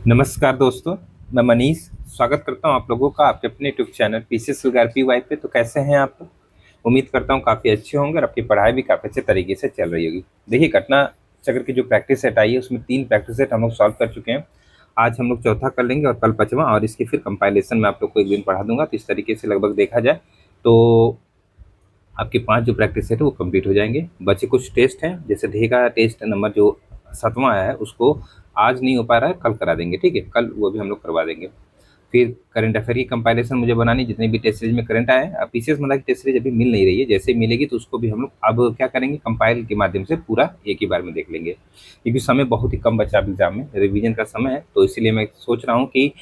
नमस्कार दोस्तों। मैं मनीष स्वागत करता हूं आप लोगों का आपके अपने YouTube channel PCS LRP Y पे। तो कैसे हैं आप? उम्मीद करता हूं काफ़ी अच्छे होंगे और आपकी पढ़ाई भी काफ़ी अच्छे तरीके से चल रही होगी। देखिए, घटना चक्र की जो प्रैक्टिस सेट आई है उसमें 3 प्रैक्टिस सेट हम लोग सॉल्व कर चुके हैं। आज हम लोग चौथा कर लेंगे और कल 5वां, और इसकी फिर कंपाइलेशन मैं आप लोग को एक दिन पढ़ा दूंगा। तो इस तरीके से लगभग देखा जाए तो आपके 5 जो प्रैक्टिस सेट है वो कंप्लीट हो जाएंगे। बचे कुछ टेस्ट हैं, जैसे ढे का टेस्ट नंबर जो 7वां आया है उसको आज नहीं हो पा रहा है, कल करा देंगे। ठीक है, कल वो भी हम लोग करवा देंगे। फिर करंट अफेयर की कंपाइलेशन मुझे बनानी, जितने भी टेस्ट सीरीज में करंट आए हैं। अब पीसीएस मतलब की टेस्ट सीरीज अभी मिल नहीं रही है, जैसे मिलेगी तो उसको भी हम लोग अब क्या करेंगे, कंपाइल के माध्यम से पूरा एक ही बार में देख लेंगे, क्योंकि समय बहुत ही कम बचा अब एग्जाम में, रिवीजन का समय है। तो इसीलिए मैं सोच रहा हूँ कि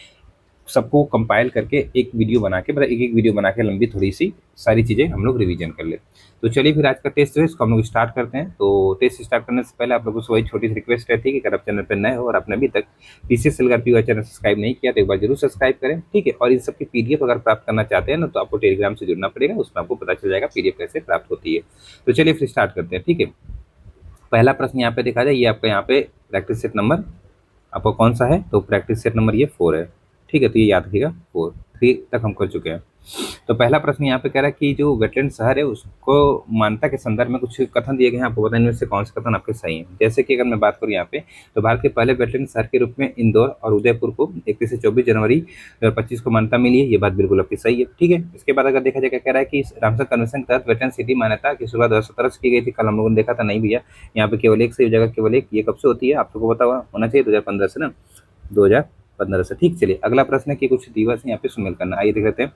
सबको कंपाइल करके एक वीडियो बना के, मतलब एक एक वीडियो बना के लंबी थोड़ी सी सारी चीज़ें हम लोग रिवीजन कर ले। तो चलिए फिर आज का टेस्ट जो है इसको हम लोग स्टार्ट करते हैं। तो टेस्ट स्टार्ट करने से पहले आप लोगों से वही छोटी सी रिक्वेस्ट रहती है कि अगर आप चैनल पर नए हो और आपने अभी तक PCS LRP Y channel subscribe नहीं किया तो एक बार जरूर सब्सक्राइब करें। ठीक है, और इन सब की पीडीएफ अगर प्राप्त करना चाहते हैं ना तो आपको टेलीग्राम से जुड़ना पड़ेगा, उसमें आपको पता चल जाएगा पीडीएफ कैसे प्राप्त होती है। तो चलिए फिर स्टार्ट करते हैं। ठीक है, पहला प्रश्न यहाँ पे देखा जाए, ये आपका यहाँ पे प्रैक्टिस सेट नंबर आपका कौन सा है, तो प्रैक्टिस सेट नंबर ये 4 है। ठीक है, तो ये याद रखिएगा 4, 3 तक हम कर चुके हैं। तो पहला प्रश्न यहाँ पे कह रहा है कि जो वेटलैंड शहर है उसको मान्यता के संदर्भ में कुछ कथन दिए गए हैं, आपको बताएं इनमें से कौन से कथन आपके सही हैं। जैसे कि अगर मैं बात करूँ यहाँ पे, तो भारत के पहले वेटलैंड शहर के रूप में इंदौर और उदयपुर को 31 से 24 जनवरी 2025 को मान्यता मिली है। ये बात बिल्कुल आपकी सही है। ठीक है, इसके बाद अगर देखा जाए, क्या कह रहा है कि रामसर कन्वेंशन के तहत वेटलैंड सिटी मान्यता की शुरुआत 2017 से की गई थी। कल हम लोगों ने देखा था, नहीं भैया, यहाँ पे केवल एक सही जगह, केवल एक। ये कब से होती है आप लोगों को पता होना चाहिए, 2015 से ना, 2015 से। ठीक, चलिए अगला प्रश्न है कि कुछ दिवस यहाँ पे शामिल करना। आइए देख लेते हैं।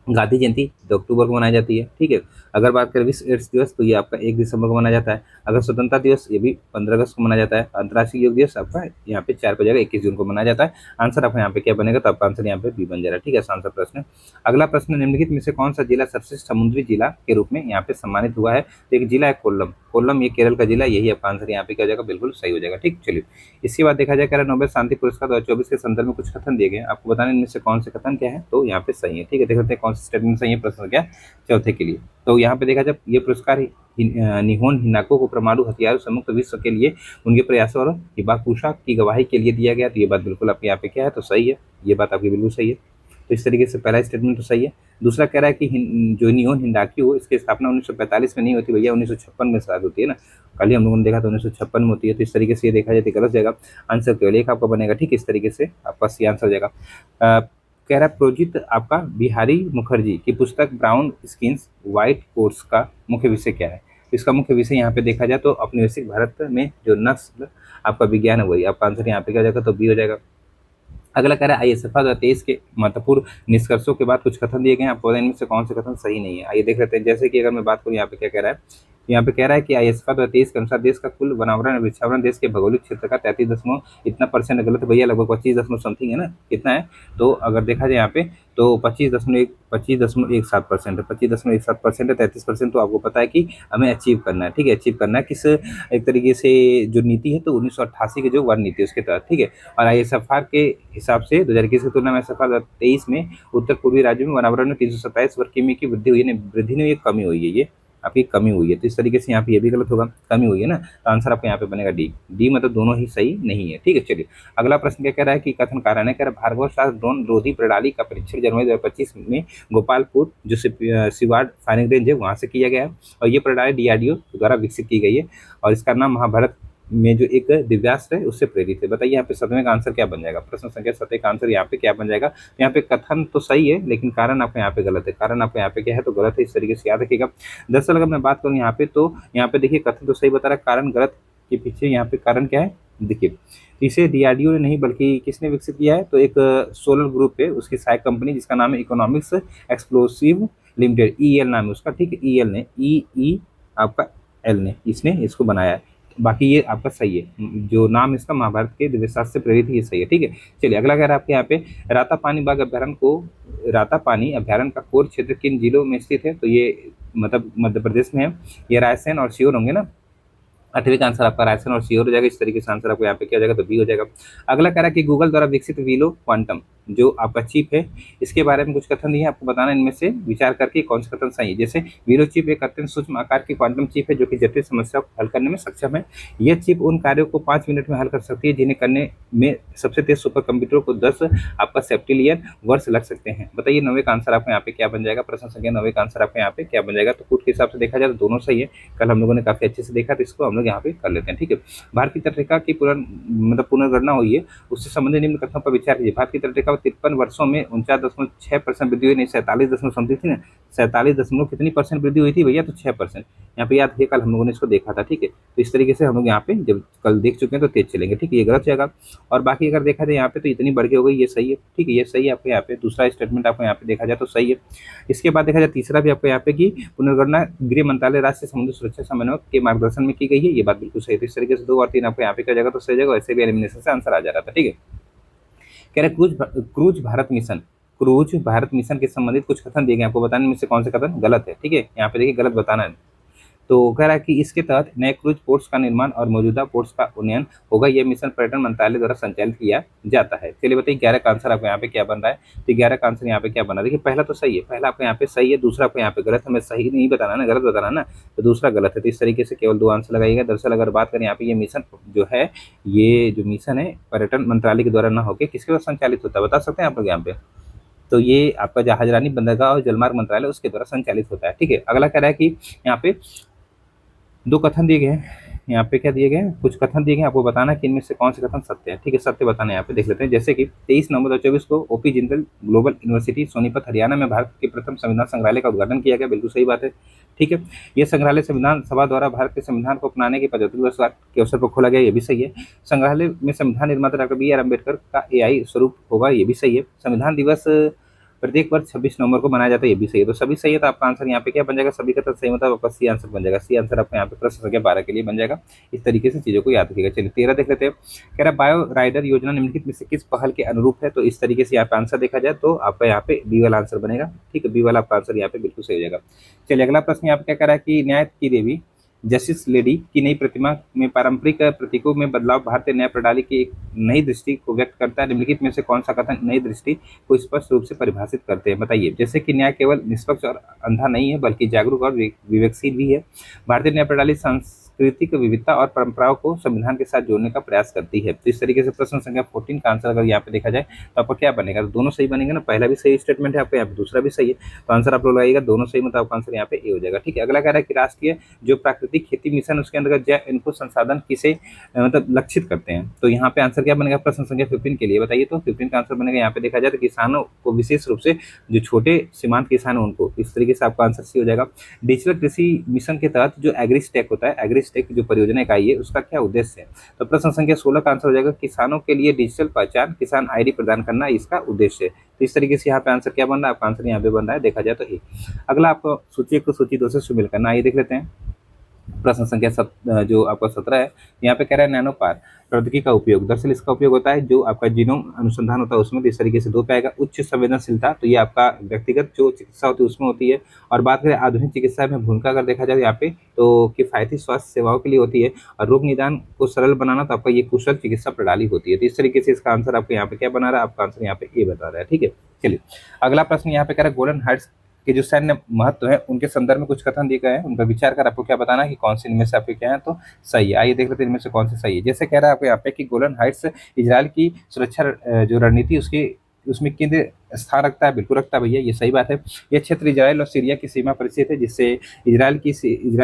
गांधी जयंती 2 अक्टूबर को मनाई जाती है। ठीक है, अगर बात करें विश्व एड्स दिवस तो ये आपका 1 दिसंबर को मनाया जाता है। अगर स्वतंत्रता दिवस, ये भी 15 अगस्त को मनाया जाता है। अंतर्राष्ट्रीय योग दिवस आपका यहाँ पे 4 बजेगा 21 जून को मनाया जाता है। आंसर आपका यहाँ पे क्या बनेगा, तो आपका आंसर यहाँ पे बी बन जाएगा। ठीक है, आंसर प्रश्न। अगला प्रश्न, निम्नलिखित में से कौन सा जिला श्रेष्ठ समुद्री जिला के रूप में यहाँ पे सम्मानित हुआ है। तो एक जिला है कोल्लम। कोल्लम ये केरल का जिला, यही आपका आंसर यहाँ पे क्या हो जाएगा, बिल्कुल सही हो जाएगा। ठीक, चलिए इसके बाद देखा जाए, नोबेल शांति पुरस्कार 2024 के संदर्भ में कुछ कथन दिए गए हैं, आपको बताने इनमें से कौन से कथन क्या है, तो यहाँ पे सही है। ठीक है, देख लेते हैं कौन सा स्टेटमेंट सही है प्रश्न क्या चौथे के लिए। तो यहाँ पे देखा जाए, ये पुरस्कार निहोन हिनाको को परमाणु हथियारों से मुक्त विश्व के लिए उनके प्रयासों और हिबाकुशा की गवाही के लिए दिया गया। तो ये बात बिल्कुल आपके यहाँ पे क्या है, तो सही है। ये बात आपकी बिल्कुल सही है। तो इस तरीके से पहला स्टेटमेंट तो सही है। दूसरा कह रहा है कि जो निहोन हिंडाकी हो, इसकी स्थापना 1945 में नहीं होती भैया, 1956 में स्टार्ट होती है ना। कल ही हम लोगों ने देखा था 1956 में होती है। तो इस तरीके से ये देखा जाए तो गलत जाएगा। आंसर केवल एक आपका बनेगा। ठीक, इस तरीके से आपका सी आंसर हो जाएगा। कह रहा है, प्रोजित आपका बिहारी मुखर्जी की पुस्तक ब्राउन स्किन्स व्हाइट कोट्स का मुख्य विषय क्या है। इसका मुख्य विषय यहाँ पे देखा जाए तो औपनिवेशिक भारत में जो नस्ल आपका विज्ञान है वही आपका आंसर यहाँ पे क्या हो जाएगा, तो बी हो जाएगा। अगला कह रहा है, आईएसएफआर 2023 के महत्वपूर्ण निष्कर्षों के बाद कुछ कथन दिए गए हैं, आपको इनमें से कौन से कथन सही नहीं है। आइए देख लेते हैं। जैसे कि अगर मैं बात करूँ यहाँ पे क्या कह रहा है, यहाँ पे कह रहा है कि आईएसएफआर 2023 के अनुसार देश का कुल वनावरण वृक्षावरण देश के भौगोलिक क्षेत्र का 33 दशमलव इतना परसेंट गलत है भैया, लगभग 25 दशमलव समथिंग है ना, कितना है। तो अगर देखा जाए यहाँ पे तो 25.17% है। 25.17% है, 33% तो आपको पता है कि हमें अचीव करना है। ठीक है, अचीव करना है किस एक तरीके से जो नीति है, तो 1988 की जो वन नीति है उसके तहत। ठीक है, और आईएसएफआर के हिसाब से 2021 की तुलना में आईएसएफआर 23 में उत्तर पूर्वी राज्यों में वनावरण में 327 वर्ग किमी की वृद्धि हुई है, वृद्धि नहीं, ये कमी हुई है, ये आपकी कमी हुई है। तो इस तरीके से यहाँ पे ये भी गलत होगा, कमी हुई है ना। तो आंसर आपका यहाँ पे बनेगा डी। डी मतलब दोनों ही सही नहीं है। ठीक है, चलिए अगला प्रश्न क्या कह रहा है कि कथन कारण है, कह रहा है भार्गव शास्त्र ड्रोन रोधी प्रणाली का परीक्षण जनवरी 2025 में गोपालपुर जो सिवाड़ फायरिंग रेंज है वहाँ से किया गया है, और ये प्रणाली डीआरडीओ द्वारा विकसित की गई है, और इसका नाम महाभारत में जो एक दिव्यास्त्र है उससे प्रेरित है। बताइए यहाँ पे 7वें का आंसर क्या बन जाएगा, प्रश्न संख्या 7 का आंसर यहाँ पे क्या बन जाएगा। यहाँ पे कथन तो सही है लेकिन कारण आपका यहाँ पे गलत है। कारण आपका यहाँ पे क्या है, तो गलत है। इस तरीके से याद रखिएगा। दरअसल अगर मैं बात करूँ यहाँ पे, तो यहाँ पे देखिए कथन तो सही बता रहा है, कारण गलत के पीछे यहाँ पे कारण क्या है देखिए। इसे डीआरडीओ ने नहीं बल्कि किसने विकसित किया है, तो एक सोलर ग्रुप है, उसकी सहायक कंपनी जिसका नाम है इकोनॉमिक्स एक्सप्लोसिव लिमिटेड, ईएल नाम है उसका। ठीक है, ईएल ने ई आपका एल ने इसने इसको बनाया है। बाकी ये आपका सही है, जो नाम इसका महाभारत के दिव्यशास्त्र से प्रेरित है, ये सही है। ठीक है, चलिए अगला कह रहा है आपके यहाँ पे, रातापानी बाघ अभ्यारण्य को, रातापानी अभ्यारण्य का कोर क्षेत्र किन जिलों में स्थित है, तो ये मतलब मध्य प्रदेश में है। ये रायसेन और श्योर होंगे ना। 8वें का आंसर आपका रायसेन और श्योर हो जाएगा। इस तरीके से आंसर आपको यहाँ पे क्या हो जाएगा, तो बी हो जाएगा। अगला कह रहा है कि गूगल द्वारा विकसित वीलो क्वांटम जो आपका चिप है इसके बारे में कुछ कथन दिए हैं, आपको बताना इनमें से विचार करके कौन सा कथन सही है। जैसे वीरो चिप एक अत्यंत सूक्ष्म आकार की क्वांटम चिप है जो कि जटिल समस्या को हल करने में सक्षम है। यह चिप उन कार्यों को 5 मिनट में हल कर सकती है जिन्हें करने में सबसे तेज सुपर कंप्यूटर को 10 आपका सेप्टिलियन वर्ष लग सकते हैं। बताइए 90 का आंसर आपको यहाँ पे क्या बन जाएगा। प्रश्न संख्या 90 का आंसर आपको यहाँ पे क्या बन जाएगा। तो कूट के हिसाब से देखा जाए तो दोनों सही है। कल हम लोगों ने काफी अच्छे से देखा, तो इसको हम लोग यहाँ पे कर लेते हैं। ठीक है, भारत की तटरेखा की पुनर्गणना हुई है, उससे संबंधित निम्न कथनों पर विचार कीजिए। भारत की तटरेखा में 53 वर्षों में 49.6% वृद्धि हुई, नहीं 47 थी ना, 47 कितनी परसेंट वृद्धि हुई थी भैया, तो 6%। यहाँ पे याद रखिए कल हम लोगों ने इसको देखा था। ठीक है, तो इस तरीके से हम लोग यहाँ पे जब कल देख चुके हैं तो तेज चलेंगे। ठीक है, ये गलत जाएगा। और बाकी अगर देखा जाए यहाँ पे तो इतनी बढ़ के हो गई, ये सही है। ठीक है, ये सही है आपको यहाँ पे। दूसरा स्टेटमेंट आपको यहाँ पे देखा जाए तो सही है। इसके बाद देखा जाए तीसरा भी आपको यहाँ पे की पुनर्गणना गृह मंत्रालय राष्ट्रीय समुद्र सुरक्षा समन्वयक के मार्गदर्शन में की गई है, ये बात बिल्कुल सही है। तो इस तरीके से 2 और 3 आपको यहाँ पे क्या जगह तो सही जगह, ऐसे भी एलिमिनेशन से आंसर आ जा रहा था। ठीक है, कह रहे cruise Bharat mission, cruise Bharat mission के संबंधित कुछ कथन दिए गए, आपको बताने में से कौन से कथन गलत है। ठीक है, यहाँ पे देखिए गलत बताना है। तो कह रहा है कि इसके तहत नए क्रूज पोर्ट्स का निर्माण और मौजूदा पोर्ट्स का उन्नयन होगा। यह मिशन पर्यटन मंत्रालय द्वारा संचालित किया जाता है। चलिए बताइए 11 का आंसर आपको यहाँ पे क्या बन रहा है। तो 11 का आंसर यहाँ पे क्या बना, देखिए पहला तो सही है, पहला आपको यहाँ पे सही है, दूसरा आपको यहाँ पे गलत है। हमें सही नहीं बताना ना, गलत बताना ना, तो दूसरा गलत है। तो इस तरीके से केवल 2 आंसर लगाइएगा। दरअसल अगर बात करें यहाँ पे ये मिशन जो है, ये जो मिशन है पर्यटन मंत्रालय के द्वारा न होकर किसके द्वारा संचालित होता है, बता सकते हैं आप लोग यहाँ पे। तो ये आपका जहाजरानी बंदरगाह और जलमार्ग मंत्रालय उसके द्वारा संचालित होता है। ठीक है, अगला कह रहा है कि यहाँ पे 2 कथन दिए गए हैं। यहाँ पे क्या दिए गए हैं, कुछ कथन दिए गए हैं, आपको बताना है कि इनमें से कौन से कथन सत्य है। ठीक है, सत्य बताना है। यहाँ पे देख लेते हैं। जैसे कि 23 नवंबर 2024 को OP Jindal global university Sonipat Haryana में भारत के प्रथम संविधान संग्रहालय का उद्घाटन किया गया, बिल्कुल सही बात है। ठीक है, यह संग्रहालय संविधान सभा द्वारा भारत के संविधान को अपनाने के 75 वर्षगांठ के अवसर पर खोला गया, ये भी सही है। संग्रहालय में संविधान निर्माता डॉक्टर बी आर अम्बेडकर का एआई स्वरूप होगा, ये भी सही है। संविधान दिवस प्रत्येक वर्ष 26 नवंबर को मनाया जाता है, ये भी सही है। तो सभी सही है, तो आपका आंसर यहाँ पे क्या बन जाएगा, सभी का तो सही मतलब आपका सी आंसर बन जाएगा। सी आंसर आपका यहाँ पे प्रश्न संख्या 12 के लिए बन जाएगा। इस तरीके से चीजों को याद रखिएगा। चलिए 13 देख लेते हैं। कह रहा बायो राइडर योजना निम्नलिखित में से किस पहल के अनुरूप है। तो इस तरीके से यहाँ पे आंसर देखा जाए तो आपका यहाँ पे बी वाला आंसर बनेगा। ठीक है, बी वाला आपका आंसर यहाँ पे बिल्कुल सही हो जाएगा। चलिए अगला प्रश्न यहाँ पे क्या कह रहा है कि न्याय की देवी जस्टिस लेडी की नई प्रतिमा में पारंपरिक प्रतीकों में बदलाव भारतीय न्याय प्रणाली की एक नई दृष्टि को व्यक्त करता है। निम्नलिखित में से कौन सा कथन नई दृष्टि को स्पष्ट रूप से परिभाषित करते हैं, बताइए। जैसे कि न्याय केवल निष्पक्ष और अंधा नहीं है बल्कि जागरूक और विवेकशील भी है। भारतीय न्याय प्रणाली सांस्कृतिक विविधता और परंपराओं को संविधान के साथ जोड़ने का प्रयास करती है। तो इस तरीके से प्रश्न संख्या 14 का आंसर अगर यहाँ पे देखा जाए तो आपका क्या बनेगा, तो दोनों सही बनेंगे ना, पहला भी सही स्टेटमेंट है आपका, यहाँ पे दूसरा भी सही है। तो आंसर आप लोग लगाइएगा दोनों सही, मतलब आपका आंसर यहाँ पे ए हो जाएगा। ठीक है, अगला कह रहा है कि राष्ट्रीय जो प्राकृतिक खेती मिशन उसके अंतर्गत जैव इनपुट संसाधन किसे मतलब लक्षित करते हैं। तो यहाँ पे आंसर क्या बनेगा प्रश्न संख्या 15 के लिए, बताइए। तो 15 का आंसर बनेगा यहाँ पे देखा जाए तो किसानों को, विशेष रूप से जो छोटे सीमांत किसान हैं उनको। इस तरीके से आपका आंसर सी हो जाएगा। डिजिटल कृषि मिशन के तहत जो एग्रीस्टेक होता है, एग्रीस्टेक जो परियोजना इकाई है उसका क्या उद्देश्य है। तो प्रश्न संख्या 16 का आंसर हो जाएगा किसानों के लिए डिजिटल पहचान किसान आईडी प्रदान करना इसका उद्देश्य है। तो इस तरीके से यहाँ पे आंसर क्या बन रहा है, आपका आंसर यहाँ पे बन रहा है देखा जाए तो ए। अगला आपको सूची 1 को सूची 2 से शामिल करना, आइए देख लेते हैं। प्रश्न संख्या जो आपका 17 है, यहाँ पे कह रहा है नैनो पार प्रौद्योगिकी का उपयोग। दरअसल इसका उपयोग होता है जो आपका जीनोम अनुसंधान होता है उसमें, तो इस तरीके से 2 पे आएगा। उच्च संवेदनशीलता, तो ये आपका व्यक्तिगत जो चिकित्सा होती है उसमें होती है। और बात करें आधुनिक चिकित्सा में भूमिका अगर देखा जाए यहाँ पे तो किफायती स्वास्थ्य सेवाओं के लिए होती है। और रोग निदान को सरल बनाना, तो आपका ये कुशल चिकित्सा प्रणाली होती है। तो इस तरीके से इसका आंसर आपको यहाँ पे क्या बना रहा है, आपका आंसर यहाँ पे ए बता रहा है। ठीक है, चलिए अगला प्रश्न यहाँ पे कह रहा है गोल्डन हाइट्स के जो सैन्य महत्व है उनके संदर्भ में कुछ कथन दिए गए हैं, उन पर विचार कर आपको क्या बताना है कि कौन से इनमें से आपके क्या है तो सही है। आइए देख लेते हैं इनमें से कौन से सही है। जैसे कह रहा है आपको यहाँ पे कि गोलन हाइट्स इजराइल की सुरक्षा जो रणनीति उसकी उसमें केंद्र स्थान रखता है, बिल्कुल रखता है भैया, ये सही बात है। यह क्षेत्र इजराइल और सीरिया की सीमा पर स्थित है, जिससे इजराइल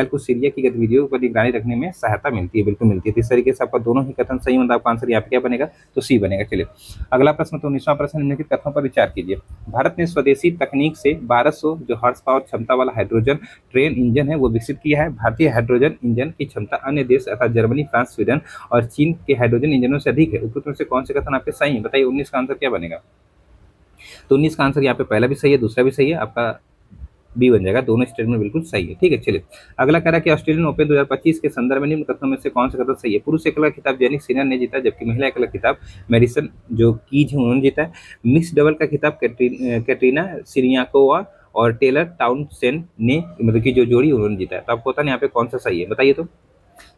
को सीरिया की गतिविधियों पर निगरानी रखने में सहायता मिलती है, बिल्कुल मिलती है। तो इस तरीके से आपका दोनों ही कथन सही, मतलब आपका आंसर यहाँ पे क्या बनेगा तो सी बनेगा। चलिए अगला प्रश्न, तो 19वां प्रश्न, निम्नलिखित कथनों पर विचार कीजिए। भारत ने स्वदेशी तकनीक से 1200 जो हॉर्स पावर क्षमता वाला हाइड्रोजन ट्रेन इंजन है वो विकसित किया है। भारतीय हाइड्रोजन इंजन की क्षमता अन्य देश अर्थात जर्मनी, फ्रांस, स्वीडन और चीन के हाइड्रोजन इंजनों से अधिक है। उपरोक्त में से कौन से कथन आपके सही है, बताइए। 19 का आंसर क्या बनेगा, तो 19 का आंसर यहाँ पे पहला भी सही है, दूसरा भी सही है, आपका बी बन जाएगा। दोनों स्टेटमेंट बिल्कुल सही है। ठीक है, चलिए अगला कह रहा है कि ऑस्ट्रेलियन ओपन 2025 के संदर्भ में निम्न कथनों में से कौन सा कथन सही है। पुरुष एकल खिताब जेनिक सिनर ने जीता, जबकि महिला एकल खिताब मैडिसन जो कीज है उन्होंने जीता है। मिक्स डबल का खिताब कैटरीना सिरियाकोवा और टेलर टाउनसेंड ने, मतलब की जो जोड़ी उन्होंने जीता है। तो आपको पता नहीं यहाँ पे कौन सा सही है, बताइए। तो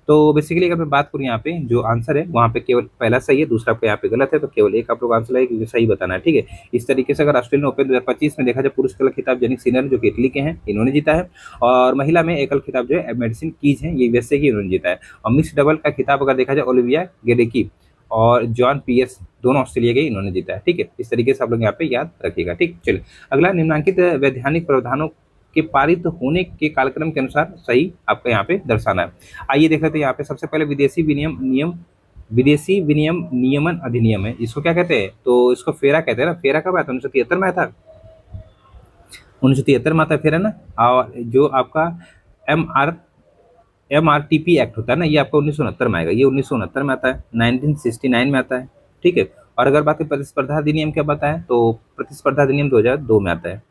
तो बेसिकली अगर मैं बात करूँ यहाँ पे जो आंसर है वहाँ पे केवल पहला सही है, दूसरा आपका यहाँ पे गलत है, तो केवल एक आप लोग आंसर है क्योंकि सही बताना है, ठीक है। इस तरीके से अगर ऑस्ट्रेलियन ओपन 2025 में देखा जाए पुरुष एकल खिताब जेनिक सिनर जो कि इटली के हैं इन्होंने जीता है, और महिला में एकल खिताब जो है मेडिसिन कीज है ये यूएसए की इन्होंने जीता है, और मिक्स डबल का खिताब अगर देखा जाए ओलिविया गेडेकी और जॉन पीएस दोनों ऑस्ट्रेलिया के इन्होंने जीता है, ठीक है। इस तरीके से आप लोग यहाँ पे याद रखिएगा, ठीक। चलिए अगला, निम्नलिखित वैधानिक प्रावधानों के पारित होने के कालक्रम के अनुसार सही आपका यहाँ पे दर्शाना है। आइए देख लेते हैं यहाँ पे सबसे पहले विदेशी विनियम नियमन अधिनियम है, इसको क्या कहते हैं, तो इसको फेरा कहते हैं ना। फेरा कब आया था, 1973 में आया था, 1973 में आता है फेरा ना। और जो आपका MRTP एक्ट होता है ना, ये आपका 1969 में आएगा, ये 1969 में आता है, 1969 में आता है, ठीक है। और अगर बात करें प्रतिस्पर्धा अधिनियम क्या बताया है, तो प्रतिस्पर्धा अधिनियम 2002 में आता है,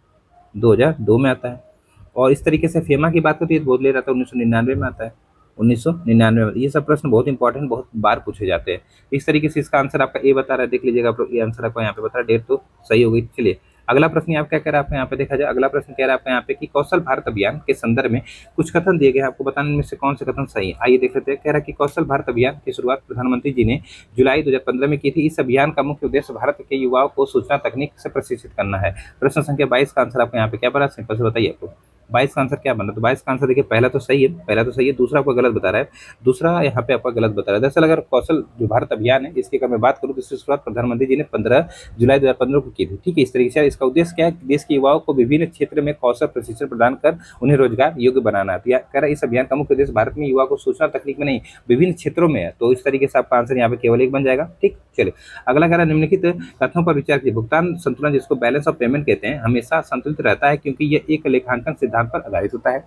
2002 में आता है। और इस तरीके से फेमा की बात करती है तो बोध ले रहा था 1999 में आता है, 1999 में। ये सब प्रश्न बहुत इंपॉर्टेंट, बहुत बार पूछे जाते हैं। इस तरीके से इसका आंसर आपका ए बता रहा है, देख लीजिएगा आप लोग, ये आंसर आपका यहाँ पे बता रहा है, डेट तो सही हो गई। चलिए अगला प्रश्न आप क्या कह रहा है आपका यहाँ पे देखा जाए, अगला प्रश्न कह रहा है आपका यहाँ पे कि कौशल भारत अभियान के संदर्भ में कुछ कथन दिए गए हैं, आपको बताने में से कौन से कथन सही है। आइए देख लेते हैं। कह रहा है कि कौशल भारत अभियान की शुरुआत प्रधानमंत्री जी ने जुलाई 2015 में की थी। इस अभियान का मुख्य उद्देश्य भारत के युवाओं को सूचना तकनीक से प्रशिक्षित करना है। प्रश्न संख्या 22 का आंसर आपको यहाँ पे क्या बना, सिंपल से बताइए आपको 22 का आंसर क्या बना। तो 22 का आंसर देखिए, पहला तो सही है, पहला तो सही है, दूसरा आपको गलत बता रहा है, दूसरा यहाँ पे आपका गलत बता रहा है। दरअसल अगर कौशल जो भारत अभियान है इसकी अगर मैं बात करूँ तो इसकी शुरुआत प्रधानमंत्री जी ने 15 जुलाई 2015 को की थी, ठीक है। इस तरीके से इसका उद्देश्य क्या है, देश के युवाओं को विभिन्न क्षेत्र में कौशल प्रशिक्षण प्रदान कर उन्हें रोजगार योग्य बनाना है। तो कह रहा है इस अभियान का मुख्य उद्देश्य भारत में युवा को सूचना तकनीक में नहीं विभिन्न क्षेत्रों में है। तो इस तरीके से आपका आंसर यहाँ पे केवल एक बन जाएगा, ठीक। चलिए अगला कह रहा है निम्नलिखित कथनों पर विचार कीजिए। भुगतान संतुलन जिसको बैलेंस ऑफ पेमेंट कहते हैं हमेशा संतुलित रहता है क्योंकि यह एक लेखांकन सिद्धांत पर आधारित होता है।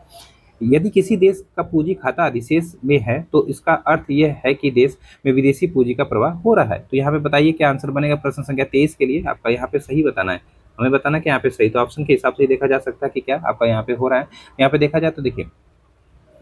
यदि किसी देश का पूंजी खाता अधिशेष में है तो इसका अर्थ यह है कि देश में विदेशी पूंजी का प्रवाह हो रहा है। तो यहाँ पे बताइए क्या आंसर बनेगा प्रश्न संख्या 23 के लिए। आपका यहाँ पे सही बताना है, हमें बताना कि यहाँ पे सही, तो ऑप्शन के हिसाब से देखा जा सकता है कि क्या आपका यहाँ पे हो रहा है। यहाँ पे देखा जाए तो देखिए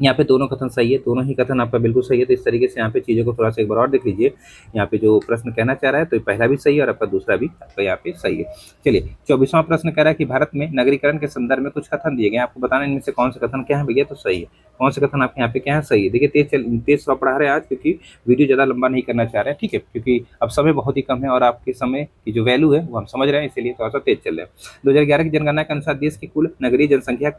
यहाँ पे दोनों कथन सही है, दोनों ही कथन आपका बिल्कुल सही है। तो इस तरीके से यहाँ पे चीज़ों को थोड़ा सा एक बार और देख लीजिए। यहाँ पे जो प्रश्न कहना चाह रहा है तो पहला भी सही है और आपका दूसरा भी आपका यहाँ पे सही है। चलिए 24वां प्रश्न कह रहा है कि भारत में नगरीकरण के संदर्भ में कुछ कथन दिए गए, आपको बताना इनमें से कौन से कथन क्या है भैया, तो सही है। कौन से कथन आपके यहाँ पे क्या है, सही है। देखिए तेज थोड़ा पढ़ा रहे हैं आज क्योंकि वीडियो ज़्यादा लंबा नहीं करना चाह रहे हैं, ठीक है, क्योंकि अब समय बहुत ही कम है और आपके समय की जो वैल्यू है वो हम समझ रहे हैं, इसीलिए थोड़ा सा तेज चल रहे हैं। 2011 की जनगणना के अनुसार देश की कुल नगरीय जनसंख्या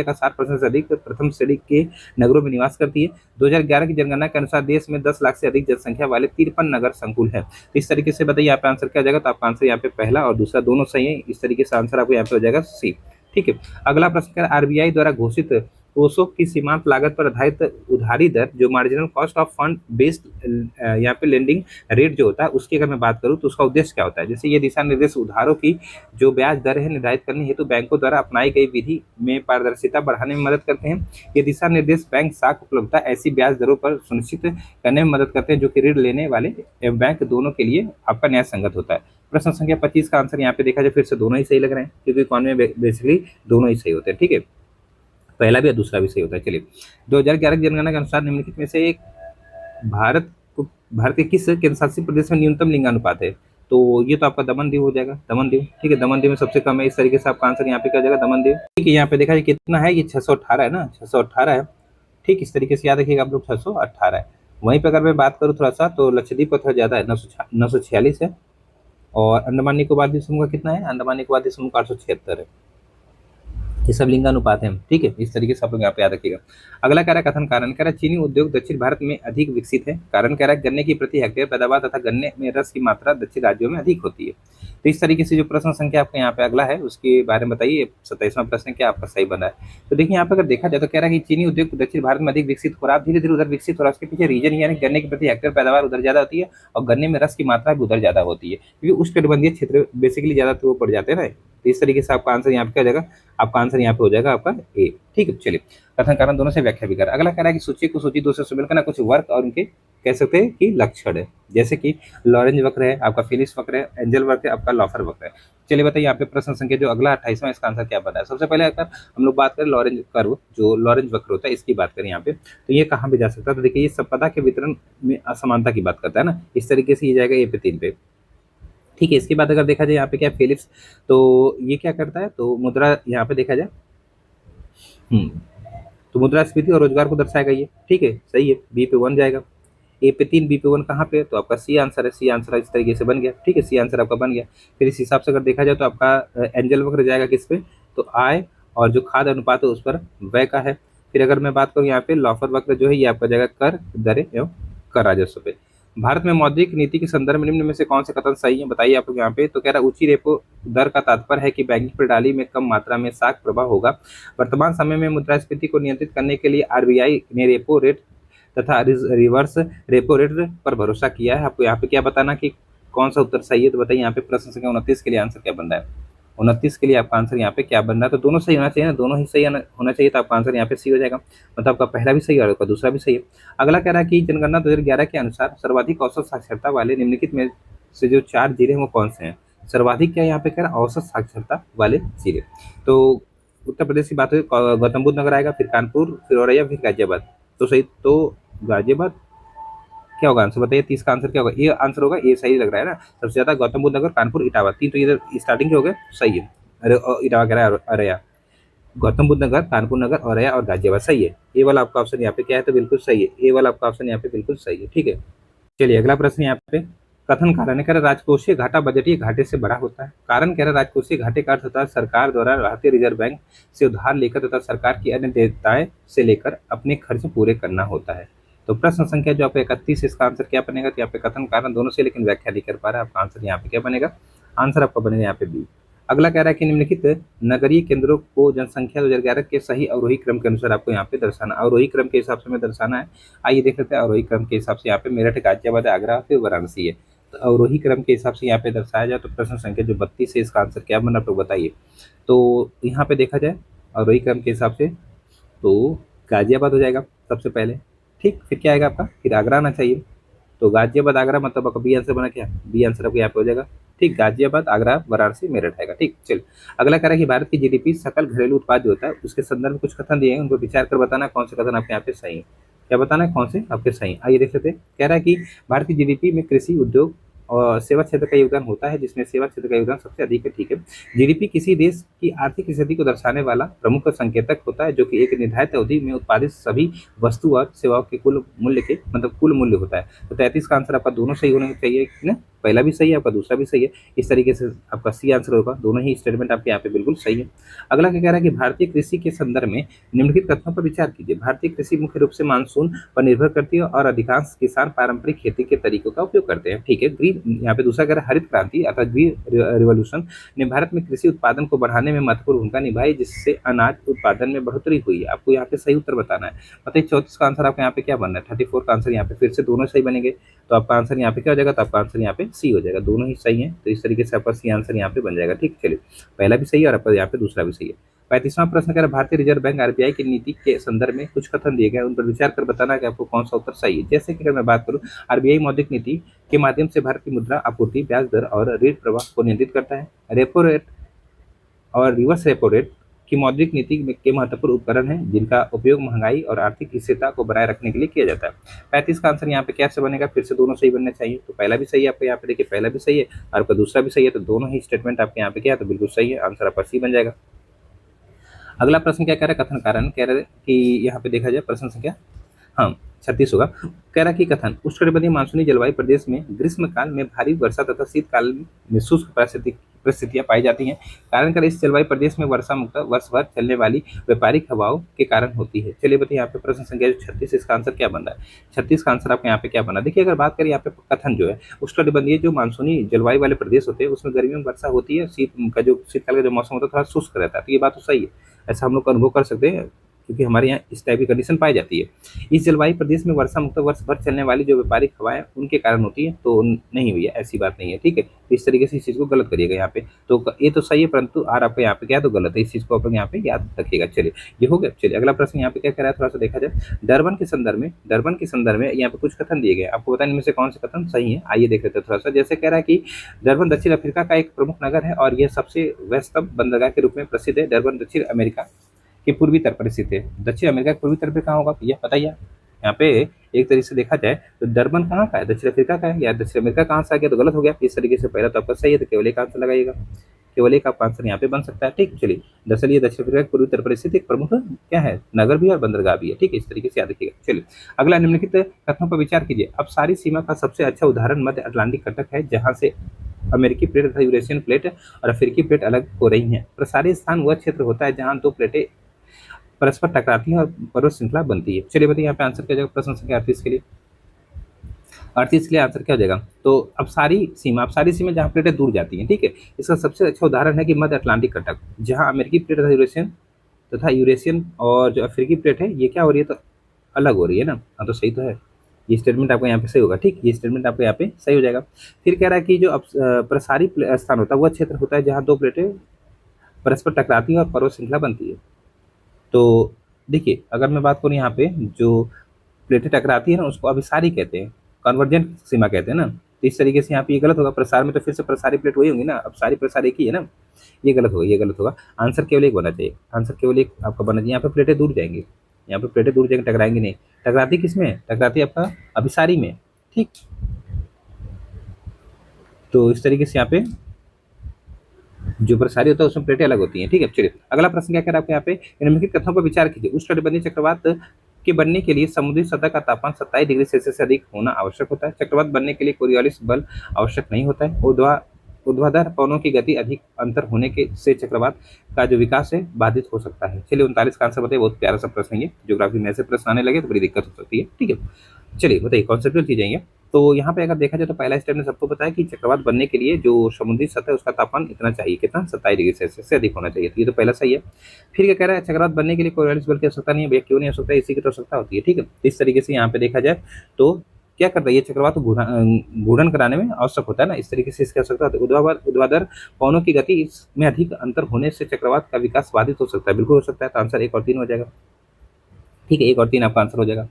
का 60% से अधिक प्रथम श्रेणी के नगरों में निवास करती है। 2011 की जनगणना के अनुसार देश में 10 लाख से अधिक जनसंख्या वाले 53 नगर संकुल है। तो इस तरीके से बताइए यहाँ पे आंसर क्या हो जाएगा, तो आपका आंसर यहाँ पे पहला और दूसरा दोनों सही है। इस तरीके से आंसर आपको यहाँ पे हो जाएगा सी, ठीक है। अगला प्रश्न है आरबीआई द्वारा घोषित कोषों की सीमांत लागत पर आधारित उधारी दर जो marginal cost of fund based यहाँ पे लेंडिंग रेट जो होता है उसकी अगर मैं बात करूँ तो उसका उद्देश्य क्या होता है। जैसे ये दिशा निर्देश उधारों की जो ब्याज दर है निर्धारित करने हेतु बैंकों द्वारा अपनाई गई विधि में पारदर्शिता बढ़ाने में मदद करते हैं। ये दिशा निर्देश बैंक साख उपलब्धता ऐसी ब्याज दरों पर सुनिश्चित करने में मदद करते हैं जो कि ऋण लेने वाले एवं बैंक दोनों के लिए आपका न्याय संगत होता है। प्रश्न संख्या 25 का आंसर यहाँ पे देखा जाए फिर से दोनों ही सही लग रहे हैं क्योंकि इकोनॉमी में बेसिकली दोनों ही सही होते हैं, ठीक है, पहला भी और दूसरा भी सही होता है। चलिए 2011 की जनगणना के अनुसार निम्नलिखित में से एक भारत के किस केंद्र शासित प्रदेश में न्यूनतम लिंगानुपात है। तो ये तो आपका दमन दीव हो जाएगा, दमन दीव, ठीक है, दमन दीव में सबसे कम है। इस तरीके से आपका आंसर यहाँ पे क्या जाएगा, दमन दीव, ठीक है। यहाँ पे देखा जाए कितना है, ये 618 है ना, 618 है, ठीक। इस तरीके से याद रखिएगा आप लोग, 618 है। वहीं पर अगर मैं बात करूँ थोड़ा सा तो लक्षद्वीप का थोड़ा ज़्यादा है, 946 है, और अंडमान निकोबार द्वीप समूह का कितना है, अंडमान निकोबार द्वीप समूह का 876 है। ये सब लिंगानुपात है, ठीक है। इस तरीके से आप लोग यहाँ पे याद रखिएगा। अगला कह रहा है कथन कारण, कह रहा है चीनी उद्योग दक्षिण भारत में अधिक विकसित है। कारण कह रहा है गन्ने की प्रति हेक्टेयर पैदावार तथा गन्ने में रस की मात्रा दक्षिण राज्यों में अधिक होती है। तो इस तरीके से जो प्रश्न संख्या आपका यहाँ पे अगला है उसके बारे में बताइए। 27वां प्रश्न क्या आपका सही बना है। तो देखिए यहाँ पे अगर देखा जाए तो कह रहा है कि चीनी उद्योग दक्षिण भारत में अधिक विकसित हो रहा है, धीरे धीरे उधर विकसित हो रहा है। उसके पीछे रीजन यानी गन्ने की प्रति हेक्टेयर पैदावार उधर ज्यादा होती है और गन्ने में रस की मात्रा भी उधर ज्यादा होती है क्योंकि उष्णकटिबंधीय क्षेत्र बेसिकली ज्यादा तो वो पड़ जाते हैं ना। तो इस तरीके से आपका आंसर यहाँ पे क्या हो जाएगा, आपका आंसर यहाँ पे हो जाएगा आपका ए, ठीक है। चलिए कथन कारण दोनों से व्याख्या भी कर। अगला कह रहा है कि सूची को सूची 2 से शामिल करना कुछ वर्क और उनके कह सकते हैं कि लक्षण है, जैसे कि लॉरेंज वक्र है, आपका फिलिप्स वक्र है, एंजल वक्र है, आपका लॉफर वक्र है। चलिए बताइए यहाँ पे प्रश्न संख्या जो अगला 28वां इसका आंसर क्या बना है। सबसे पहले अगर हम लोग बात करें लॉरेंज कर्व, जो लॉरेंज वक्र होता है इसकी बात करें यहाँ पे, तो ये कहाँ पे जा सकता है। तो देखिए ये संपदा के वितरण में असमानता की बात करता है ना, इस तरीके से ये जाएगा ए पे 3 पे, ठीक है। इसके बाद अगर देखा जाए यहाँ पे क्या फिलिप्स, तो ये क्या करता है, तो मुद्रा यहाँ पे देखा जाए तो मुद्रास्फीति और रोजगार को दर्शाएगा ये, ठीक है, सही है, बी पे 1 जाएगा। ए पे 3, बी पे 1 कहाँ पे है, तो आपका सी आंसर है, सी आंसर इस तरीके से बन गया, ठीक है, सी आंसर आपका बन गया। फिर इस हिसाब से अगर देखा जाए तो आपका एंजल वक्र जाएगा किस पे, तो आय और जो खाद्य अनुपात है उस पर व्यय का है। फिर अगर मैं बात करूँ यहाँ पे लॉफर वक्र जो है ये आपका जाएगा कर दरें एवं कर राजस्व पे। भारत में मौद्रिक नीति के संदर्भ में निम्न में से कौन से कथन सही है, बताइए आप लोग यहाँ पे। तो कह रहा है ऊंची रेपो दर का तात्पर्य है कि बैंकिंग प्रणाली में कम मात्रा में साख प्रवाह होगा। वर्तमान समय में मुद्रास्फीति को नियंत्रित करने के लिए आरबीआई ने रेपो रेट तथा रिवर्स रेपो रेट पर भरोसा किया है। आपको यहाँ पे क्या बताना कि कौन सा उत्तर सही है, तो बताइए यहाँ पे प्रश्न संख्या 29 के लिए आंसर क्या बन रहा है। 29 के लिए आपका आंसर यहाँ पे क्या बन रहा है, तो दोनों सही होना चाहिए ना, दोनों ही सही होना चाहिए, तो आपका आंसर यहाँ पे सी हो जाएगा। मतलब आपका पहला भी सही है और आपका दूसरा भी सही है। अगला कह रहा है कि जनगणना 2011 के अनुसार सर्वाधिक औसत साक्षरता वाले निम्नलिखित में से जो 4 जिले हैं वो कौन से हैं। सर्वाधिक क्या यहाँ पे कह रहा है, औसत साक्षरता वाले जिले। तो उत्तर प्रदेश की बात हुई, गौतम बुद्ध नगर आएगा, फिर कानपुर, फिर औरैया, फिर गाजियाबाद। तो सही तो गाजियाबाद क्या होगा आंसर, बताइए 30 का आंसर क्या होगा, ये आंसर होगा, ये सही लग रहा है ना। सबसे ज्यादा गौतम बुद्ध नगर, कानपुर, इटावा, तीन तो इधर स्टार्टिंग के हो गए, सही है। अरे इटावा कह रहा है, औरैया, गौतम बुद्ध नगर, कानपुर नगर, औरैया और गाजियाबाद, सही है। ए वाला आपका ऑप्शन यहाँ पे क्या है, तो बिल्कुल सही है, ए वाला आपका ऑप्शन यहाँ पे बिल्कुल सही है, ठीक है। चलिए अगला प्रश्न यहाँ पे कथन कारण है, कह रहा राजकोषीय घाटा बजटीय घाटे से बड़ा होता है। कारण कह रहा राजकोषीय घाटे का अर्थ होता है सरकार द्वारा भारतीय रिजर्व बैंक से उधार लेकर तथा सरकार की अन्य देयताएं से लेकर अपने खर्च पूरे करना होता है। तो प्रश्न संख्या जो आपका 31, इसका आंसर क्या बनेगा, तो यहाँ पे कथन कारण दोनों से लेकिन व्याख्या नहीं कर पा रहा है, आपका आंसर यहाँ पे क्या बनेगा, आंसर आपका बनेगा यहाँ पे बी। अगला कह रहा है कि निम्नलिखित नगरीय केंद्रों को जनसंख्या 2011 के सही अवरोही क्रम के अनुसार आपको यहाँ पे दर्शाना, अवरोही क्रम के हिसाब से हमें दर्शाना है। आइए देख लेते हैं अवरोही क्रम के हिसाब से, यहाँ पे मेरठ, गाजियाबाद, आगरा, फिर वाराणसी है। तो अवरोही क्रम के हिसाब से यहाँ पे दर्शाया जाए तो प्रश्न संख्या जो 32 है इसका आंसर क्या बना, तो बताइए। तो यहाँ पे देखा जाए अवरोही क्रम के हिसाब से तो गाजियाबाद हो जाएगा सबसे पहले, ठीक, फिर क्या आएगा आपका, फिर आगरा आना चाहिए। तो गाजियाबाद आगरा मतलब आपका बी आंसर बना, क्या बी आंसर आपको यहाँ पे हो जाएगा, ठीक, गाजियाबाद, आगरा, वाराणसी, मेरठ आएगा, ठीक। चलिए अगला कह रहा है कि भारत की जीडीपी सकल घरेलू उत्पाद जो होता है उसके संदर्भ में कुछ कथन दिए हैं, उनको विचार कर बताना कौन से कथन आपके यहाँ पे सही है। क्या बताना है, कौन से आपके सही। आइए देख लेते हैं। कह रहा है कि भारत की जीडीपी में कृषि, उद्योग और सेवा क्षेत्र का योगदान होता है, जिसमें सेवा क्षेत्र का योगदान सबसे अधिक है, ठीक है। जीडीपी किसी देश की आर्थिक स्थिति को दर्शाने वाला प्रमुख संकेतक होता है, जो कि एक निर्धारित अवधि में उत्पादित सभी वस्तु और सेवाओं के कुल मूल्य के मतलब कुल मूल्य होता है। तो 33 का आंसर आपका दोनों सही होने चाहिए ना, पहला भी सही है आपका, दूसरा भी सही है। इस तरीके से आपका सी आंसर होगा, दोनों ही स्टेटमेंट आपके यहाँ पे बिल्कुल सही है। अगला क्या कह रहा है कि भारतीय कृषि के संदर्भ में निम्नलिखित कथनों पर विचार कीजिए। भारतीय कृषि मुख्य रूप से मानसून पर निर्भर करती है और अधिकांश किसान पारंपरिक खेती के तरीकों का उपयोग करते हैं, ठीक है। ग्रीन यहाँ पे दूसरा कह रहा है हरित क्रांति अर्थात ग्रीन रिवॉल्यूशन ने भारत में कृषि उत्पादन को बढ़ाने में महत्वपूर्ण भूमिका निभाई, जिससे अनाज उत्पादन में बढ़ोतरी हुई है। आपको यहाँ पे सही उत्तर बताना है। बताइए 34 का आंसर आपका यहाँ पे क्या बनना है, 34 का आंसर यहाँ पे फिर से दोनों सही बनेंगे, तो आपका आंसर यहाँ पे क्या हो जाएगा, तो आपका आंसर यहाँ पे सी हो जाएगा, दोनों ही सही है। तो इस तरीके से आपका सी आंसर यहाँ पे बन जाएगा, ठीक। चलिए पहला भी सही है और आपका यहाँ पे दूसरा भी सही है। 35वां प्रश्न कह रहा है भारतीय रिजर्व बैंक आरबीआई की नीति के संदर्भ में कुछ कथन दिए गए, उन पर विचार कर बताना कि आपको कौन सा उत्तर सही है। जैसे कि अगर मैं बात करूं, आरबीआई मौद्रिक नीति के माध्यम से भारत की मुद्रा आपूर्ति, ब्याज दर और ऋण प्रवाह को नियंत्रित करता है। रेपो रेट और रिवर्स रेपो रेट की मौद्रिक नीति के महत्वपूर्ण उपकरण हैं, जिनका उपयोग महंगाई और आर्थिक स्थिरता को बनाए रखने के लिए किया जाता है। 35 का आंसर यहाँ पे कैसे बनेगा, फिर से दोनों सही बनने चाहिए। तो पहला भी सही है आपका यहाँ पे, देखिए पहला भी सही है और आपका दूसरा भी सही है, तो दोनों ही स्टेटमेंट आपके यहाँ पे क्या है, तो बिल्कुल सही है, आंसर आपका सी बन जाएगा। अगला प्रश्न क्या कह रहा है, कथन कारण कह रहे हैं कि यहाँ पे देखा जाए प्रश्न संख्या हाँ 36 होगा। कह रहा कि कथन उष्णकटिबंधीय मानसूनी जलवायु प्रदेश में ग्रीष्म काल में भारी वर्षा तथा शीतकाल में शुष्क परिस्थितियां पाई जाती हैं। कारण कर इस जलवायु प्रदेश में वर्षा मुक्त वर्ष भर चलने वाली व्यापारिक हवाओं के कारण होती है। चलिए बताइए यहाँ पे प्रश्न संख्या 36, इसका आंसर क्या बन रहा है। 36 का आंसर आपके यहाँ पे क्या बना, देखिए अगर बात करें यहाँ पे कथन जो है उष्णकटिबंधीय जो मानसूनी जलवायु वाले प्रदेश होते हैं उसमें गर्मियों में वर्षा होती है, शीतकाल का जो मौसम होता है थोड़ा शुष्क रहता है, तो ये बात तो सही है, ऐसा हम लोग अनुभव कर सकते हैं क्योंकि हमारे यहाँ इस टाइप की कंडीशन पाई जाती है। इस जलवायु प्रदेश में वर्षा मुक्त वर्ष भर चलने वाली जो व्यापारिक हवाएं उनके कारण होती है, तो नहीं हुई है, ऐसी बात नहीं है, ठीक है। तो इस तरीके से इस चीज़ को गलत करिएगा यहाँ पे, तो ये तो सही है परंतु आर आपका यहाँ पे क्या है, तो गलत है, इस चीज़ को आप यहाँ पे याद रखिएगा। चलिए ये हो गया। चलिए अगला प्रश्न यहाँ पे क्या कह रहा है, थोड़ा सा देखा जाए। डरबन के संदर्भ में यहाँ पे कुछ कथन दिए गए, आपको बताने में से कौन से कथन सही है, आइए देख लेते हैं थोड़ा सा। जैसे कह रहा है कि डरबन दक्षिण अफ्रीका का एक प्रमुख नगर है और यह सबसे व्यस्तम बंदरगाह के रूप में प्रसिद्ध है। डरबन दक्षिण अमेरिका के पूर्वी तट पर स्थित है। दक्षिण अमेरिका के पूर्वी तट पे कहाँ होगा, यह बताइए। यहाँ पे एक तरीके से देखा जाए तो डरबन कहाँ का है, दक्षिण अफ्रीका का है, या दक्षिण अमेरिका कहाँ से आ गया, तो गलत हो गया। इस तरीके से पहला तो आपका सही है, तो केवल एक आंसर लगाइएगा। केवल एक आपका आंसर यहाँ पे बन सकता है। ठीक, चलिए। दरअसल ये दक्षिण अफ्रीका के पूर्वी उत्तर प्रदेश स्थित एक प्रमुख क्या है, नगर भी और बंदरगाह भी है। ठीक है, इस तरीके से याद रखिएगा। चलिए, अगला निम्नलिखित कथनों पर विचार कीजिए। अब सारी सीमा का सबसे अच्छा उदाहरण मध्य अटलांटिक कटक है, जहां से अमेरिकी प्लेट तथा यूरेशियन प्लेट और अफ्रीकी प्लेट अलग हो रही हैं। प्रसारित स्थान वह क्षेत्र होता है जहां दो प्लेटें परस्पर टकराती हैं और पर्वत श्रृंखला बनती है। चलिए बताइए यहाँ पे आंसर क्या हो जाएगा प्रश्न संख्या 38 के लिए। 38 के लिए आंसर क्या हो जाएगा? तो अब सारी सीमा जहाँ प्लेटें दूर जाती हैं, ठीक है, इसका सबसे अच्छा उदाहरण है कि मध्य अटलांटिक कटक, जहाँ अमेरिकी प्लेट तथा यूरेशियन और जो अफ्रीकी प्लेट है ये क्या हो रही है, तो अलग हो रही है ना। हाँ, तो सही तो है, ये स्टेटमेंट आपको यहाँ पे सही होगा। ठीक, ये स्टेटमेंट आपको यहाँ पे सही हो जाएगा। फिर कह रहा है कि जो प्रसारी स्थान होता है वह क्षेत्र होता है जहाँ दो प्लेटें परस्पर टकराती है और पर्वत श्रृंखला बनती है। तो देखिए, अगर मैं बात करूँ यहाँ पे जो प्लेटें टकराती है ना उसको अभिसारी कहते हैं, कन्वर्जेंट सीमा कहते हैं ना। तो इस तरीके से यहाँ पे ये गलत होगा। प्रसार में तो फिर से प्रसारी प्लेट वही होंगी ना, अब सारी प्रसार एक ही है ना, ये गलत होगा, ये गलत होगा। आंसर केवल एक बनना चाहिए, आंसर केवल एक आपका बनना चाहिए। यहाँ पे प्लेटें दूर जाएंगी, यहाँ पे प्लेटें दूर जाएंगे, टकराएंगे नहीं। टकराती किस में? टकराती आपका अभिसारी में। ठीक, तो इस तरीके से यहाँ पे जो प्रसारी होता है उसमें प्लेटें अलग होती हैं। ठीक है, चलिए अगला प्रश्न क्या कह रहा है आपको यहाँ पे, निम्नलिखित कथनों पर विचार कीजिए। उष्णकटिबंधीय चक्रवात के बनने के लिए समुद्री सतह का तापमान 27 डिग्री सेल्सियस से अधिक होना आवश्यक होता है। चक्रवात बनने के लिए कोरियोलिस बल आवश्यक नहीं होता है। ऊर्ध्वाधर पवनों की गति अधिक अंतर होने के से चक्रवात का जो विकास है बाधित हो सकता है। चलिए 39 का आंसर बताइए। बहुत प्यारा सा प्रश्न है ये, ज्योग्राफी में ऐसे प्रश्न आने लगे तो बड़ी दिक्कत हो सकती है। ठीक है, चलिए बताइए, कॉन्सेप्चुअल चीजें ये। तो यहाँ पे अगर देखा जाए तो पहला स्टेप ने सबको बताया कि चक्रवात बनने के लिए जो समुद्री सतह है उसका तापमान इतना चाहिए, कितना? 27 डिग्री सेल्सियस से अधिक होना चाहिए। तो ये तो पहला सही है। फिर क्या कह रहा है, चक्रवात बनने के लिए कोरियोलिस बल की आवश्यकता नहीं है। भैया क्यों नहीं आवश्यकता? इसी की तो आवश्यकता होती है। ठीक है, इस तरीके से यहाँ पे देखा जाए तो क्या करता है ये चक्रवात घूर्णन कराने में आवश्यक होता है ना, इस तरीके से इसकी आवश्यकता होती है। ऊर्ध्वाधर पवनों की गति इसमें अधिक अंतर होने से चक्रवात का विकास बाधित हो सकता है, बिल्कुल हो सकता है। तो आंसर 1 और 3 हो जाएगा। ठीक है, 1 और 3 आपका आंसर हो जाएगा।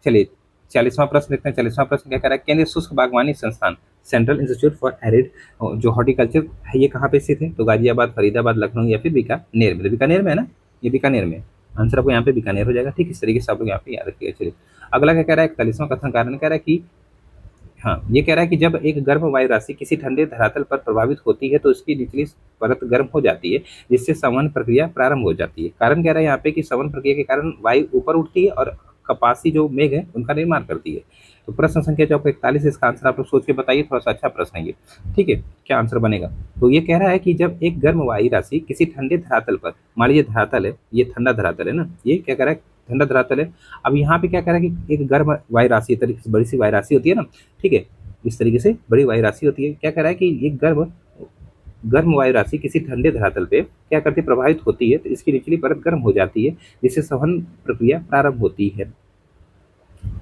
चलिए 40वां प्रश्न देखते हैं। 40वां प्रश्न क्या कह रहा है, केंद्रीय शुष्क बागवानी संस्थान सेंट्रल इंस्टीट्यूट फॉर एरिड जो हॉर्टिकल्चर है ये कहाँ पे स्थित है? तो गाजियाबाद, फरीदाबाद, लखनऊ या फिर बीकानेर में। तो बीकानेर में है ना, ये बीकानेर में। आंसर आपको यहाँ पे बीकानेर हो जाएगा। ठीक, इस तरीके से आप लोग यहाँ पे याद रखिएगा। चलिए अगला क्या कह रहा है, 41वां कथन कारण कह रहा है कि हाँ, ये कह रहा है कि जब एक गर्म वायु राशि किसी ठंडे धरातल पर प्रभावित होती है तो उसकी निचली परत गर्म हो जाती है, जिससे संवहन प्रक्रिया प्रारंभ हो जाती है। कारण कह रहा है यहाँ पे कि संवहन प्रक्रिया के कारण वायु ऊपर उठती है और कपासी जो मेघ है उनका निर्माण करती है। तो प्रश्न संख्या जो आपको 41, इसका आंसर आप लोग सोच के बताइए, थोड़ा सा अच्छा प्रश्न है ये। ठीक है, क्या आंसर बनेगा? तो ये कह रहा है कि जब एक गर्म वायु राशि किसी ठंडे धरातल पर, मान लीजिए धरातल है, ये ठंडा धरातल है ना, ये क्या कह रहा है, ठंडा धरातल है। अब यहाँ पे क्या कह रहा है कि एक गर्म वायु राशि तरीके से बड़ी सी वायु राशि होती है ना, ठीक है, इस तरीके से बड़ी वायु राशि होती है। क्या कह रहा है कि एक गर्म गर्म वायु राशि किसी ठंडे धरातल पे क्या करती है, प्रभावित होती है, तो इसकी निचली परत गर्म हो जाती है, जिससे संवहन प्रक्रिया प्रारंभ होती है।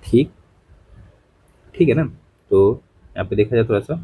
ठीक, ठीक है ना। तो यहाँ पे देखा जाए थोड़ा सा,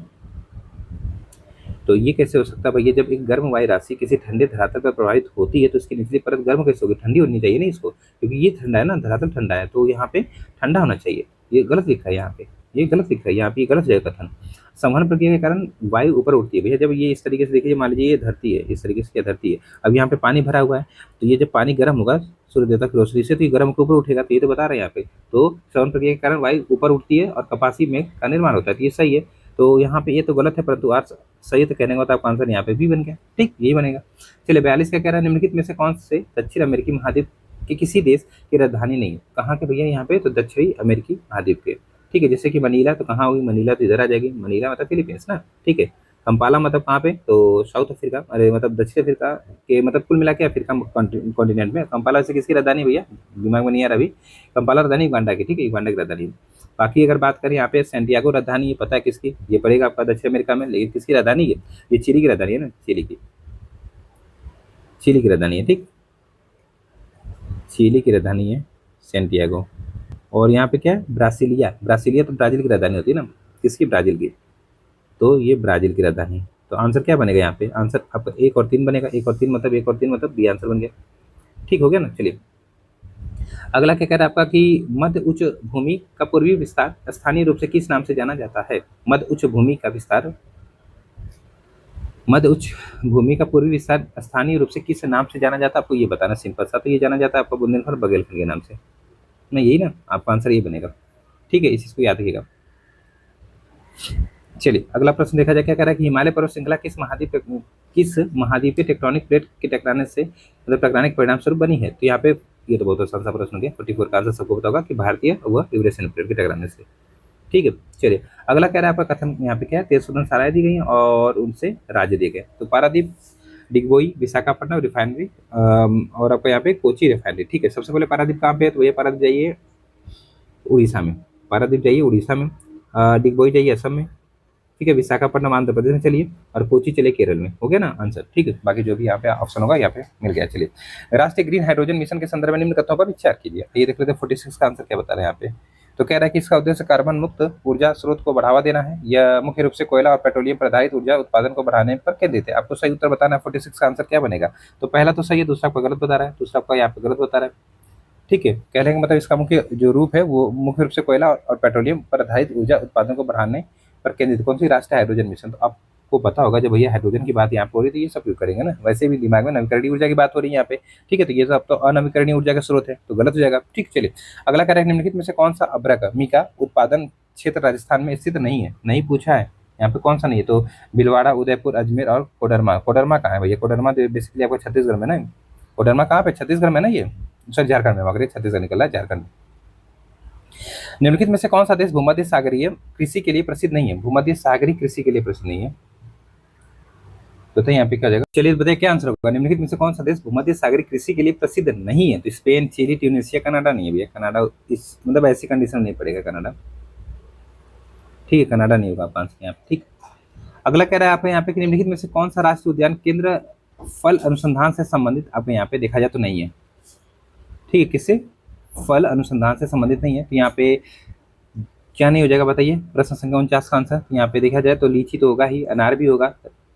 तो ये कैसे हो सकता है भैया, जब एक गर्म वायु राशि किसी ठंडे धरातल पर प्रभावित होती है तो इसकी निचली परत गर्म कैसे होगी? ठंडी होनी चाहिए ना इसको, क्योंकि ये ठंडा है ना, धरातल ठंडा है, तो यहाँ पे ठंडा होना चाहिए। ये गलत लिखा है यहाँ पे, ये गलत लिखा है यहाँ पे, ये गलत जाएगा कथन। संवहन प्रक्रिया के कारण वायु ऊपर उठती है भैया, जब ये इस तरीके से देखिए, मान लीजिए ये धरती है, इस तरीके से क्या धरती है, अब यहाँ पे पानी भरा हुआ है, तो ये जब पानी गर्म होगा सूर्य देवता की रोशनी से तो ये गर्म के ऊपर उठेगा, तो ये तो बता रहे हैं यहाँ पे। तो संवहन प्रक्रिया के कारण वायु ऊपर उठती है और कपासी मेघ का निर्माण होता है, तो ये सही है। तो यहाँ पे ये तो गलत है, परंतु आर सही है, तो कहने का मतलब आपका आंसर यहाँ पे भी बन गया। ठीक, यही बनेगा। चलिए 42 क्या कह रहा है, निम्नलिखित में से कौन से दक्षिण अमेरिकी महाद्वीप के किसी देश की राजधानी नहीं है? कहाँ के भैया यहाँ पे, तो दक्षिणी अमेरिकी महाद्वीप के। ठीक है, जैसे कि मनीला, तो कहाँ होगी मनीला, तो इधर आ जाएगी, मनीला मतलब फिलीपींस ना। ठीक है, कंपाला मतलब कहाँ पे, तो साउथ अफ्रीका, अरे मतलब दक्षिण अफ्रीका के, मतलब कुल मिला के अफ्रीका कॉन्टिनेंट में। कंपाला से किसकी राजधानी भैया, दिमाग में नहीं आ रहा अभी। कंपाला राजधानी युगांडा की। ठीक है, युगांडा की राजधानी। बाकी अगर बात करें यहाँ पे सैंटियागो राजधानी, ये पता है किसकी, ये पड़ेगा आपका दक्षिण अमेरिका में, लेकिन किसकी राजधानी है, ये चिली की राजधानी है ना, चिली की, चिली की राजधानी है। ठीक, चिली की राजधानी है सैंटियागो। और यहाँ पे क्या है, ब्रासिलिया, ब्रासिलिया तो ब्राजील की राजधानी होती है ना, किसकी, ब्राजील की, तो ये ब्राजील की राजधानी। तो आंसर क्या बनेगा यहाँ पे, आंसर आपका 1 और 3 बनेगा। 1 और 3 मतलब 1 और 3 मतलब बी आंसर बन गया। ठीक हो गया ना। चलिए अगला क्या कह रहा है आपका कि मध्य उच्च भूमि का पूर्वी विस्तार स्थानीय रूप से किस नाम से जाना जाता है? मध्य उच्च भूमि का विस्तार, मध्य उच्च भूमि का पूर्वी विस्तार स्थानीय रूप से किस नाम से जाना जाता है? आपको ये बताना सिंपल सा, तो ये जाना जाता है आपका बुंदेलखंड बघेलखंड के नाम से ना, यही ना, आपका आंसर ये बनेगा। ठीक है, इस चीज को याद रखिएगा। चलिए अगला प्रश्न देखा जाए, क्या कह रहा है कि हिमालय पर्वत श्रृंखला किस महाद्वीपीय टेक्टोनिक प्लेट के टकराने से मतलब टकराने के परिणाम स्वरूप बनी है? तो यहाँ पे ये तो बहुत आसान सा प्रश्न हो गया। 44 का आंसर सबको पता होगा कि भारतीय व यूरेशियन प्लेट के टकराने से। ठीक है। चलिए अगला कह रहा है आपका कथन यहाँ पे क्या है, 13 सराय दी गई और उनसे राज्य दिए गए। तो पारादीप, डिगबोई, विशाखापट्टनम रिफाइनरी और आपका यहाँ पे कोची रिफाइनरी। ठीक है। सबसे पहले पारादीप कहाँ पे है? तो ये पारादीप जाइए उड़ीसा में, पारादीप जाइए उड़ीसा में, डिगबोई जाइए असम में, ठीक है। विशाखापट्टनम आंध्र प्रदेश में चलिए, और कोची चले केरल में। हो गया ना आंसर? ठीक है। बाकी जो भी यहाँ पे ऑप्शन होगा यहाँ पे मिल गया। चलिए राष्ट्रीय ग्रीन हाइड्रोजन मिशन के संदर्भ में निम्न कथनों पर विचार कीजिए। ये देख लेते हैं 46 का आंसर क्या बता रहे हैं यहाँ पे। तो कह रहा है कि इसका उद्देश्य कार्बन मुक्त ऊर्जा स्रोत को बढ़ावा देना है। यह मुख्य रूप से कोयला और पेट्रोलियम पर आधारित ऊर्जा उत्पादन को बढ़ाने पर केंद्रित है। आपको सही उत्तर बताना है। 46 का आंसर क्या बनेगा? तो पहला तो सही है, दूसरा आपका गलत बता रहा है, दूसरा आपका यहाँ पे गलत बता रहा है। ठीक है। कहने का मतलब इसका मुख्य जो रूप है वो मुख्य रूप से कोयला और पेट्रोलियम पर आधारित ऊर्जा उत्पादन को बढ़ाने पर केंद्रित। कौन सी? राष्ट्रीय हाइड्रोजन मिशन। तो आपको पता होगा जब भैया हाइड्रोजन की बात यहाँ पे हो रही है तो ये सब क्यों करेंगे ना। वैसे भी दिमाग में नवीकरणीय ऊर्जा की बात हो रही है यहाँ पे। ठीक है। तो ये सब तो अनवीकरणीय ऊर्जा का स्रोत है, तो गलत हो जाएगा। ठीक। चलिए अगला कह रहा है निम्नलिखित में से कौन सा अभ्रक मीका उत्पादन क्षेत्र राजस्थान में स्थित नहीं है? नहीं पूछा है यहाँ पे, कौन सा नहीं है? तो भीलवाड़ा, उदयपुर, अजमेर और कोडरमा। कोडरमा कहाँ है भैया? कोडरमा तो बेसिकली आपको छत्तीसगढ़ में ना। कोडरमा कहाँ पे? छत्तीसगढ़ में ना ये। सर झारखंड में, मगर छत्तीसगढ़ निकला है, झारखंड में। निम्नलिखित में से कौन सा देश भूमध्य सागरीय कृषि के लिए प्रसिद्ध नहीं है? भूमध्य सागरीय कृषि के लिए प्रसिद्ध नहीं है, बताइए यहाँ पे क्या हो जाएगा। चलिए बताइए क्या आंसर होगा। निम्नलिखित में से कौन सा देश भूमध्य सागरीय कृषि के लिए प्रसिद्ध नहीं है? तो स्पेन, चिली, ट्यूनीशिया, कनाडा नहीं है भैया। कनाडा इस मतलब ऐसी कंडीशन नहीं पड़ेगा कनाडा। ठीक है। कनाडा नहीं होगा आपका आंसर यहाँ पे। ठीक। अगला कह रहा है आपको यहाँ पे कि निम्नलिखित में से कौन सा राष्ट्रीय उद्यान केंद्र फल अनुसंधान से संबंधित आपको यहाँ पे देखा जाए तो नहीं है? ठीक है। किससे? फल अनुसंधान से संबंधित नहीं है। तो यहाँ पे क्या नहीं हो जाएगा बताइए? प्रश्न संख्या 49 का आंसर। यहाँ पे देखा जाए तो लीची तो होगा ही, अनार भी होगा।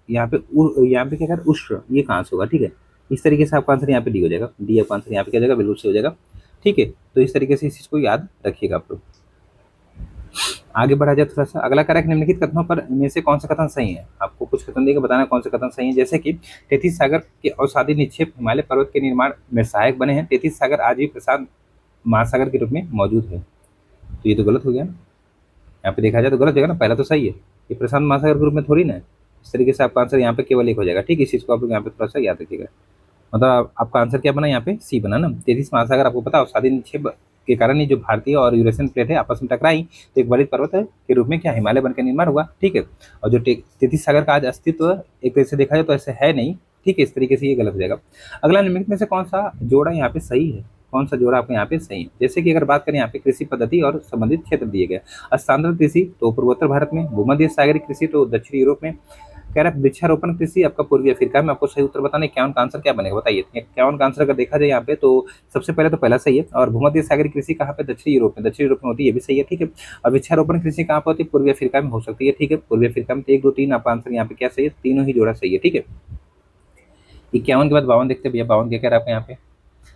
यहाँ पे क्या कर उष्ण, ये कहाँ से होगा? ठीक है। इस तरीके से आपका आंसर यहाँ पे डी हो जाएगा। डी आपका आंसर यहाँ पे क्या हो जाएगा? बिल्कुल से हो जाएगा। ठीक है। तो इस तरीके से इस चीज को याद रखिएगा आप लोग। आगे बढ़ा जाए थोड़ा सा। अगला कारक निम्नलिखित कथनों पर में से कौन सा कथन सही है? आपको कुछ कथन देकर बताना कौन सा कथन सही है। जैसे कि तैतीस सागर के अवसादी निक्षेप हिमालय पर्वत के निर्माण में सहायक बने हैं। तैतीस सागर आज भी प्रशांत महासागर के रूप में मौजूद है। तो ये तो गलत हो गया ना। यहाँ पे देखा जाए तो गलत जगह ना, पहला तो सही है। ये प्रशांत महासागर के रूप में थोड़ी ना है। इस तरीके से आपका आंसर यहाँ पे केवल एक हो जाएगा। ठीक है। इस चीज को आप लोग यहाँ पे थोड़ा सा याद रखिएगा। मतलब आपका आंसर क्या बना यहाँ पे? सी बना ना। 33 महासागर आपको पता है अवसादी निक्षेप के कारण ये जो भारतीय और यूरेशियन प्लेट है आपस में टकराई तो एक बड़े पर्वत है के रूप में क्या हिमालय बनकर निर्माण हुआ। ठीक है। और जो 33 सागर का आज अस्तित्व एक तरह से देखा जाए तो ऐसे है नहीं। ठीक है। इस तरीके से ये गलत हो जाएगा। अगला निम्नलिखित में से कौन सा जोड़ा यहाँ पे सही है? कौन सा जोड़ा आपको यहाँ पे सही है? जैसे कि अगर बात करें यहाँ पे कृषि पद्धति और संबंधित क्षेत्र दिए गए। स्थानांतरित कृषि तो पूर्वोत्तर भारत में, भूमध्य सागरीय कृषि तो दक्षिणी यूरोप में, कह रहा है वृक्षारोपण कृषि आपका पूर्वी अफ्रीका में। आपको सही उत्तर बताना है। 51 का आंसर क्या बनेगा बताइए। 51 का आंसर अगर देखा जाए यहाँ पे तो सबसे पहले तो पहला सही है। और भूमध्य सागरीय कृषि कहाँ पे? दक्षिणी यूरोप में। दक्षिणी यूरोप में होती है, ये भी सही है। ठीक है। और वृक्षारोपण कृषि कहाँ पर होती है? पूर्वी अफ्रीका में हो सकती है। ठीक है। पूर्वी अफ्रीका में। तो 1 2 3 आपका आंसर यहाँ पे क्या सही है? तीनों ही जोड़ा सही है। ठीक है। 51 के बाद 52 देखते हैं भैया। 52 क्या कह रहा है यहाँ पे?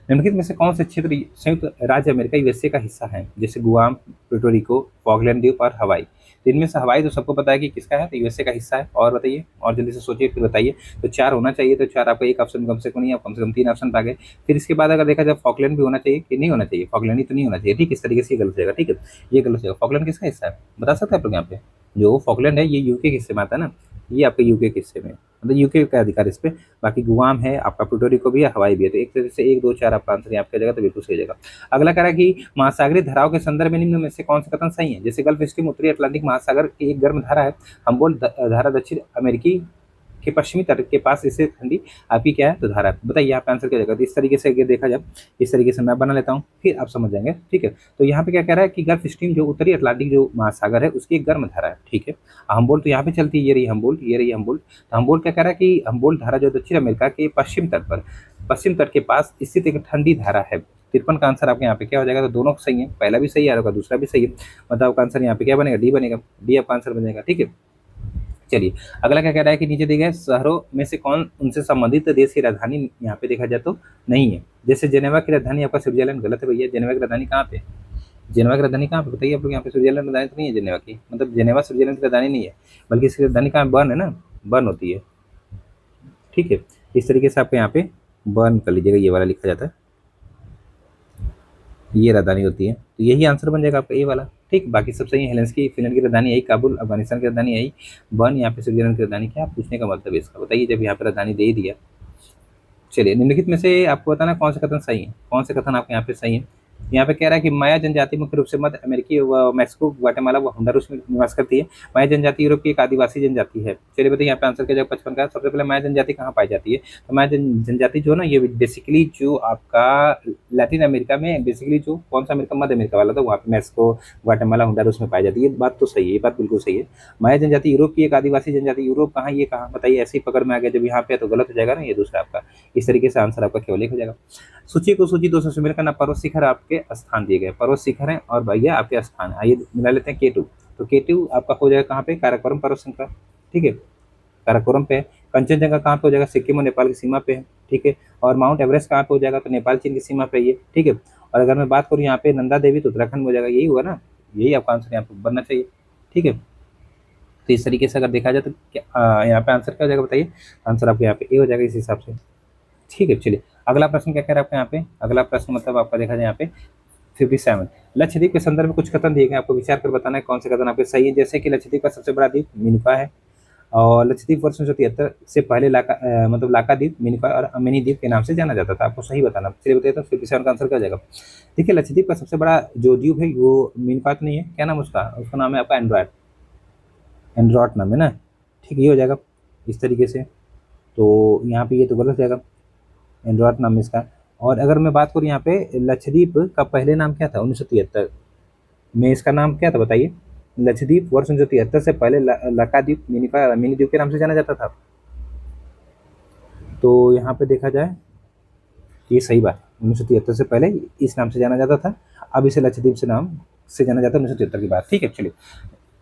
निम्नलिखित में से कौन से क्षेत्र संयुक्त राज्य अमेरिका यूएसए का हिस्सा है? जैसे गुआम, प्यूर्टो फॉकलैंड द्वीप और हवाई। तो इनमें से हवाई तो सबको पता है कि किसका है, तो यूएसए का हिस्सा है। और बताइए, और जल्दी से सोचिए फिर बताइए। तो 4 होना चाहिए। तो 4 आपका एक ऑप्शन कम से कम नहीं, आप कम से कम 3 ऑप्शन आ गए। फिर इसके बाद अगर देखा जाए फॉकलैंड भी होना चाहिए कि नहीं होना चाहिए? फॉकलैंड ही तो नहीं होना चाहिए। ठीक, इस तरीके से ये गलत हो जाएगा। ठीक है, ये गलत हो जाएगा। फॉकलैंड किसका हिस्सा है बता सकते हैं आप लोग? यहाँ पे जो फॉकलैंड है ये यूके के हिस्से में आता है ना, ये आपके यूके के हिस्से में, मतलब यूके का अधिकार इस पे। बाकी गुआम है आपका, प्यूर्टो भी है, हवाई भी है। तो एक तरह से 1 2 4 आपका आंसर यहाँ पे जाएगा, तो बिल्कुल सही जाएगा। अगला कह रहा है कि महासागरीय धाराओं के संदर्भ में निम्न में से कौन सा कथन सही है? जैसे गल्फ स्ट्रीम उत्तरी अटलांटिक महासागर की एक गर्म धारा है। हम्बोल्ट धारा दक्षिण अमेरिकी के पश्चिमी तट के पास इससे ठंडी आपकी क्या है? तो धारा है। बताइए यहाँ पे आंसर क्या जाएगा? तो इस तरीके से अगर देखा जाए, इस तरीके से मैं बना लेता हूँ, फिर आप समझ जाएंगे। ठीक है। तो यहाँ पे क्या कह रहा है कि गल्फ स्ट्रीम जो उत्तरी अटलांटिक जो महासागर है उसकी एक गर्म धारा है। ठीक है। हम्बोल्ट तो यहाँ पे चलती है, ये रही हम्बोल्ट, ये रही हम्बोल्ट। तो हम्बोल्ट क्या कह रहा है कि हम्बोल्ट धारा जो दक्षिण अमेरिका के पश्चिम तट के पास स्थित एक ठंडी धारा है। 53 का आंसर आपके यहाँ पे क्या हो जाएगा? तो दोनों सही है, पहला भी सही आ रहा होगा, दूसरा भी सही है। मतलब आपका आंसर यहाँ पे क्या बनेगा? डी बनेगा। डी आपका आंसर बनेगा। ठीक है। चलिए अगला क्या कह रहा है कि नीचे दिए गए शहरों में से कौन उनसे संबंधित देश की राजधानी यहाँ पे देखा जाए तो नहीं है? जैसे जेनेवा की राजधानी आपका स्विट्जरलैंड, गलत है भैया। जेनेवा की राजधानी कहाँ पे? जेनेवा की राजधानी कहाँ पे बताइए आप लोग? यहाँ पे स्विट्जरलैंड राजधानी तो नहीं है जेनेवा की, मतलब जेनेवा स्विट्जरलैंड की राजधानी नहीं है, बल्कि इसकी राजधानी कहाँ? बर्न है ना, बर्न होती है। ठीक है। इस तरीके से आपको यहाँ पे बर्न कर लीजिएगा, ये वाला लिखा जाता है। ये राजधानी होती है, तो यही आंसर बन जाएगा आपका ए वाला। ठीक, बाकी सब सही है। हेलेंस्की फिनलैंड की राजधानी यही, काबुल अफगानिस्तान की राजधानी यही, बर्न यहाँ पे स्विट्जरलैंड की राजधानी। क्या पूछने का मतलब है इसका, बताइए, जब यहाँ पे राजधानी दे ही दिया। चलिए, निम्नलिखित में से आपको बताना कौन सा कथन सही है, कौन से कथन आपके यहाँ पे सही है। यहाँ पे कह रहा है कि माया जनजाति मुख्य रूप से मध्य अमेरिकी व मैक्सिको, ग्वाटेमाला व होंडुरास में निवास करती है। माया जनजाति यूरोप की एक आदिवासी जनजाति है। चलिए बताइए, यहाँ पे आंसर क्या जाएगा 55 का। सबसे पहले माया जनजाति कहाँ पाई जाती है, तो माया जनजाति जो है ना, ये बेसिकली जो आपका लैटिन अमेरिका में, बेसिकली जो कौन सा अमेरिका, मध्य अमेरिका वाला था, वहाँ पे मैक्सिको, ग्वाटेमाला, होंडुरास में पाई जाती है। ये बात तो सही है, ये बात बिल्कुल सही है। माया जनजाति यूरोप की एक आदिवासी जनजाति, यूरोप कहाँ, ये कहाँ, बताइए। ऐसे ही पकड़ में आ गया जब यहाँ पे, तो गलत हो जाएगा ना ये दूसरा आपका। इस तरीके से आंसर आपका केवल एक हो जाएगा। सूची को सूची 200 से मिलकर ना, पर्वत शिखर आपके स्थान दिए गए, पर्वत शिखर है और भैया आपके स्थान। आइए मिला लेते हैं K2। तो K2 आपका हो जाएगा कहाँ पे, काराकोरम पर्वत श्रृंखला। ठीक है, काराकोरम पे है। कंचनजंगा कहाँ पे हो जाएगा, सिक्किम और नेपाल की सीमा पे है। ठीक है, और माउंट एवरेस्ट कहाँ पे हो जाएगा, तो नेपाल चीन की सीमा पे ये। ठीक है, और अगर मैं बात करूँ यहाँ पे नंदा देवी, तो उत्तराखंड में हो जाएगा। यही हुआ ना, यही आपका आंसर यहाँ पे बनना चाहिए। ठीक है, तो इस तरीके से अगर देखा जाए तो क्या यहाँ पे आंसर क्या हो जाएगा, बताइए। आंसर आपको यहाँ पे ए हो जाएगा इस हिसाब से। ठीक है, चलिए अगला प्रश्न क्या कह रहा है आपको यहाँ पे। अगला प्रश्न मतलब आपका देखा जाए यहाँ पे 57, लक्षद्वीप के संदर्भ में कुछ कथन दिए गए, आपको विचार कर बताना है कौन से कथन आपके सही है। जैसे कि लक्षद्वीप का सबसे बड़ा द्वीप मिनिकॉय है, और लक्षद्वीप वर्ष 1973 से पहले मतलब लाका द्वीप, मिनिकॉय और अमेनी द्वीप के नाम से जाना जाता था। आपको सही बताना। चलिए बताइए, तो 57 का आंसर क्या हो जाएगा। देखिए, लक्षद्वीप का सबसे बड़ा जो द्वीप है वो मिनिकॉय तो नहीं है, क्या नाम उसका, उसका नाम है आपका एंड्रॉयड, एंड्रॉयड नाम है ना। ठीक, ये हो जाएगा इस तरीके से। तो यहाँ पे ये तो गलत हो जाएगा, एंड्रॉयड नाम है इसका। और अगर मैं बात करूँ यहाँ पे, लक्षद्वीप का पहले नाम क्या था 1973 में, इसका नाम क्या था बताइए। लक्षद्वीप वर्ष 1973 से पहले लकाद्वीप, मिनी द्वीप के नाम से जाना जाता था। तो यहाँ पे देखा जाए, ये सही बात, 1973 से पहले इस नाम से जाना जाता था। अब इसे लक्षद्वीप से नाम से जाना जाता है 1973 के बाद। ठीक है, चलिए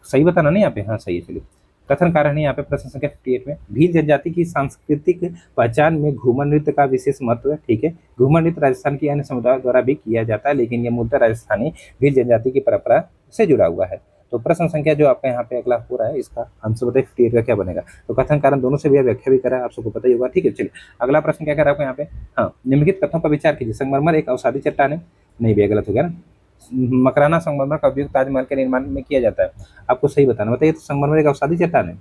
सही बताना नहीं यहाँ पे, हाँ सही है। चलिए, कथन कारण है यहाँ पे प्रश्न संख्या 58 में, भील जनजाति की सांस्कृतिक पहचान में घूमर नृत्य का विशेष महत्व है। ठीक है, घूमर नृत्य राजस्थान की अन्य समुदायों द्वारा भी किया जाता है, लेकिन यह मूलतः राजस्थानी भील जनजाति की परंपरा से जुड़ा हुआ है। तो प्रश्न संख्या जो आपका यहाँ पे अगला हो रहा है, इसका आंसर बताइए 58 का क्या बनेगा। तो कथन कारण दोनों से भी व्याख्या भी करा है, आप सबको पता ही होगा। ठीक है, चलिए अगला प्रश्न क्या कह रहा है आपको यहाँ पे। हाँ, निम्नलिखित कथनों पर विचार कीजिए। संगमरमर एक अवसादी चट्टान है, नहीं भैया गलत हो गया ना। मकराना संगमरमर का उपयोग ताजमहल के निर्माण में किया जाता है। आपको सही बताना, बताइए। तो संगमरमर एक अवसादी चट्टान है।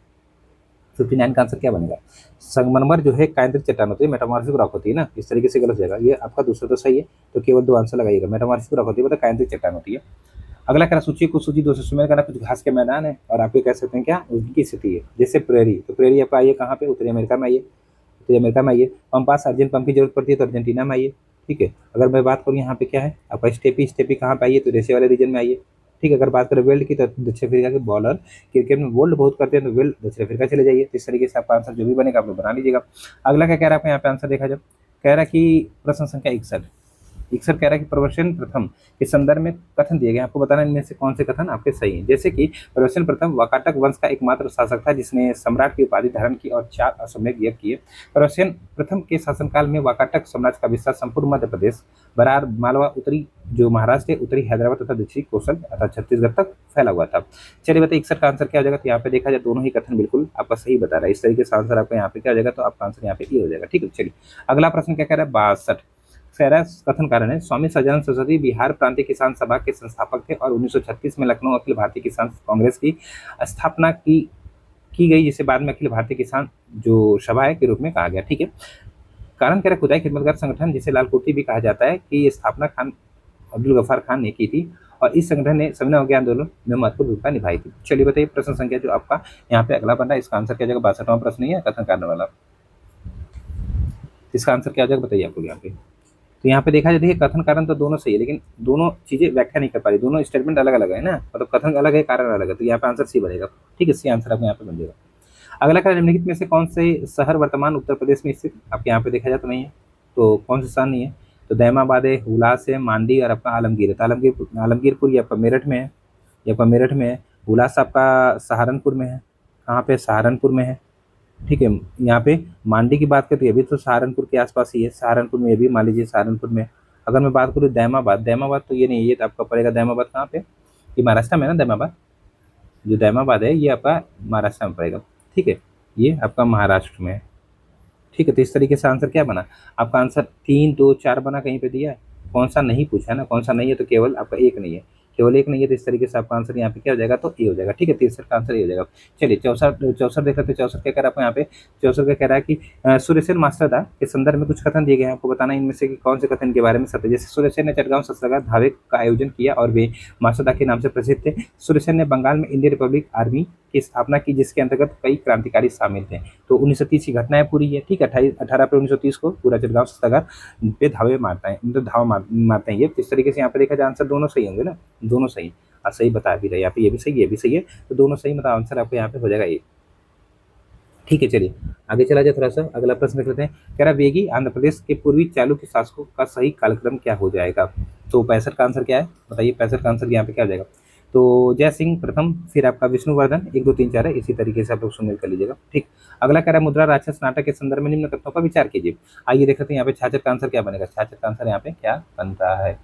59 का आंसर क्या बनेगा। संगमरमर जो है कायंत्रिक चट्टान होती है, मेटामॉर्फिक रॉक होती है ना, इस तरीके से गलत हो जाएगा। ये आपका दूसरा तो सही है, तो केवल 2 आंसर लगाइएगा। मेटामॉर्फिक रॉक होती है, मतलब कायंत्रिक चट्टान होती है। अगला कह रहा सूची को सूची 200 से करना, कुछ घास के मैदान है और आप ये कह सकते हैं क्या, उनकी स्थिति है। जैसे प्रेरी, तो प्रेरी आपका आइए कहाँ पे, उत्तरी अमेरिका में आइए, उत्तरी अमेरिका में आइए। पंपास अर्जेंट पंप की जरूरत पड़ती है, तो अर्जेंटीना में आइए। ठीक है, अगर मैं बात करूँ यहाँ पे क्या है आपका स्टेपी, स्टेपी कहाँ पे आइए, तो रेसे वाले रीजन में आइए। ठीक है, अगर बात करें वेल्ड की, तो दक्षिण अफ्रीका के बॉलर क्रिकेट में बोल्ड बहुत करते हैं, तो वेल्ड दक्षिण अफ्रीका चले जाइए। इस तरीके से आपका आंसर जो भी बनेगा आप लोग बना लीजिएगा। अगला क्या कह रहा है आपको यहाँ पे आंसर देखा जब, कह रहा है कि प्रश्न संख्या 61, इक्सर कह रहा है कि प्रवर्तन प्रथम के संदर्भ में कथन दिए गए, आपको बताना इनमें से कौन से कथन आपके सही हैं। जैसे कि प्रवर्तन प्रथम वाकाटक वंश का एकमात्र शासक था जिसने सम्राट की उपाधि धारण की और 4 अश्वमेध यज्ञ किए। प्रवर्तन प्रथम के शासनकाल में वाकाटक साम्राज्य का विस्तार संपूर्ण मध्य प्रदेश, बरार, मालवा, उत्तरी जो महाराष्ट्र है, उत्तरी हैदराबाद तथा दक्षिणी कौशल अर्थात छत्तीसगढ़ तक फैला हुआ था। चलिए बताइए 61 का आंसर क्या हो जाएगा। तो यहाँ पे देखा जाए दोनों ही कथन बिल्कुल आपका सही बता रहा है। इस तरीके से आंसर आपका यहाँ पे क्या हो जाएगा, तो आपका आंसर यहाँ पे ये हो जाएगा। ठीक है, चलिए अगला प्रश्न क्या कह रहा है 62, कथन कारण है स्वामी सज्जनानंद सरस्वती बिहार प्रांतीय किसान सभा के संस्थापक थे और 1936 में लखनऊ अखिल भारतीय किसान कांग्रेस की स्थापना की गई, जिसे बाद में अखिल भारतीय किसान जो सभा है के रूप में कहा गया। ठीक है, कारण कह रहा खुदाई खिदमतगार संगठन जिसे लाल कुर्ती भी कहा जाता है कि ये स्थापना खान अब्दुल गफ्फार खान ने की थी और इस संगठन ने सविनय अवज्ञा आंदोलन में महत्वपूर्ण भूमिका निभाई थी। चलिए बताइए प्रश्न संख्या जो आपका यहाँ पे अगला बन रहा है, इसका आंसर क्या जाएगा। 62वां प्रश्न ही है कथन कारण वाला, इसका आंसर क्या हो जाएगा बताइए आपको यहाँ पे। तो यहाँ पे देखा जाए, देखिए कथन कारण तो दोनों सही है, लेकिन दोनों चीजें व्याख्या नहीं कर पा रही, दोनों स्टेटमेंट अलग अलग है ना, मतलब कथन अलग है कारण अलग है, तो यहाँ पे आंसर सी बनेगा। ठीक है, सी आंसर आपको यहाँ पे बन जाएगा। अगला क्या, निम्नलिखित में से कौन से शहर वर्तमान उत्तर प्रदेश में स्थित, आपके यहाँ पे देखा जाए तो नहीं है, तो कौन सा शहर नहीं है, तो दैमाबाद है, हुलास है, मांडी और आपका आलमगीर है। तो आलमगीरपुर ये आपका मेरठ में है, ये आपका मेरठ में है। हुलास आपका सहारनपुर में है, कहाँ पे, सहारनपुर में है। ठीक है, यहाँ पे मांडी की बात करते हैं, अभी तो सहारनपुर के आसपास ही है, सहारनपुर में ये भी मान लीजिए सहारनपुर में। अगर मैं बात करूँ दैमाबाद, दैमाबाद तो ये नहीं है, ये तो आपका पड़ेगा दैमाबाद कहाँ पे, ये महाराष्ट्र में है ना दैमाबाद, जो दैमाबाद है ये आपका महाराष्ट्र में पड़ेगा। ठीक है, ये आपका महाराष्ट्र में है। ठीक है, तो इस तरीके से आंसर क्या बना आपका, आंसर 3, 2, 4 बना, कहीं पे दिया है कौन सा नहीं पूछा है ना, कौन सा नहीं है, तो केवल आपका एक नहीं है, केवल एक नहीं है, तो इस तरीके से आपका आंसर यहाँ पे क्या हो जाएगा, तो ए हो जाएगा। ठीक है, 63 का आंसर ए हो जाएगा। चलिए 64 देख लेते हैं। 64 क्या कह रहा है आपको यहाँ पे, 64 का कह रहा है कि सूर्यसेन मास्टरदा के संदर्भ में कुछ कथन दिए गए हैं, आपको बताना है इनमें से कि कौन से कथन के बारे में सत्य। जैसे सूर्यसेन ने चटगांव शस्त्रागार धावे का आयोजन किया और वे मास्टरदा के नाम से प्रसिद्ध थे। सूर्यसेन ने बंगाल में इंडियन रिपब्लिक आर्मी की स्थापना की, जिसके अंतर्गत कई क्रांतिकारी शामिल थे। तो 1930 की घटना है पूरी है। ठीक है, 18 अप्रैल 1930 को पूरा चटगांव शस्त्रागार पे धावे मारता है, मतलब धावा मारते हैं ये। तो इस तरीके से यहाँ पे देखा जाए आंसर दोनों सही होंगे ना, दोनों सही। आप सही बता भी रहे, यहाँ पे ये भी सही है, ये भी सही है, तो दोनों सही, मतलब आंसर आपको यहाँ पे हो जाएगा ये। ठीक है, चलिए आगे चला जाए, थोड़ा सा अगला प्रश्न देख लेते हैं। कह रहा वेगी आंध्र प्रदेश के पूर्वी चालुक्य शासकों का सही कालक्रम क्या हो जाएगा। तो 65 का आंसर क्या है बताइए, 65 का आंसर यहाँ पे क्या हो जाएगा। तो जय सिंह प्रथम, फिर आपका विष्णुवर्धन, 1 2 3 4 है, इसी तरीके से आप लोग सुमेल कर लीजिएगा। ठीक, अगला कह रहा है मुद्रा राक्षस नाटक के संदर्भ में निम्न तथ्यों पर विचार कीजिए। आइए देख लेते हैं यहाँ पे 66 का आंसर क्या बनेगा। 66 का आंसर यहाँ पे क्या बन रहा है,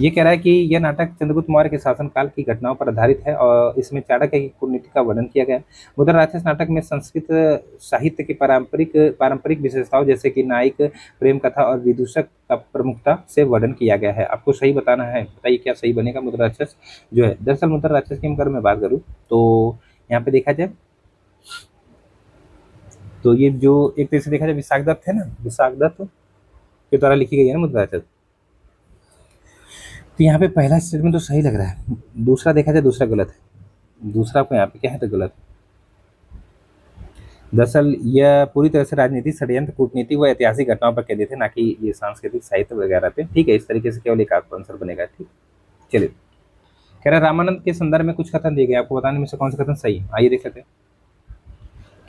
ये कह रहा है कि यह नाटक चंद्रगुप्त मौर्य के शासनकाल की घटनाओं पर आधारित है और इसमें चाणक्य की कूटनीति का वर्णन किया गया है। मुद्रा राक्षस नाटक में संस्कृत साहित्य की पारंपरिक विशेषताओं जैसे कि नायक, प्रेम कथा और विदूषक का प्रमुखता से वर्णन किया गया है। आपको सही बताना है, बताइए क्या सही बनेगा। मुद्रा राक्षस जो है, दरअसल मुद्रा राक्षस की अगर मैं बात करूँ तो यहाँ पे देखा जाए तो ये जो एक तरह से देखा जाए विशाख दत्त है ना, विशाख दत्त के द्वारा लिखी गई है ना मुद्रा राक्षस। तो यहाँ पे पहला स्टेटमेंट तो सही लग रहा है, दूसरा देखा जाए दूसरा गलत है। दूसरा आपको यहाँ पे क्या है तो गलत है। दरअसल यह पूरी तरह से राजनीति, षड्यंत्र, कूटनीति व ऐतिहासिक घटनाओं पर केंद्रित है, ना कि ये सांस्कृतिक साहित्य वगैरह पे। ठीक है, इस तरीके से केवल एक आपका आंसर बनेगा। ठीक, चलिए कह रहा है रामानंद के संदर्भ में कुछ कथन दिए गए, आपको बताने में से कौन सा कथन सही है, आइए देख लेते हैं।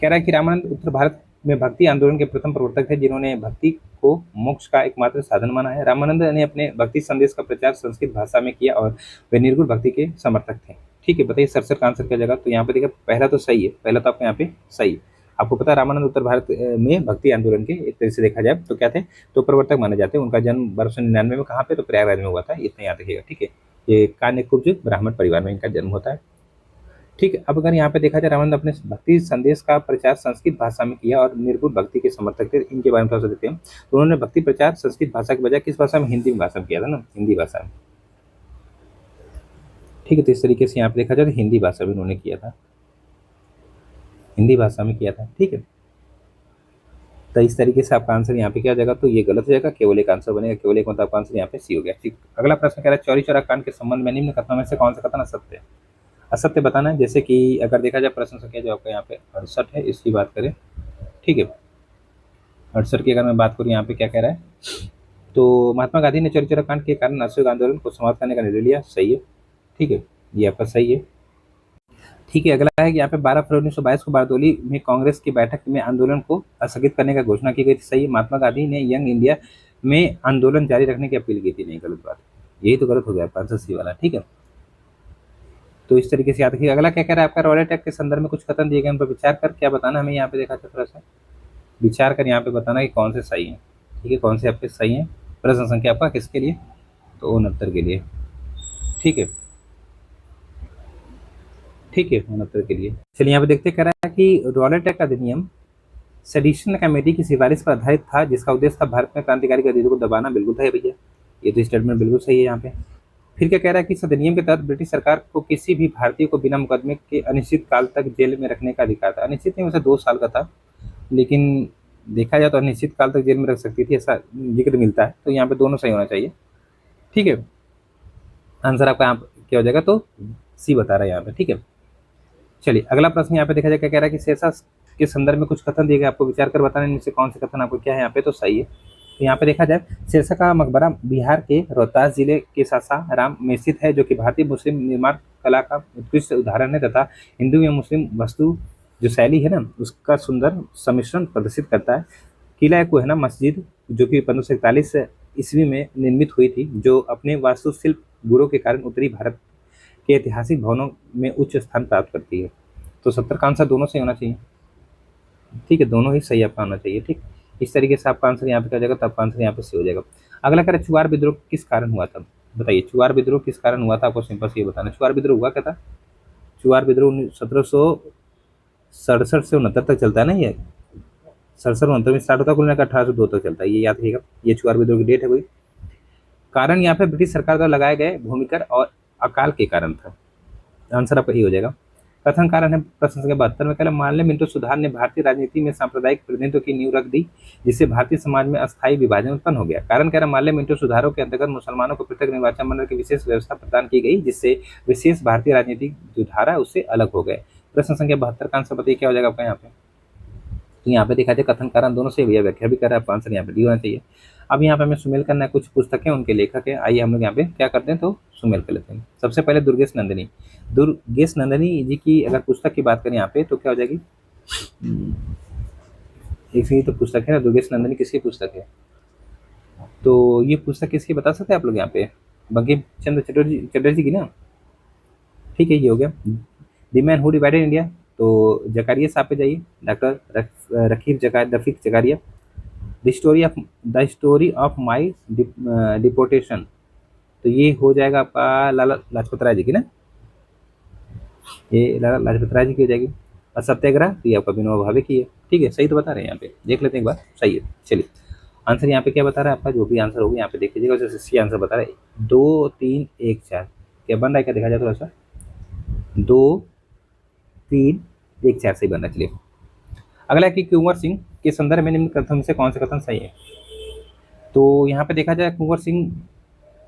कह रहा है कि रामानंद उत्तर भारत में भक्ति आंदोलन के प्रथम प्रवर्तक थे, जिन्होंने भक्ति को मोक्ष का एकमात्र साधन माना है। रामानंद ने अपने भक्ति संदेश का प्रचार संस्कृत भाषा में किया और वे निर्गुण भक्ति के समर्थक थे। ठीक है, बताइए 67 का आंसर क्या जाएगा। तो यहाँ पे देखिए पहला तो सही है, पहला तो आपको यहाँ पे सही है। आपको पता है रामानंद उत्तर भारत में भक्ति आंदोलन के एक तरह से देखा जाए तो क्या थे, तो प्रवर्तक माने जाते हैं। उनका जन्म 1299 में कहाँ पे, तो प्रयागराज में हुआ था, इतना याद रखिएगा। ठीक है, ये कान्यकुब्ज ब्राह्मण परिवार में इनका जन्म होता है। ठीक है, अब अगर यहाँ पे देखा जाए रामानंद अपने भक्ति संदेश का प्रचार संस्कृत भाषा में किया और निर्गुण भक्ति के समर्थक थे, इनके बारे में थोड़ा सा देखते हैं। तो उन्होंने भक्ति प्रचार संस्कृत भाषा के बजाय किस भाषा में, हिंदी भाषा में किया था ना, हिंदी भाषा में। ठीक है, तो इस तरीके से यहाँ पे देखा जाए तो हिंदी भाषा में उन्होंने किया था, हिंदी भाषा में किया था। ठीक है, तो इस तरीके से आपका आंसर यहाँ पे क्या हो जाएगा, तो ये गलत हो जाएगा, केवल एक आंसर बनेगा, केवल एक, मतलब आपका आंसर यहाँ पे सी हो गया। ठीक, अगला प्रश्न कह रहा है चौरी चौरा कांड के संबंध में निम्न कथनों में से कौन सा कथन असत्य है। असत्य बताना है, जैसे कि अगर देखा जाए प्रश्न संख्या जो आपका यहाँ पे 68 है, इसकी बात करें। ठीक है, 68 की अगर मैं बात करूँ यहाँ पे क्या कह रहा है, तो महात्मा गांधी ने चौरी चौरा कांड के कारण असहयोग आंदोलन को समाप्त करने का निर्णय लिया, सही है। ठीक है, ये आपका सही है। ठीक है, अगला है कि यहाँ पे 12 फरवरी 1922 को बारदोली में कांग्रेस की बैठक में आंदोलन को स्थगित करने का घोषणा की गई थी, सही है। महात्मा गांधी ने यंग इंडिया में आंदोलन जारी रखने की अपील की थी, नहीं, गलत बात, यही तो गलत हो गया आंसर सी वाला। ठीक है, तो इस तरीके से याद रखिए। अगला क्या कह रहा है आपका, रॉलेट एक्ट के संदर्भ में कुछ कथन दिए गए, उन पर विचार कर क्या बताना, हमें यहाँ पे देखा था, थोड़ा सा विचार कर यहाँ पे बताना कि कौन से सही है। ठीक है, कौन से आपके सही है। प्रश्न संख्या आपका किसके लिए, तो 69 के लिए। ठीक है, ठीक है, 69 के लिए। चलिए यहाँ पे देखते कह रहा है कि रॉलेट एक्ट अधिनियम सेडिशन कमेटी की सिफारिश पर आधारित था, जिसका उद्देश्य था भारत में क्रांतिकारी गतिविधियों को दबाना। बिल्कुल था भैया, ये तो स्टेटमेंट बिल्कुल सही है यहाँ पे। फिर क्या कह रहा है कि इस अधिनियम के तहत ब्रिटिश सरकार को किसी भी भारतीय को बिना मुकदमे के अनिश्चित काल तक जेल में रखने का अधिकार था। अनिश्चित नहीं, वैसे 2 साल का था, लेकिन देखा जाए तो अनिश्चित काल तक जेल में रख सकती थी, ऐसा जिक्र मिलता है। तो यहाँ पे दोनों सही होना चाहिए। ठीक है, आंसर आपका यहाँ क्या हो जाएगा, तो सी बता रहा है यहाँ पे। ठीक है, चलिए अगला प्रश्न यहाँ पे देखा जाए क्या कह रहा है कि शेरशाह के संदर्भ में कुछ कथन दिए गए, आपको विचार कर बताना इनमें से कौन से कथन आपको क्या है यहाँ पे, तो सही है। तो यहाँ पे देखा जाए शेरशाह का मकबरा बिहार के रोहतास जिले के सासाराम में स्थित है, जो कि भारतीय मुस्लिम निर्माण कला का उत्कृष्ट उदाहरण है तथा हिंदू या मुस्लिम वस्तु जो शैली है ना उसका सुंदर सम्मिश्रण प्रदर्शित करता है। किला कोहना मस्जिद जो कि 1541 ईस्वी में निर्मित हुई थी, जो अपने वास्तुशिल्प गुणों के कारण उत्तरी भारत के ऐतिहासिक भवनों में उच्च स्थान प्राप्त करती है। तो 70 का आंसर दोनों सही होना चाहिए। ठीक है, दोनों ही सही आपका होना चाहिए। ठीक, इस तरीके से आपका आंसर यहाँ पे क्या हो जाएगा, तो आपका आंसर यहाँ पे सही हो जाएगा। अगला करें चुआर विद्रोह किस कारण हुआ था, बताइए चुआर विद्रोह किस कारण हुआ था, आपको सिंपल से ये बताना। चुआर विद्रोह हुआ क्या था, चुआर विद्रोह 1767 से 69 तक चलता है ना, ये 67 69 में स्टार्ट होता है, कुल मिलाकर 1802 तक चलता है, ये याद रखिएगा। ये चुआर विद्रोह की डेट है कोई। कारण यहाँ पे ब्रिटिश सरकार द्वारा लगाए गए भूमिकर और अकाल के कारण था। आंसर आपका ये हो जाएगा। कथन कारण है प्रश्न संख्या 72 में, कहला माननीय मिंटो सुधार ने भारतीय राजनीति में सांप्रदायिक प्रतिनिधित्व की नींव रख दी, जिससे भारतीय समाज में अस्थायी विभाजन उत्पन्न हो गया। कारण कह रहा माननीय मिंटो सुधारों के अंतर्गत मुसलमानों को पृथक निर्वाचन मंडल की विशेष व्यवस्था प्रदान की गई, जिससे विशेष भारतीय राजनीतिक जो धारा है उससे अलग हो गए। प्रश्न संख्या 72 का आंसर बताइए क्या हो जाएगा आपका यहाँ पे। तो यहाँ पे देखा जाए कथन कारण दोनों से भैया व्याख्या भी कर रहा है, आपका आंसर यहाँ पे डी होना चाहिए। अब यहाँ पे हमें सुमेल करना है, कुछ पुस्तकें उनके लेखक है, आइए हम लोग यहाँ पे क्या करते हैं तो सुमेल कर लेते हैं। सबसे पहले दुर्गेश नंदिनी। दुर्गेश नंदिनी जी की अगर पुस्तक की बात करें यहाँ पे तो क्या हो जाएगी, एक तो पुस्तक है ना, दुर्गेश नंदिनी किसकी पुस्तक है, तो ये पुस्तक किसकी बता सकते हैं आप लोग यहाँ पे, बंकिम चंद्र चटर्जी की ना। ठीक है, ये हो गया। The man who divided India, तो जकारिया साहब पे जाइए, doctor Rafiq Zakaria. The story of my deportation, तो ये हो जाएगा आपका लाला लाजपत राय जी की ना, ये लाला लाजपत राय जी की हो जाएगी। और सत्याग्रह तो ये आपका विनोबा भावे की है। ठीक है, सही तो बता रहे हैं यहाँ पे, देख लेते हैं एक बार, सही है। चलिए आंसर यहाँ पे क्या बता रहा है आपका, जो भी आंसर होगा यहाँ पे देख लीजिएगा, जैसे सी आंसर बता रहा है 2 3 1 4, क्या बन रहा है क्या देखा जाए थोड़ा सा, 2 3 1 4 सही बन रहा है। चलिए अगला है कि कुंवर सिंह के संदर्भ में निम्न कथन से कौन सा कथन सही है। तो यहाँ पे देखा जाए कुंवर सिंह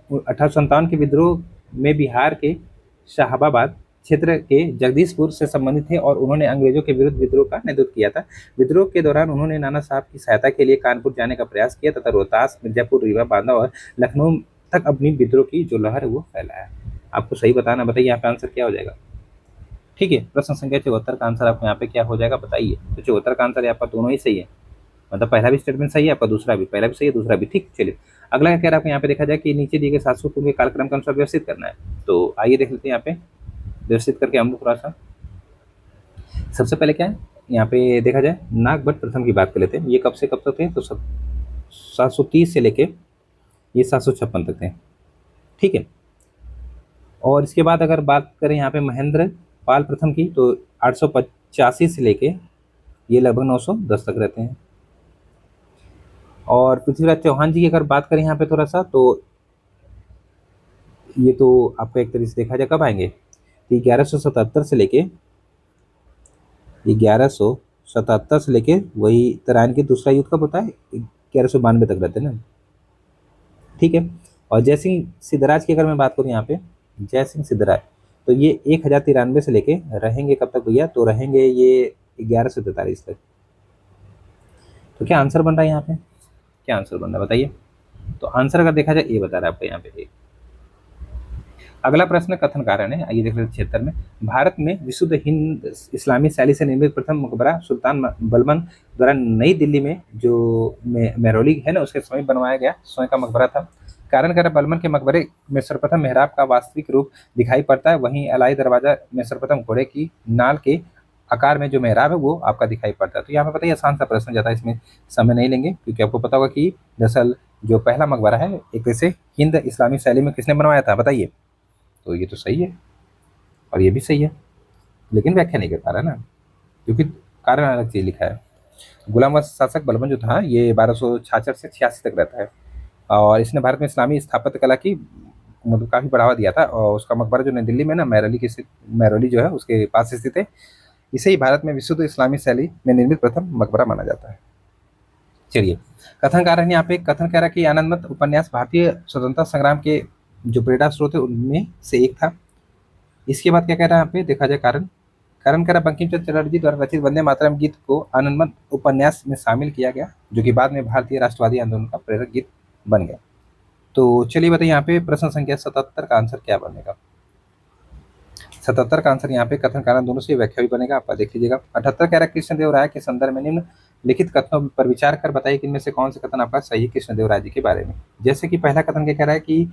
1857 के विद्रोह में बिहार के शाहबाद क्षेत्र के जगदीशपुर से संबंधित थे और उन्होंने अंग्रेजों के विरुद्ध विद्रोह का नेतृत्व किया था। विद्रोह के दौरान उन्होंने नाना साहब की सहायता के लिए कानपुर जाने का प्रयास किया तथा रोहतास, मिर्जापुर, रीवा, बांदा और लखनऊ तक अपनी विद्रोह की जो लहर है वो फैलाया। आपको सही बताना, बताइए यहाँ पे आंसर क्या हो जाएगा। ठीक है, प्रश्न संख्या 74 का आंसर आपको यहाँ पे क्या हो जाएगा बताइए। तो 74 का आंसर आपका दोनों ही सही है, मतलब पहला भी स्टेटमेंट सही है आपका, दूसरा भी, पहला भी सही है दूसरा भी। ठीक, चलिए अगला क्या कह रहा है आपको यहाँ पे देखा जाए कि नीचे दिए गए 700 के कार्यक्रम के अनुसार व्यवस्थित करना है। तो आइए देख लेते हैं यहाँ पे व्यवस्थित करके हम लोग थोड़ा सा। सबसे पहले क्या है यहाँ पे देखा जाए, नागभट्ट प्रथम की बात कर लेते हैं। ये कब से कब तक थे, तो 730 से लेके ये 756 तक थे। ठीक है, और इसके बाद अगर बात करें यहाँ पे महेंद्र पाल प्रथम की, तो 885 से लेके ये लगभग 910 तक रहते हैं। और पृथ्वीराज चौहान जी की अगर बात करें यहाँ पे थोड़ा सा, तो ये तो आपका एक तरीके से देखा जाए कब आएंगे, तो 1177 से लेके 1177 से लेके वही तराइन के दूसरा युद्ध कब होता है, 1192 तक रहते हैं ना। ठीक है, और जय सिंह सिद्धराज की अगर मैं बात करूँ यहाँ पे, जय सिंह सिद्धराज, तो ये 1093 से लेके रहेंगे कब तक भैया, तो रहेंगे ये 1143 तक। तो क्या आंसर बन रहा है यहाँ पे, क्या आंसर बन रहा है बताइए। तो आंसर अगर देखा जाए ये बता रहा है आपको यहाँ पे। अगला प्रश्न कथन कारण है, आइए देख लेते 76 में, भारत में विशुद्ध हिंद इस्लामी शैली से निर्मित प्रथम मकबरा सुल्तान बलबन द्वारा नई दिल्ली में जो मेहरौली है ना उसके समय बनवाया गया स्वयं का मकबरा था। कारण कर बलबन के मकबरे में सर्वप्रथम मेहराब का वास्तविक रूप दिखाई पड़ता है, वहीं अलाई दरवाजा में सर्वप्रथम घोड़े की नाल के आकार में जो मेहराब है वो आपका दिखाई पड़ता है। तो यहाँ पे बताइए, आसान सा प्रश्न जाता है, इसमें समय नहीं लेंगे क्योंकि आपको पता होगा कि दरअसल जो पहला मकबरा है एक तरह से हिंद इस्लामी शैली में किसने बनवाया था बताइए। तो ये तो सही है और ये भी सही है, लेकिन व्याख्या नहीं कर पा रहा ना, क्योंकि कारण अलग चीज लिखा है। गुलाम शासक बलबन जो था ये 1266 से 86 तक रहता है और इसने भारत में इस्लामी स्थापत्य कला की मतलब काफ़ी बढ़ावा दिया था। और उसका मकबरा जो नई दिल्ली में ना मेहरौली जो है उसके पास स्थित है। इसे ही भारत में विशुद्ध इस्लामी शैली में निर्मित प्रथम मकबरा माना जाता है। चलिए कथन कारण यहाँ पे कथन कह रहा है कि आनंदमठ उपन्यास भारतीय स्वतंत्रता संग्राम के जो प्रेरणा स्रोत है उनमें से एक था। इसके बाद क्या कह रहा है यहाँ पे देखा जाए कारण कह रहा बंकिम चंद्र चटर्जी द्वारा रचित वंदे मातरम गीत को आनंदमठ उपन्यास में शामिल किया गया, जो कि बाद में भारतीय राष्ट्रवादी आंदोलन का प्रेरक गीत बन गया। तो चलिए बताइए यहाँ पे प्रश्न संख्या 77 का आंसर क्या बनेगा। 77 का आंसर यहाँ पे कथन कारण दोनों से व्याख्या भी बनेगा, आप देख लीजिएगा। 78 कह रहा है कृष्णदेव राय के संदर्भ में निम्न लिखित कथनों पर विचार कर बताइए कि इनमें से कौन से कथन आपका सही है कृष्णदेव राय जी के बारे में। जैसे कि पहला कथन क्या कह रहा है कि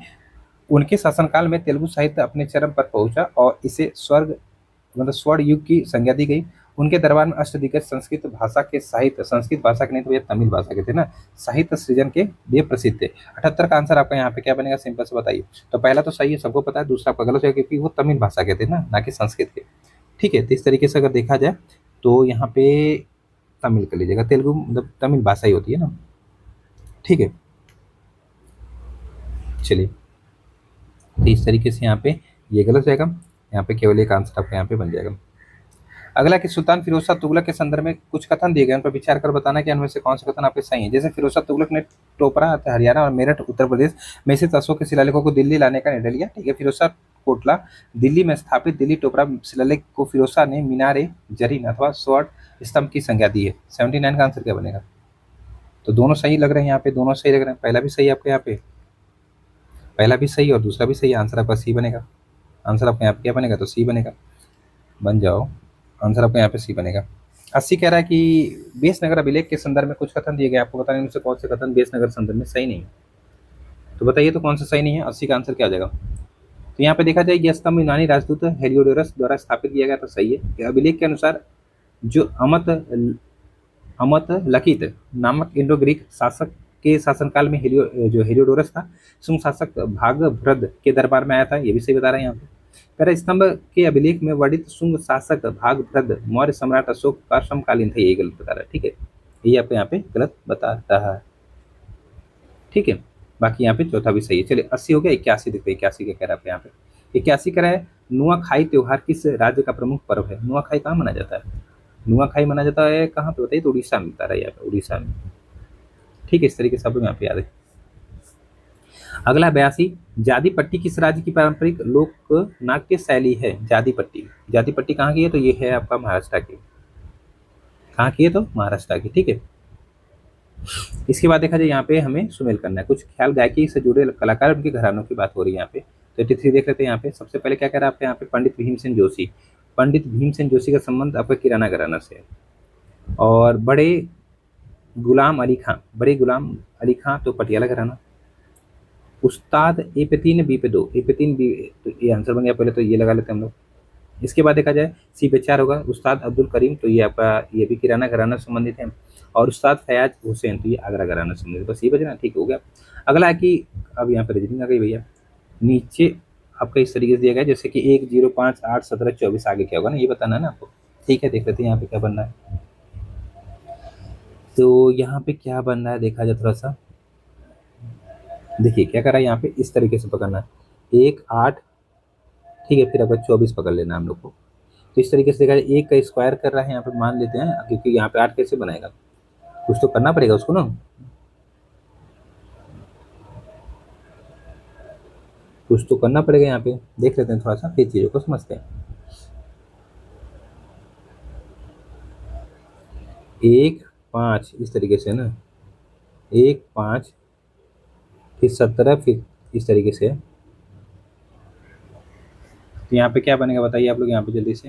उनके शासनकाल में तेलुगु साहित्य अपने चरम पर पहुंचा और इसे स्वर्ण युग की संज्ञा दी गई। उनके दरबार में अष्टदिग्गज संस्कृत भाषा के साहित्य, संस्कृत भाषा के नहीं तो ये तमिल भाषा के थे ना, साहित्य सृजन के लिए प्रसिद्ध थे। 78 का आंसर आपका यहाँ पे क्या बनेगा, सिंपल से बताइए। तो पहला तो सही है, सबको पता है, दूसरा आपका गलत है क्योंकि वो तमिल भाषा के थे ना कि संस्कृत के। ठीक है, तो इस तरीके से अगर देखा जाए तो यहाँ पे तमिल कर लीजिएगा, तेलुगु मतलब तमिल भाषा ही होती है ना। ठीक है, चलिए, तो इस तरीके से यहाँ पे ये गलत जाएगा, यहाँ पे केवल एक आंसर आपका यहाँ पे बन जाएगा। अगला कि सुल्तान फिरोज शाह तुगलक के संदर्भ में कुछ कथन दिए गए, उन पर विचार कर बताना कि उनमें से कौन से कथन आपके सही है। जैसे फिरोज शाह तुगलक ने टोपरा हरियाणा और मेरठ उत्तर प्रदेश में स्थित अशोक के शिलालेखों को दिल्ली लाने का निर्णय लिया। ठीक है, फिरोज शाह कोटला दिल्ली में स्थापित दिल्ली टोपरा शिलालेख को फिरोज शाह ने मीनारे जरीन अथवा स्वर्ण स्तंभ की संज्ञा दी है। 79 का आंसर क्या बनेगा? तो दोनों सही लग रहे हैं यहाँ पे, दोनों सही लग रहे हैं। पहला भी सही आपका यहाँ पे, पहला भी सही और दूसरा भी सही, आंसर आपका सी बनेगा। आंसर आपका यहाँ पे क्या बनेगा? तो सी बनेगा। बन जाओ, आंसर आपका यहाँ पे सी बनेगा। 80 कह रहा है कि बेसनगर अभिलेख के संदर्भ में कुछ कथन दिए गए, आपको बताने में से कौन से कथन बेसनगर संदर्भ में सही नहीं है, तो बताइए तो कौन सा सही नहीं है। 80 का आंसर क्या आ जाएगा? तो यहाँ पे देखा जाए यह स्तंभ यूनानी राजदूत हेलियोडोरस द्वारा स्थापित किया गया, तो सही है। अभिलेख के अनुसार जो अमत लकित नामक इंडो ग्रीक शासक के शासनकाल में जो हेलियोडोरस था सुंग शासक भागभद्र के दरबार में आया था, ये भी सही बता रहे हैं यहाँ पे। कह रहे स्तंभ के अभिलेख में वर्णित सुंग शासक भागभद्र मौर्य सम्राट अशोक का समकालीन था, यही गलत बता रहा है। ठीक है, ये आपको यहाँ पे गलत बता रहा है। ठीक है, बाकी यहाँ पे चौथा भी सही है। चलिए 80 हो गया। 81 देखते हैं, 81 क्या कह रहा है आपके यहाँ पे। 81 कह रहा है नुआखाई त्योहार किस राज्य का प्रमुख पर्व है? नुआखाई कहाँ मनाया जाता है? नुआखाई मनाया जाता है कहाँ पे बताइए? तो उड़ीसा में बता रहा है यहाँ पे, उड़ीसा में। ठीक है, इस तरीके से आप लोग यहाँ पे याद है। अगला 82, जादी पट्टी किस राज्य की पारंपरिक लोक नाट्य शैली है? जादी पट्टी, जादी पट्टी कहाँ की है? तो ये है आपका महाराष्ट्र की। कहाँ की है? तो महाराष्ट्र की। ठीक है, इसके बाद देखा जाए यहाँ पे हमें सुमेल करना है। कुछ ख्याल गायकी से जुड़े कलाकार, उनके घरानों की बात हो रही है यहाँ पे। तो 83 देख लेते हैं यहाँ पे। सबसे पहले क्या कह रहा है आपके यहाँ पे? पंडित भीमसेन जोशी। पंडित भीमसेन जोशी का संबंध आपका किराना घराना से है। और बड़े गुलाम अली खां, बड़े गुलाम अली खां तो पटियाला घराना। उस्ताद ए पे 3 बी पे 2, ए पे 3 बी, तो ये आंसर बन गया। पहले तो ये लगा लेते हैं हम लोग। इसके बाद देखा जाए सी पे 4 होगा उस्ताद अब्दुल करीम, तो ये आपका ये भी किराना घराना संबंधित है। और उस्ताद फयाज हुसैन, तो ये आगरा घराना संबंधित। बस ये बजना, ठीक हो गया। अगला है कि अब यहाँ पे रीजनिंग आ गई भैया। नीचे आपका इस तरीके से दिया गया जैसे कि 1, 0, 5, 8, 17, 24 आगे क्या होगा ना, ये बताना है ना आपको। ठीक है, देख लेते हैं यहाँ पे क्या बनना है। तो यहाँ पे क्या बनना है देखा जाए थोड़ा सा। देखिए क्या कर रहा है यहाँ पे, इस तरीके से पकड़ना है 1, 8। ठीक है, फिर आपका 24 पकड़ लेना है हम लोग को। तो इस तरीके से देखा जाए 1 का स्क्वायर कर रहा है यहाँ पे, मान लेते हैं, क्योंकि यहाँ पे 8 कैसे बनाएगा, कुछ तो करना पड़ेगा उसको ना। कुछ तो करना पड़ेगा यहाँ पे, देख लेते हैं थोड़ा सा, फिर चीज़ों को समझते हैं। 1, 5 इस तरीके से ना, 1, 5, फिर 17, फिर इस तरीके से। तो यहाँ पे क्या बनेगा बताइए आप लोग यहाँ पे जल्दी से।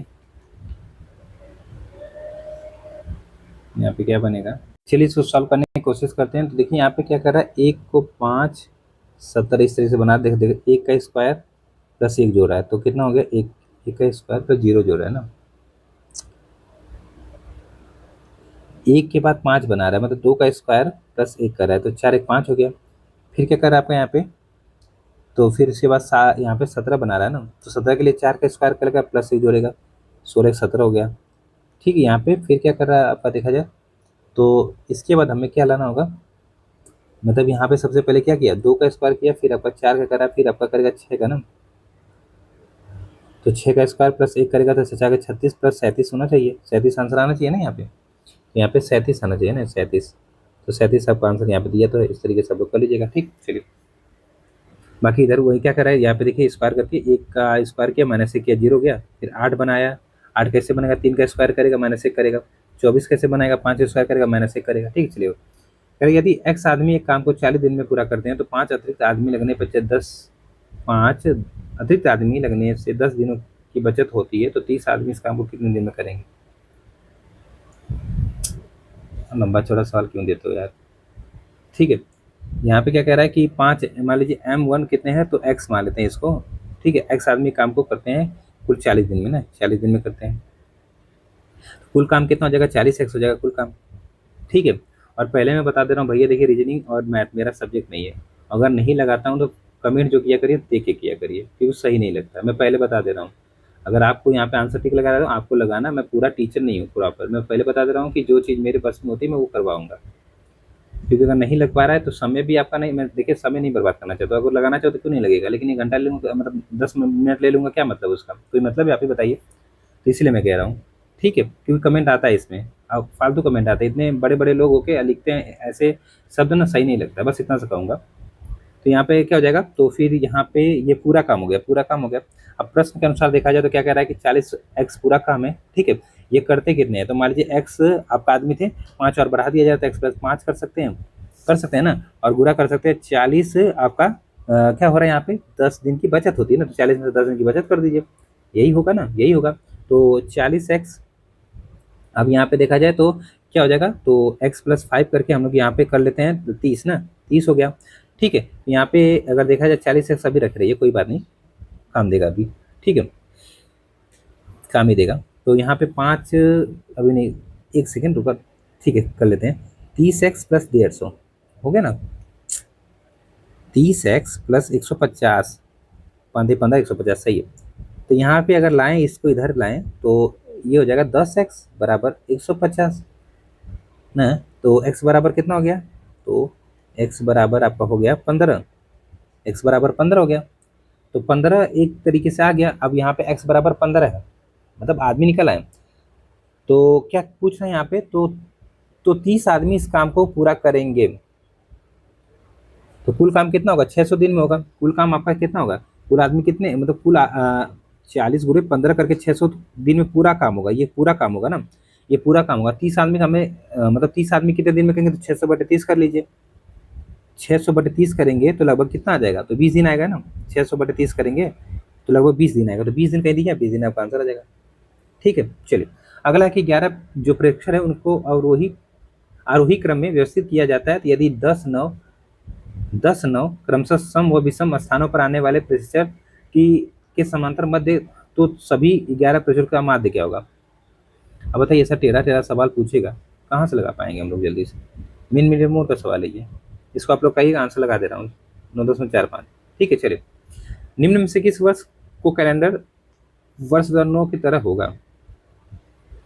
यहाँ पे क्या बनेगा, चलिए इसको सॉल्व करने की कोशिश करते हैं। तो देखिए यहाँ पे क्या कर रहा है, 1 को 5, 17 इस तरीके से बना, देख देख 1 का स्क्वायर प्लस 1 जोड़ रहा है, तो कितना हो गया? 1, 1 का स्क्वायर प्लस 0 जोड़ रहा है ना। 1 के बाद 5 बना रहा है, मतलब 2 का स्क्वायर प्लस 1 कर रहा है, तो 4, 1, 5 हो गया। फिर क्या कर रहा है आपका यहाँ पे, तो फिर इसके बाद यहाँ पे 17 बना रहा है ना, तो 17 के लिए 4 का स्क्वायर करेगा प्लस 1 जोड़ेगा, 16, 17 हो गया। ठीक है, यहाँ पे फिर क्या कर रहा है आपका देखा जाए, तो इसके बाद हमें क्या लाना होगा, मतलब यहाँ पे सबसे पहले क्या किया, 2 का स्क्वायर किया, फिर आपका 4 का करा, फिर आपका करेगा 6 का ना, तो 6 का स्क्वायर प्लस 1 करेगा तो 36 प्लस 37 होना चाहिए। 37 आंसर आना चाहिए ना यहाँ पे, तो यहाँ पे 37 आना चाहिए ना, 37। तो 37 आपका आंसर यहाँ पे दिया, तो इस तरीके से आप लोग कर लीजिएगा। ठीक, चलिए बाकी इधर वही क्या कर रहा है यहाँ पे देखिए, स्क्वायर करके 1 का स्क्वायर किया, माइनस 1 किया, 0 गया। फिर 8 बनाया, 8 कैसे बनेगा, 3 का स्क्वायर करेगा माइनस 1 करेगा। 24 कैसे बनाएगा, 5 स्क्वायर करेगा माइनस 1 करेगा। ठीक, चलिए अगर यदि एक्स आदमी एक काम को 40 दिन में पूरा करते हैं तो 5 अतिरिक्त आदमी लगने पर 5 अतिरिक्त आदमी लगने से 10 दिनों की बचत होती है, तो 30 आदमी इस काम को कितने दिन में करेंगे? लंबा चौड़ा सवाल क्यों देते हो यार। ठीक है, यहाँ पे क्या कह रहा है कि 5, मान लीजिए M1 कितने हैं, तो x मान लेते हैं इसको। ठीक है, x आदमी काम को करते हैं कुल 40 दिन में ना, 40 दिन में करते हैं, तो कुल काम कितना हो जाएगा, 40x हो जाएगा कुल काम। ठीक है, और पहले मैं बता दे रहा हूँ भैया, देखिए रीजनिंग और मैथ मेरा सब्जेक्ट नहीं है, अगर नहीं लगाता हूँ तो कमेंट जो किया करिए देख के किया करिए, क्योंकि सही नहीं लगता, मैं पहले बता दे रहा हूँ। अगर आपको यहाँ पे आंसर टिक लगा रहा हूँ, आपको लगाना, मैं पूरा टीचर नहीं हूँ प्रॉपर, मैं पहले बता दे रहा हूँ कि जो चीज़ मेरे पास में होती है मैं वो करवाऊँगा। क्योंकि अगर नहीं लग पा रहा है तो समय भी आपका नहीं, मैं देखिए समय नहीं बर्बाद करना चाहता, अगर लगाना चाहो तो क्यों नहीं लगेगा, लेकिन 1 घंटा ले लूँगा मतलब 10 मिनट ले लूँगा, क्या मतलब उसका, कोई मतलब है, आप ही बताइए। तो इसलिए मैं कह रहा हूँ, ठीक है, क्योंकि कमेंट आता है इसमें, अब फालतू कमेंट आते हैं, इतने बड़े बड़े लोग होके लिखते हैं ऐसे शब्द ना, सही नहीं लगता, बस इतना सा कहूँगा। तो यहाँ पे क्या हो जाएगा, तो फिर यहाँ पे ये पूरा काम हो गया, पूरा काम हो गया। अब प्रश्न के अनुसार देखा जाए तो क्या कह रहा है कि 40x पूरा काम है, ठीक है। ये करते कितने हैं, तो मान लीजिए x आपका आदमी थे, 5 और बढ़ा दिया जाए तो x+5 कर सकते हैं ना, और गुणा कर सकते हैं 40 आपका क्या हो रहा है यहाँ पे, 10 दिन की बचत होती है ना, तो 40 में से 10 दिन की बचत कर दीजिए, यही होगा ना, यही होगा। तो 40x, अब यहाँ पे देखा जाए तो क्या हो जाएगा, तो x+5 करके हम लोग यहाँ पे कर लेते हैं, तो 30 ना, 30 हो गया, ठीक है। तो यहाँ पे अगर देखा जाए 40x अभी रख रही है, कोई बात नहीं, काम देगा अभी, ठीक है, काम ही देगा। तो यहाँ पे 5 अभी नहीं, 1 सेकेंड रुका, ठीक है कर लेते हैं, 30x+150 हो गया ना, 30x+150, 15 150 सही है। तो यहाँ पे अगर लाएं, इसको इधर लाएं तो ये हो जाएगा 10x बराबर 150 ना, तो x बराबर कितना हो गया, तो x बराबर आपका हो गया 15, x बराबर 15 हो गया। तो 15 एक तरीके से आ गया, अब यहाँ पे x बराबर 15 है, मतलब आदमी निकल आए। तो क्या पूछ रहे हैं यहाँ पे, तो 30 आदमी इस काम को पूरा करेंगे, तो कुल काम कितना होगा, 600 दिन में होगा, कुल काम आपका कितना होगा, कुल आदमी कितने, मतलब कुल 40 × 15 करके 600 दिन में पूरा काम होगा, ये पूरा काम होगा ना, ये पूरा काम होगा। 30 आदमी हमें मतलब 30 आदमी कितने दिन में करेंगे, तो 600/30 कर लीजिए, 600/30 करेंगे तो लगभग कितना आ जाएगा, तो 20 दिन आएगा ना, 600/30 करेंगे तो लगभग 20 दिन आएगा, तो 20 दिन कह दीजिए, 20 दिन आपका आंसर आ जाएगा, ठीक है। चलिए अगला है कि 11 जो प्रेक्षर है उनको अवरोही आरोही क्रम में व्यवस्थित किया जाता है, तो यदि 10 9 क्रमशः सम व विषम स्थानों पर आने वाले प्रेषर की के समांतर मध्य, तो सभी 11 प्रेषर का माध्य क्या होगा। अब बताइए, ऐसा टेढ़ा टेढ़ा सवाल पूछेगा, कहाँ से लगा पाएंगे हम लोग जल्दी से, मिन मीडियम मोड का सवाल है ये, इसको आप लोग का ही आंसर लगा दे रहा हूँ, 9.45, ठीक है। चलिए, निम्न में से किस वर्ष को कैलेंडर वर्ष गणनों की तरह होगा,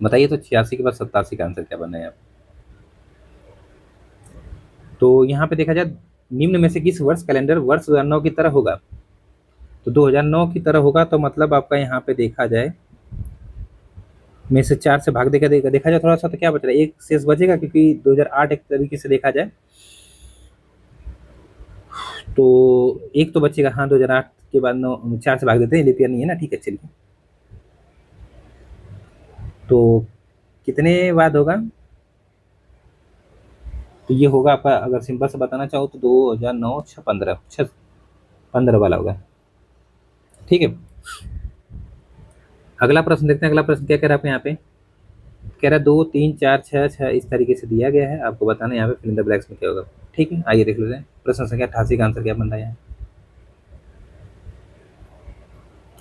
बताइए। तो 86 के बाद 87 का आंसर क्या बनना है। तो यहाँ पे देखा जाए, निम्न में से किस वर्ष कैलेंडर वर्ष 2009 की तरह होगा, तो 2009 की तरह होगा, तो मतलब आपका यहाँ पे देखा जाए, में से 4 से भाग देखा जाए थोड़ा सा, तो क्या बच रहा है, एक शेष बचेगा, क्योंकि 2008 एक तरीके से देखा जाए तो एक तो बचेगा, हाँ 2008 के बाद 4 से भाग देते हैं, लिपियर नहीं है ना, ठीक है। चलिए, तो कितने बाद होगा, तो ये होगा आपका, अगर सिंपल से बताना चाहो तो 2009 6 15 6 15 वाला होगा, ठीक है। अगला प्रश्न देखते हैं, अगला प्रश्न क्या कह रहा है आपको यहाँ पे, कह रहा है 2 3 4 6 6 इस तरीके से दिया गया है, आपको बताना है यहाँ पे फिल इन द ब्लैंक्स में क्या होगा, ठीक है। आइए देख लेते हैं, प्रश्न संख्या 88 का आंसर क्या बन रहा है,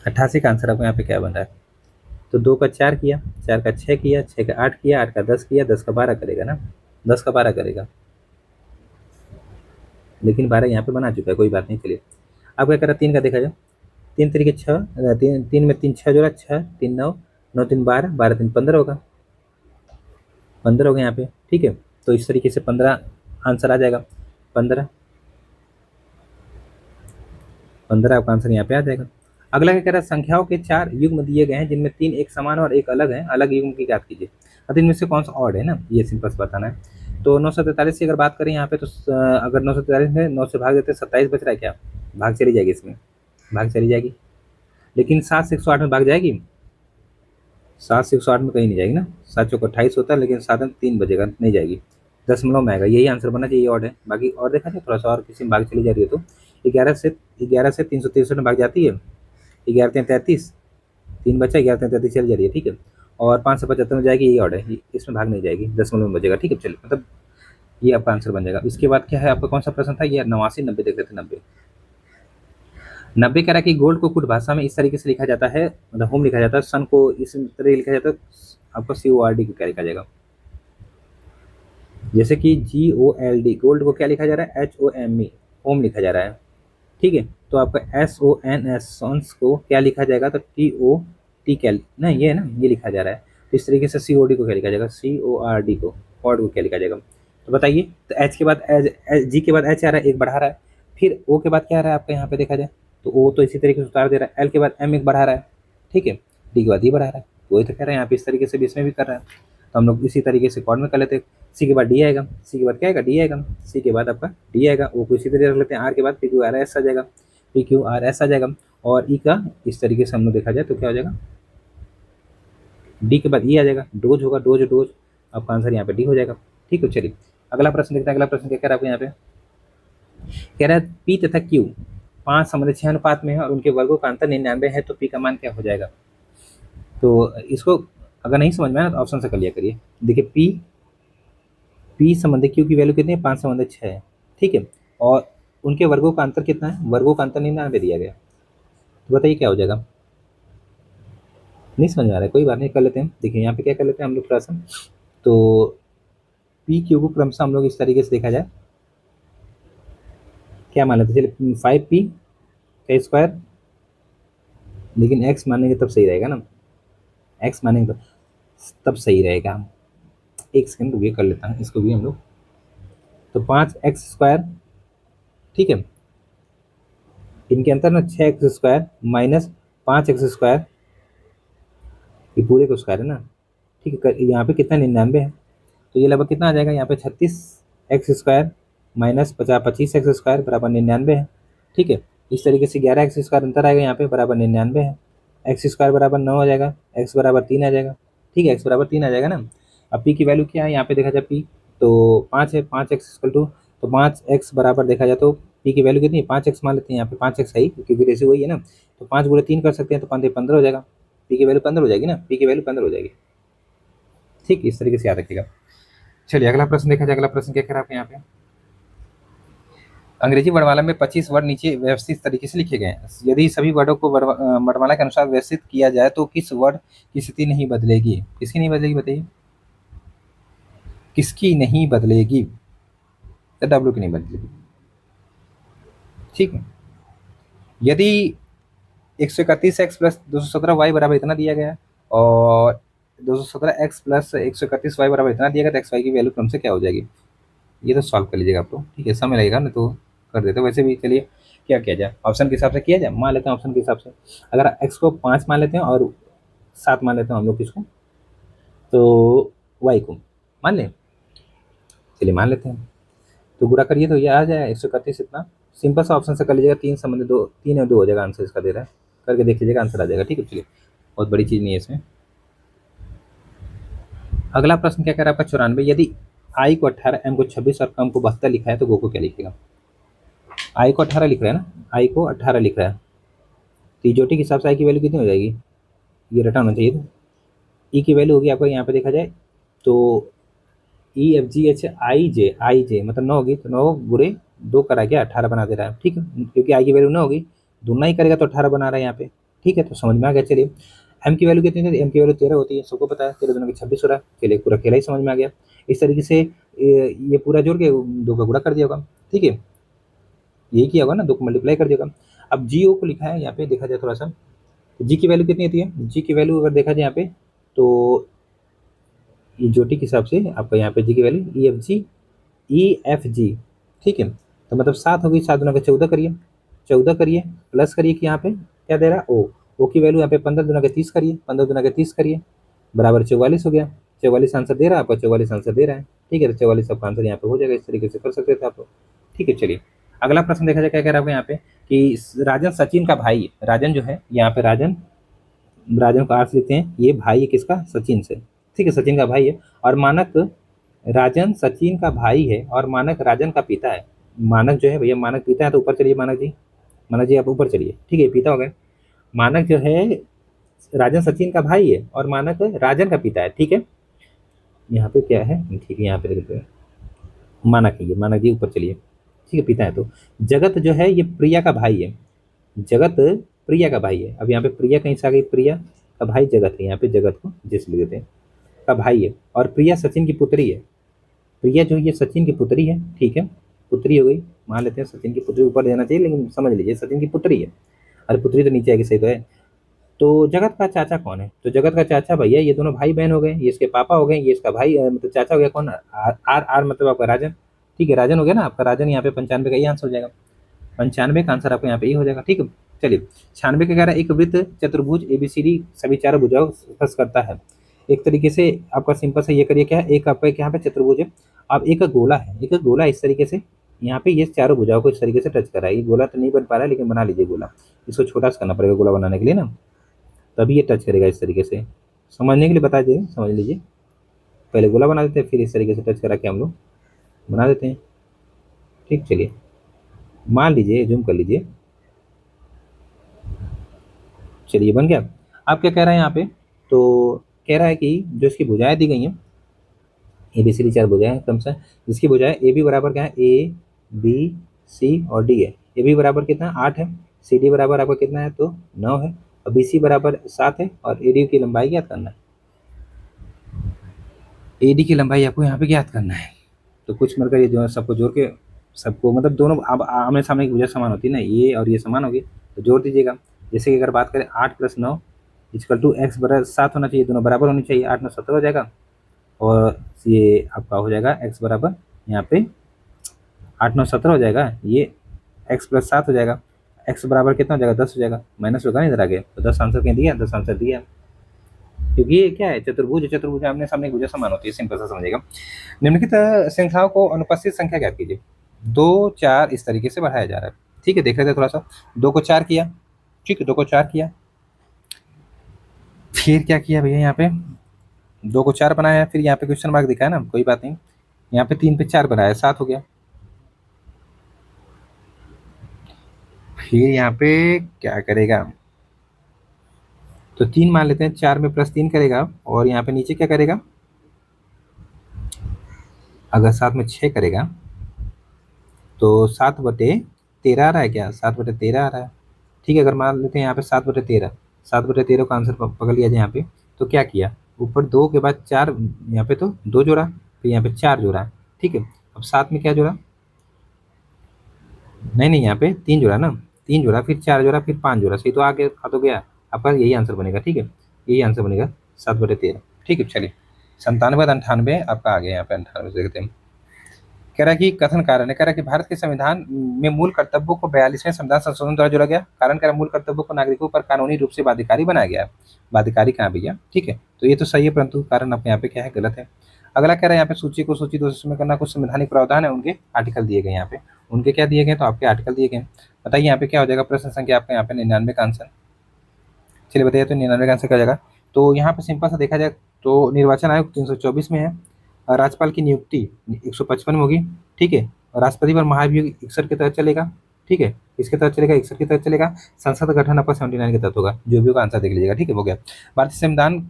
88 का आंसर आपको यहाँ पे क्या बन रहा है, तो 2 का 4 किया, 4 का 6 किया, 6 का 8 किया, 8 का 10 किया, 10 का 12 करेगा ना, 10 का 12 करेगा, लेकिन 12 यहाँ पे बना चुका है, कोई बात नहीं। चलिए, अब क्या करा, 3 का देखा जाए, 3 तरीके 6, 3 में 3 6 जोड़ा, 6 3 9 9 3 12 12 3 15 होगा, 15 हो गया यहाँ पे, ठीक है। तो इस तरीके से 15 आंसर आ जाएगा, 15 15 आपका आंसर यहाँ पे आ जाएगा। अगला क्या कह रहा है, संख्याओं के 4 युग्म दिए गए हैं जिनमें 3 एक समान और एक अलग है, अलग युग्म की याद कीजिए। अब इनमें से कौन सा ऑड है ना, ये सिंपल से बताना है। तो 943 की अगर बात करें यहाँ पे, तो अगर 943 में 9 से भाग देते 27 बच रहा है, क्या भाग चली जाएगी, इसमें भाग चली जाएगी, लेकिन 7 से 108 में भाग जाएगी, 7 से 108 में कहीं नहीं जाएगी ना, 7 चौक 28 होता है, लेकिन 7 में 3 बजेगा, नहीं जाएगी, दशमलव में आएगा, यही आंसर बनना चाहिए, ऑड है। बाकी और देखा जाए थोड़ा सा और किसी में भाग चली जा रही है, तो 11 से 363 में भाग जाती है, 11 3 33, 3 बचा, 11 3 33 चली जा रही है, ठीक है। और 5 से 75 में जाएगी, यही ऑड है, इसमें भाग नहीं जाएगी, दशमलव में बजेगा, ठीक है। चलिए, मतलब ये आपका आंसर बन जाएगा। इसके बाद क्या है आपका, कौन सा प्रश्न था, ये 89 90 देख लेते, 90 कह रहा है कि गोल्ड को कुछ भाषा में इस तरीके से लिखा जाता है, मतलब होम लिखा जाता है, सन को इस तरह लिखा जाता है, आपका CORD को क्या लिखा जाएगा, जैसे कि GOLD, गोल्ड को क्या लिखा जा रहा है, HOME, होम लिखा जा रहा है, ठीक है। तो आपका SONS सॉन्स को क्या लिखा जाएगा, तो TOT क्या ना, ये है ना, ये लिखा जा रहा है। तो इस तरीके से COD को क्या लिखा जाएगा, CORD को, कॉर्ड को क्या लिखा जाएगा, तो बताइए, तो एच के बाद जी के बाद एच आ रहा है, एक बढ़ा रहा है, फिर ओ के बाद क्या आ रहा है आपका यहाँ पे देखा जाए तो ओ तो इसी तरीके से उतार दे रहा है, एल के बाद एम एक बढ़ा रहा है, ठीक है, डी के बाद ई बढ़ा रहा है, तो वही तो कह रहे हैं यहाँ पे इस तरीके से भी इसमें भी कर रहा है। तो हम लोग इसी तरीके से कॉर्ड में कर लेते हैं, सी के बाद डी आएगा, सी के बाद क्या आएगा, डी आएगा, सी के बाद आपका डी आएगा, ओ को इसी तरीके से रख लेते हैं, आर के बाद पी क्यू आर एस आ जाएगा, पी क्यू आर एस आ जाएगा, और ई का इस तरीके से हम लोग देखा जाए तो क्या हो जाएगा, डी के बाद ई आ जाएगा, डोज होगा, डोज डोज, आपका आंसर यहाँ पे डी हो जाएगा। ठीक है, चलिए अगला प्रश्न देखते हैं। अगला प्रश्न क्या कह रहा है आपको यहाँ पे, कह रहा है पी तथा क्यू 5:6 अनुपात में है और उनके वर्गों का अंतर 99 है, तो पी का मान क्या हो जाएगा। तो इसको अगर नहीं समझ में आया तो ऑप्शन से कर लिया करिए। देखिए पी पी संबंधित क्यू की वैल्यू कितनी है, 5:6 है, ठीक है, और उनके वर्गों का अंतर कितना है, वर्गों का अंतर 99 दिया गया, तो बताइए क्या हो जाएगा। नहीं समझ में आ रहा है, कोई बात नहीं, कर लेते हैं। देखिए यहाँ पे क्या कर लेते हैं हम लोग थोड़ा सा, तो पी क्यू को क्रमशः हम लोग इस तरीके से देखा जाए, क्या मान लेते, चलिए 5p का स्क्वायर, लेकिन x मानेंगे तब सही रहेगा ना, x मानेंगे तब सही रहेगा। एक सेकंड रुकिए, कर लेता हूँ इसको भी हम लोग, तो 5x² ठीक है, इनके अंतर ना 6x² माइनस 5x², ये पूरे का स्क्वायर है ना, ठीक है, यहाँ पे कितना 99 है, तो ये लगभग कितना आ जाएगा यहाँ पे 36x² माइनस 25x² बराबर 99 है, ठीक है। इस तरीके से 11x² अंतर आएगा यहाँ पे बराबर 99 है, x² बराबर 9 हो जाएगा, x बराबर 3 आ जाएगा, ठीक है, x बराबर 3 आ जाएगा ना। अब p की वैल्यू क्या है यहाँ पे देखा जाए, p तो 5 है, 5x इक्वल टू, तो 5x बराबर देखा जाए तो p की वैल्यू कितनी है, 5x मान लेते हैं, यहाँ पे 5x है ही क्योंकि रेशियो वही है ना, तो 5 गुणे 3 कर सकते हैं, तो 5 15 हो जाएगा, p की वैल्यू 15 हो जाएगी ना, p की वैल्यू 15 हो जाएगी, ठीक, इस तरीके से याद रखिएगा। चलिए अगला प्रश्न देखा जाए। अगला प्रश्न क्या कह रहा है यहाँ पे, अंग्रेजी वर्णमाला में 25 वर्ड नीचे व्यवस्थित तरीके से लिखे गए हैं, यदि सभी वर्डों को वर्णमाला के अनुसार व्यवस्थित किया जाए तो किस वर्ड की स्थिति नहीं बदलेगी, किसकी नहीं बदलेगी बताइए, किसकी नहीं बदलेगी, तो डब्ल्यू की नहीं बदलेगी, ठीक है। यदि 131x प्लस 217y बराबर इतना दिया गया और 217x प्लस 131y बराबर इतना दिया गया, तो एक्स वाई की वैल्यू क्रम से क्या हो जाएगी, ये तो सॉल्व कर लीजिएगा आप लोग, ठीक है, समय लगेगा ना तो कर देते, वैसे भी चलिए क्या किया जाए, ऑप्शन के हिसाब से किया जाए, मान लेते हैं ऑप्शन के हिसाब से, अगर एक्स को 5 मान लेते हैं और 7 मान लेते हैं हम लोग किसको, तो वाई को मान लें, चलिए मान लेते हैं, तो गुणा करिए तो ये आ जाएगा 131, इतना सिंपल सा ऑप्शन से कर लीजिएगा, 3 संबंध 2, 3 और 2 हो जाएगा, आंसर इसका दे रहा है, करके देख लीजिएगा आंसर आ जाएगा, ठीक है, चलिए बहुत बड़ी चीज़ नहीं है इसमें। अगला प्रश्न क्या कह रहा है आपका 94, यदि आई को 18, एम को 26 और कम को 72 लिखा है तो गो को क्या लिखेगा। आई को 18 लिख रहा है ना, आई को 18 लिख रहा है, तो ईजोटी के हिसाब से आई की वैल्यू कितनी हो जाएगी, ये रटा होना चाहिए, ई की वैल्यू होगी आपको यहाँ पे देखा जाए तो EFGHIJ मतलब 9 होगी, तो 9 बुरे 2 करा के 18 बना दे रहा है, ठीक है, क्योंकि आई की वैल्यू 9 होगी, दुना ही करेगा तो 18 बना रहा है यहाँ पे, ठीक है, तो समझ में आ गया। चलिए एम की वैल्यू कितनी थी, एम की वैल्यू 13 होती है, सबको पता है, 13 दुना के 26 हो रहा है, चलिए पूरा खेला ही समझ में आ गया। इस तरीके से ये पूरा जोड़ के 2 का गुणा कर दिया होगा, ठीक है, यही किया होगा ना, 2 को मल्टीप्लाई कर दिया होगा। अब GO को लिखा है यहाँ पे देखा जाए थोड़ा सा, जी की वैल्यू कितनी होती है, जी की वैल्यू अगर देखा जाए यहाँ पे तो ये जोटी के हिसाब से आपका यहाँ पे जी की वैल्यू EFG, ठीक है, तो मतलब 7 होगी, 7 दुना का 14 करिए, 14 करिए प्लस करिए कि यहाँ पे क्या दे रहा है ओ की वैल्यू यहाँ पे 15 दुना के 30 करिए, 15 दुना के 30 करिए बराबर 44 हो गया, 44 आंसर दे रहा है आपका, 44 आंसर दे रहा है, ठीक है, तो 44 आपका आंसर यहाँ पे हो जाएगा, इस तरीके से कर सकते थे आप लोग, ठीक है। चलिए अगला प्रश्न देखा जाए क्या कह रहा है यहाँ पे कि राजन सचिन का भाई, राजन जो है यहाँ पे राजन को आर्ट्स लिखते हैं, ये भाई है किसका, सचिन से, ठीक है, सचिन का भाई है, और मानक राजन सचिन का भाई है और मानक राजन का पिता है, मानक जो है भैया, मानक पिता है तो ऊपर चलिए, मानक जी, मानक जी आप ऊपर चलिए, ठीक है, पिता हो गए, मानक जो है राजन सचिन का भाई है और मानक राजन का पिता है, ठीक है, यहाँ पे क्या है, ठीक है, यहाँ पे देखते हैं मानक है, ये मानक जी ऊपर चलिए, ठीक है, पिता है, तो जगत जो है ये प्रिया का भाई है, जगत प्रिया का भाई है, अब यहाँ पे प्रिया कहीं से आ गई, प्रिया का भाई जगत है, यहाँ पे जगत को जिस लिख देते हैं, का भाई है, और प्रिया सचिन की पुत्री है, प्रिया जो ये सचिन की पुत्री है, ठीक है, पुत्री हो गई, मान लेते हैं सचिन की पुत्री ऊपर देना चाहिए लेकिन समझ लीजिए सचिन की पुत्री है, अरे पुत्री तो नीचे आएगी, सही तो है, तो जगत का चाचा कौन है? तो जगत का चाचा भैया ये दोनों भाई बहन हो गए, ये इसके पापा हो गए, ये इसका भाई मतलब चाचा हो गया कौन? आर आर आर मतलब आपका राजन। ठीक है, राजन हो गया ना आपका, राजन यहाँ पे 95 का ये आंसर हो जाएगा। 95 का आंसर आपको यहाँ पे ये हो जाएगा। ठीक है, चलिए 96 का कह रहा है एक वृत्त चतुर्भुज एबीसीडी सभी चारों भुजाओं स्पर्श करता है। एक तरीके से आपका सिंपल से ये करिए, क्या है, एक आपका यहाँ पे चतुर्भुज है, अब एक गोला है, एक गोला इस तरीके से यहाँ पे ये चारों भुजाओं को इस तरीके से टच करा है। ये गोला तो नहीं बन पा रहा है लेकिन बना लीजिए गोला, इसको छोटा सा करना पड़ेगा गोला बनाने के लिए ना, तभी ये टच करेगा इस तरीके से। समझने के लिए बता दीजिए, समझ लीजिए, पहले गोला बना देते हैं फिर इस तरीके से टच करा के हम लोग बना देते हैं। ठीक, चलिए मान लीजिए, जूम कर लीजिए, चलिए बन गया। आप क्या कह रहे हैं यहाँ पे? तो कह रहा है कि जो इसकी भुजाएं दी गई हैं, ए बी सी डी चार भुजाएं हैं क्रमशः, जिसकी भुजाएं ए बी बराबर क्या है, ए बी सी और डी है। ए बी बराबर कितना है, 8 है, सी डी बराबर आपका कितना है, तो 9 है, और बी सी बराबर 7 है, और ए डी की लंबाई ज्ञात करना है। ए डी की लंबाई आपको यहाँ पे ज्ञात करना है। तो कुछ मिलकर ये जो है सबको जोड़ के, सबको मतलब दोनों अब आमने सामने की भुजा समान होती है ना, ये और ये समान होगी, तो जोड़ दीजिएगा। जैसे कि अगर बात करें 8 + 9 = एक्स बराबर 7 होना चाहिए, दोनों बराबर होनी चाहिए, 8 9 17 हो जाएगा, और ये आपका हो जाएगा एक्स बराबर यहाँ पे 8 9 17 हो जाएगा, ये एक्स + 7 हो जाएगा, एक्स बराबर कितना हो जाएगा, 10 हो जाएगा, माइनस होगा ना इधर आगे, तो 10 आंसर कहीं दिया, 10 आंसर दिया, क्योंकि ये क्या है, चतुर्भुज, चतुर्भुज आमने सामने की भुजा समान होती है, सिंपल सा समझिएगा। निम्नलिखित संख्याओं को अनुपस्थित संख्या ज्ञात कीजिए। 2 4 इस तरीके से बढ़ाया जा रहा है। ठीक है, देख लेते हैं थोड़ा सा। 2 को 4 किया, ठीक है, 2 को 4 किया, फिर क्या किया भैया, यहाँ पे 2 को 4 बनाया, फिर यहाँ पे क्वेश्चन मार्क दिखा है ना, कोई बात नहीं, यहाँ पे 3 पे 4 बनाया, 7 हो गया। फिर यहाँ पे क्या करेगा, तो 3 मान लेते हैं, 4 में +3 करेगा, और यहाँ पे नीचे क्या करेगा, अगर 7 में 6 करेगा तो 7/13 आ रहा है क्या, 7/13 आ रहा है। ठीक है, अगर मान लेते हैं यहाँ पे 7/13, 7/13 का आंसर पकड़ लिया जाए यहाँ पे, तो क्या किया, ऊपर 2 के बाद 4, यहाँ पे तो 2 जोड़ा, फिर यहाँ पे 4 जोड़ा। ठीक है, अब 7 में क्या जोड़ा, नहीं नहीं, यहाँ पे 3 जोड़ा ना, 3 जोड़ा, फिर 4 जोड़ा, फिर 5 जोड़ा, सही तो आगे आ तो गया आपका, यही आंसर बनेगा। ठीक है, यही आंसर बनेगा 7/13। ठीक है, चलिए 97 98 आपका आ गया, यहाँ पे 98 से देखते हैं। कह रहा है कि कथन कारण है, कह रहा है कि भारत के संविधान में मूल कर्तव्यों को 42वें संविधान संशोधन द्वारा जोड़ा गया। कारण कह रहा है मूल कर्तव्यों को नागरिकों पर कानूनी रूप से बाध्यकारी बनाया गया है। बाध्यकारी कहाँ भैया, ठीक है, तो ये तो सही है, परंतु कारण आपके यहाँ पे क्या है, गलत है। अगला कह रहा है यहाँ पे सूची को सूची 2 में करना, कुछ संवैधानिक प्रावधान है, उनके आर्टिकल दिए गए यहाँ पे, उनके क्या दिए गए, तो आपके आर्टिकल दिए गए। बताइए यहाँ पे क्या हो जाएगा, प्रश्न संख्या आपका यहाँ पे 99 का आंसर। चलिए बताइए, तो 99 का आंसर क्या हो जाएगा। तो यहाँ पे सिंपल सा देखा जाए तो निर्वाचन आयोग 324 में है, और राज्यपाल की नियुक्ति 155 में होगी। ठीक है, और राष्ट्रपति पर महाभियोग 61 के तहत चलेगा। ठीक है, इसके तहत चलेगा, 61 के तहत चलेगा। संसद का गठन आपका 79 के तहत होगा, जो भी होगा आंसर देख लीजिएगा। ठीक है, हो गया। भारतीय संविधान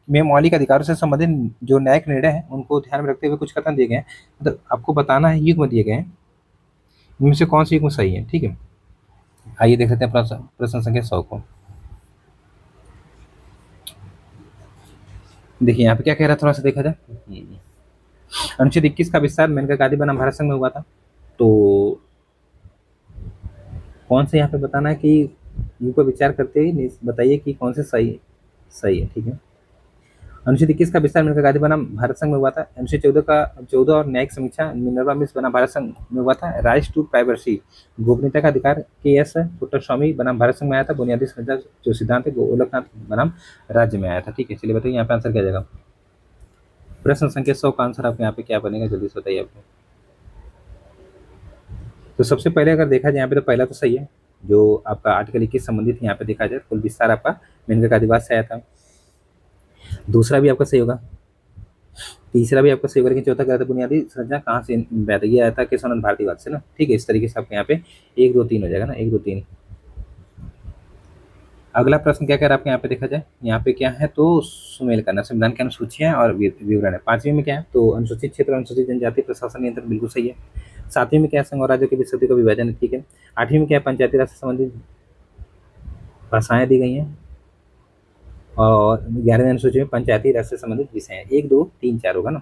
में मौलिक अधिकारों से संबंधित जो न्यायिक निर्णय है उनको ध्यान में रखते हुए कुछ कथन दिए गए हैं, मतलब आपको बताना है, युग्म दिए गए हैं, इनमें से कौन सी युग्म सही है। ठीक है, आइए देख लेते हैं प्रश्न संख्या 100 को। देखिए यहाँ पे क्या कह रहा है, थोड़ा सा देखा जाए। अनुच्छेद 21 का विस्तार मेनका गांधी बनाम भारत संघ में हुआ था। तो कौन से यहाँ पे बताना है कि इनको विचार करते ही बताइए कि कौन से सही सही है। ठीक है, अनुच्छेद 21 का विस्तार मेनका गांधी बनाम भारत संघ में हुआ था। अनुच्छेद 14 और न्यायिक समीक्षा मिनर्वा मिश्र बनाम भारत संघ में हुआ था। राइट टू प्राइवेसी, गोपनीयता का अधिकार, के.एस. पुट्टस्वामी बनाम भारत संघ में आया था। बुनियादी संविधान जो सिद्धांत है गोलकनाथ बनाम राज्य में आया था। ठीक है, चलिए बताइए यहाँ पे आंसर क्या जाएगा। प्रश्न संख्या 100 का आंसर आपके यहाँ पे क्या बनेगा, जल्दी से बताइए आपको। तो सबसे पहले अगर देखा जाए यहाँ पे, तो पहला तो सही है, जो आपका आर्टिकल 21 संबंधित यहाँ पे देखा जाए, कुल विस्तार आपका मेनका गांधीवाद से आया था। दूसरा भी आपका सही होगा, तीसरा भी आपका सही होगा, लेकिन चौथा क्या था, बुनियादी संरचना कहाँ से ये आया था, केशवानंद भारतीवाद से ना। ठीक है, इस तरीके से आपके यहाँ पे 1 2 3 हो जाएगा ना, 1 2 3। अगला प्रश्न क्या कह रहा है आपके यहाँ पे देखा जाए, यहाँ पे क्या है, तो सुमेल करना, संविधान की अनुसूचियां और विवरण है। 5वीं में क्या है, तो अनुसूचित क्षेत्र अनुसूचित जनजाति प्रशासन नियंत्रण, बिल्कुल सही है। 7वीं में क्या है, संघ और राज्यों के बीच सत्ता का विभाजन है। ठीक है, 8वीं में क्या है, पंचायती राज से संबंधित भाषाएं दी गई हैं, और 11वीं अनुसूची में पंचायती राज से संबंधित विषय हैं। 1 2 3 4 होगा ना,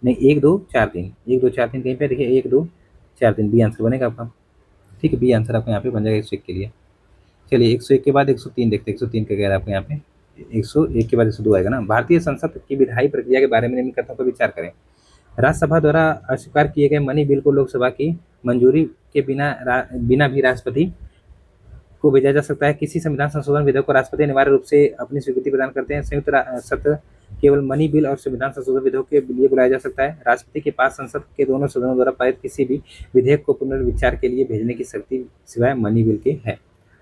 नहीं 1 2 4 3, 1 2 4 3 कहीं पे देखिए, 1 2 4 3 बी आंसर बनेगा आपका। ठीक है, बी आंसर आपका यहाँ पे बन जाएगा इस वीक के लिए। चलिए 101 के बाद 103 देखते हैं। 103 का कह रहा है आपको यहाँ पे, 101 के बाद 102 आएगा ना। भारतीय संसद की विधायी प्रक्रिया के बारे में निम्न कथनों पर विचार करें। राज्यसभा द्वारा अस्वीकार किए गए मनी बिल को लोकसभा की मंजूरी के बिना भी राष्ट्रपति को भेजा जा सकता है। किसी संविधान संशोधन विधेयक को राष्ट्रपति अनिवार्य रूप से अपनी स्वीकृति प्रदान करते हैं। संयुक्त सत्र केवल मनी बिल और संविधान संशोधन विधेयक के लिए बुलाया जा सकता है। राष्ट्रपति के पास संसद के दोनों सदनों द्वारा पारित किसी भी विधेयक को पुनर्विचार के लिए भेजने की शक्ति सिवाय मनी बिल के है।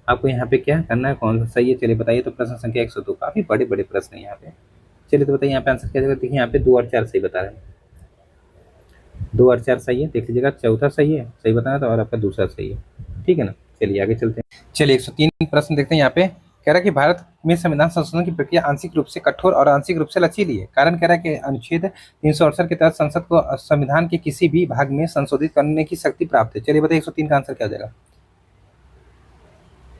आपको यहाँ पे क्या करना है, कौन सा सही है, चलिए बताइए। तो प्रश्न संख्या 102, काफी बड़े बड़े प्रश्न है यहाँ पे। चलिए तो बताइए यहाँ पे आंसर क्या जगह। देखिए यहाँ पे 2 और 4 सही बता रहे हैं, 2 और 4 सही है, देख लीजिएगा। चौथा सही है, सही बताना था, और आपका दूसरा सही है, ठीक है ना। चलिए आगे चलते हैं। चलिए 103 प्रश्न देखते हैं। यहाँ पे कह रहा है कि भारत में संविधान संशोधन की प्रक्रिया आंशिक रूप से कठोर और आंशिक रूप से लचीली है। कारण कह रहा है कि अनुच्छेद 368 के तहत संसद को संविधान के किसी भी भाग में संशोधित करने की शक्ति प्राप्त है। चलिए बताइए 103 का आंसर क्या हो जाएगा।